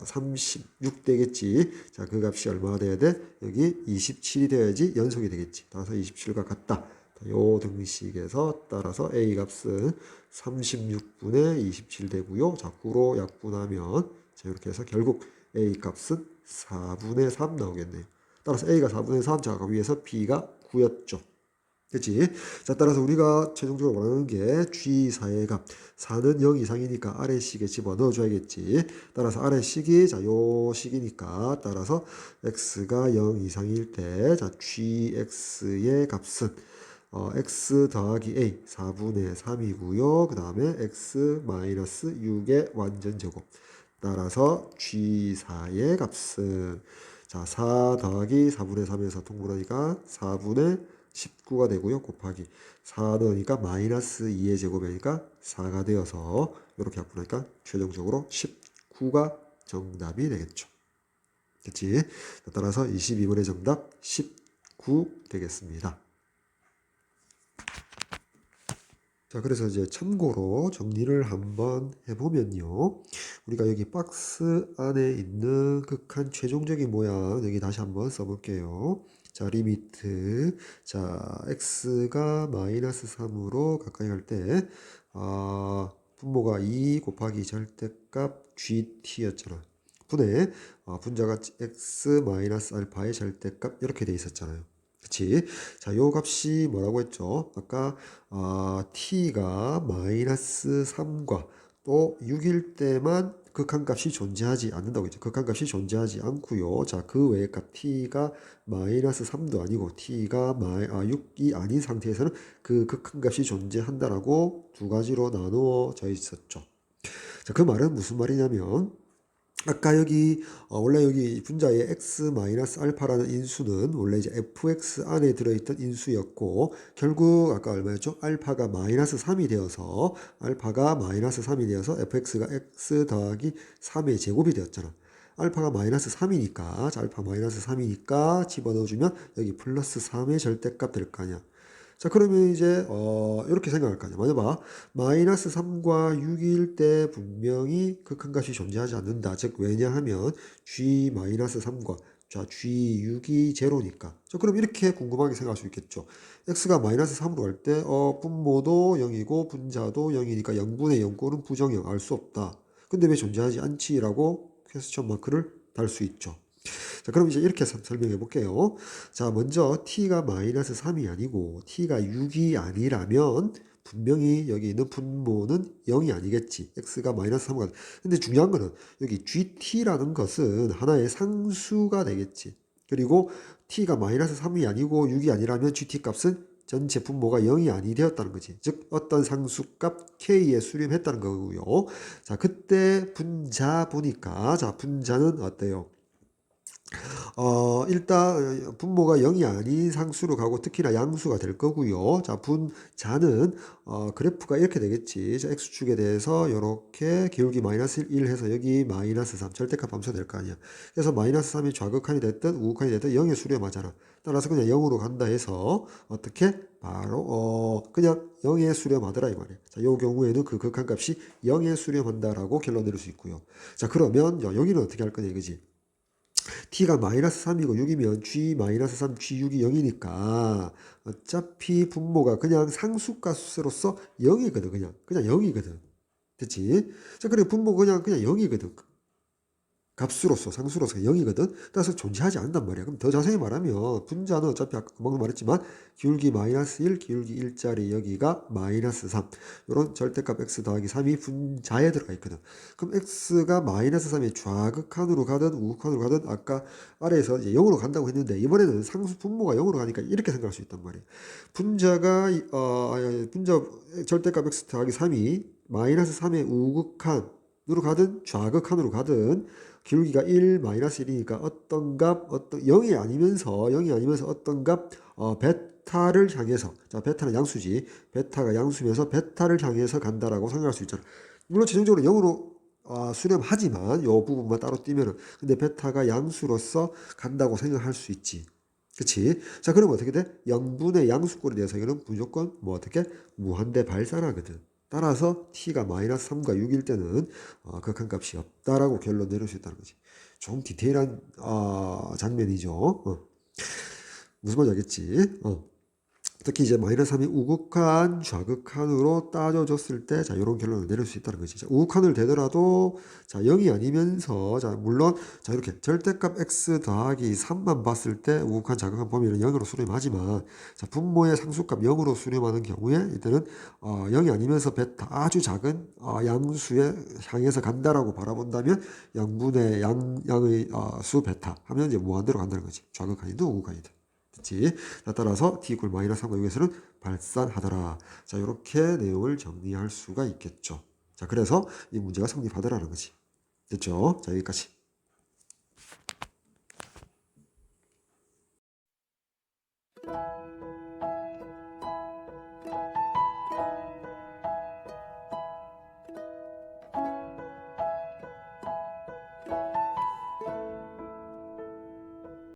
36 되겠지. 자, 그 값이 얼마나 돼야 돼? 여기 27이 돼야지 연속이 되겠지. 따라서 27과 같다. 요 등식에서 따라서 A 값은 36분의 27 되고요. 자, 9로 약분하면 자, 이렇게 해서 결국 A 값은 4분의 3 나오겠네요. 따라서 A가 4분의 3, 자, 위에서 B가 9였죠. 그치? 자, 따라서 우리가 최종적으로 원하는 게 G4의 값. 4는 0 이상이니까 아래식에 집어넣어 줘야겠지. 따라서 아래식이, 자, 요 식이니까, 따라서 X가 0 이상일 때, 자, GX의 값은, X 더하기 A, 4분의 3이고요. 그 다음에 X 마이너스 6의 완전제곱. 따라서 G4의 값은, 자, 4 더하기 4분의 3에서 통분하니까 4분의 19가 되고요. 곱하기 4 넣으니까 마이너스 2의 제곱이니까 4가 되어서 이렇게 약분하니까 최종적으로 19가 정답이 되겠죠. 됐지? 따라서 22번의 정답 19 되겠습니다. 자, 그래서 이제 참고로 정리를 한번 해보면요. 우리가 여기 박스 안에 있는 극한 최종적인 모양 여기 다시 한번 써볼게요. 자, 리미트. 자, x가 마이너스 3으로 가까이 갈 때, 분모가 2 곱하기 절대값 gt였잖아. 분의, 분자가 x 마이너스 알파의 절대값 이렇게 돼 있었잖아요. 그치? 자, 요 값이 뭐라고 했죠? 아까, t가 마이너스 3과 또 6일 때만 극한값이 존재하지 않는다고 했죠. 극한값이 존재하지 않고요. 자, 그 외의 값 t가 마이너스 3도 아니고 t가 6이 아닌 상태에서는 그 극한값이 존재한다라고 두 가지로 나누어져 있었죠. 자, 그 말은 무슨 말이냐면 아까 여기 원래 여기 분자의 x-알파라는 인수는 원래 이제 fx 안에 들어있던 인수였고 결국 아까 얼마였죠? 알파가 마이너스 3이 되어서 fx가 x 더하기 3의 제곱이 되었잖아. 알파가 마이너스 3이니까 자, 알파 마이너스 3이니까 집어넣어주면 여기 플러스 3의 절대값 될 거 아니야. 자, 그러면 이제 이렇게 생각할 거 아니야. 먼저 봐. 마이너스 3과 6일 때 분명히 극한값이 존재하지 않는다. 즉 왜냐하면 g 마이너스 3과 자, G6이 제로니까. 자, 그럼 이렇게 궁금하게 생각할 수 있겠죠. x가 마이너스 3으로 갈 때, 분모도 0이고 분자도 0이니까 0분의 0꼴은 부정형 알 수 없다. 근데 왜 존재하지 않지라고 퀘스천 마크를 달 수 있죠. 자, 그럼 이제 이렇게 설명해 볼게요. 자, 먼저 t가 마이너스 3이 아니고 t가 6이 아니라면 분명히 여기 있는 분모는 0이 아니겠지. x가 마이너스 3가. 근데 중요한 거는 여기 gt라는 것은 하나의 상수가 되겠지. 그리고 t가 마이너스 3이 아니고 6이 아니라면 gt 값은 전체 분모가 0이 아니 되었다는 거지. 즉 어떤 상수값 k에 수렴했다는 거고요. 자, 그때 분자 보니까 자, 분자는 어때요? 일단 분모가 0이 아닌 상수로 가고 특히나 양수가 될 거고요. 자, 분자는 그래프가 이렇게 되겠지. 자, x축에 대해서 이렇게 기울기 마이너스 1 해서 여기 마이너스 3 절대값 함수가 될 거 아니야. 그래서 마이너스 3이 좌극한이 됐든 우극한이 됐든 0에 수렴하잖아. 따라서 그냥 0으로 간다 해서 어떻게 바로 그냥 0에 수렴하더라 이 말이야. 자, 이 경우에는 그 극한값이 0에 수렴한다라고 결론 내릴 수 있고요. 자, 그러면 여기는 어떻게 할 거냐 이거지. t가 마이너스 3이고 6이면 g 마이너스 3, g6이 0이니까 어차피 분모가 그냥 상수값으로서 0이거든. 그냥 0이거든. 됐지? 자, 그래 분모 그냥 0이거든. 값으로서 상수로서 0이거든. 따라서 존재하지 않는단 말이야. 그럼 더 자세히 말하면 분자는 어차피 아까 금방 말했지만 기울기 마이너스 1, 기울기 1짜리 여기가 마이너스 3. 이런 절대값 x 더하기 3이 분자에 들어가 있거든. 그럼 x가 마이너스 3이 좌극한으로 가든 우극한으로 가든 아까 아래에서 이제 0으로 간다고 했는데 이번에는 상수 분모가 0으로 가니까 이렇게 생각할 수 있단 말이야. 분자 절대값 x 더하기 3이 마이너스 3의 우극한으로 가든 좌극한으로 가든 기울기가 1, 마이너스 1이니까 어떤 값, 0이 아니면서 어떤 값, 베타를 향해서, 자, 베타는 양수지. 베타가 양수면서 베타를 향해서 간다라고 생각할 수 있잖아. 물론 최종적으로 0으로 수렴하지만 요 부분만 따로 띄면은 근데 베타가 양수로서 간다고 생각할 수 있지. 그치? 자, 그러면 어떻게 돼? 0분의 양수꼴에 대해서 이거는 무조건 뭐 어떻게? 무한대 발산하거든. 따라서 t가 마이너스 3과 6일 때는 극한값이 없다라고 결론 내릴 수 있다는 거지. 좀 디테일한 장면이죠. 무슨 말인지 알겠지? 특히 이제 마이너스 3이 우극한, 좌극한으로 따져줬을 때, 자, 이런 결론을 내릴 수 있다는 거지. 자, 우극한을 대더라도, 자, 0이 아니면서, 자, 물론, 자, 이렇게 절대값 x 더하기 3만 봤을 때, 우극한, 좌극한 범위는 0으로 수렴하지만, 자, 분모의 상수값 0으로 수렴하는 경우에, 이때는, 0이 아니면서 베타 아주 작은, 양수에 향해서 간다라고 바라본다면, 양의, 수 베타 하면 이제 무한대로 간다는 거지. 좌극한이든 우극한이든. 됐지? 따라서 t 이퀄 마이너스 3과 6에서는 발산하더라. 자, 이렇게 내용을 정리할 수가 있겠죠. 자, 그래서 이 문제가 성립하더라는 거지. 됐죠? 자, 여기까지.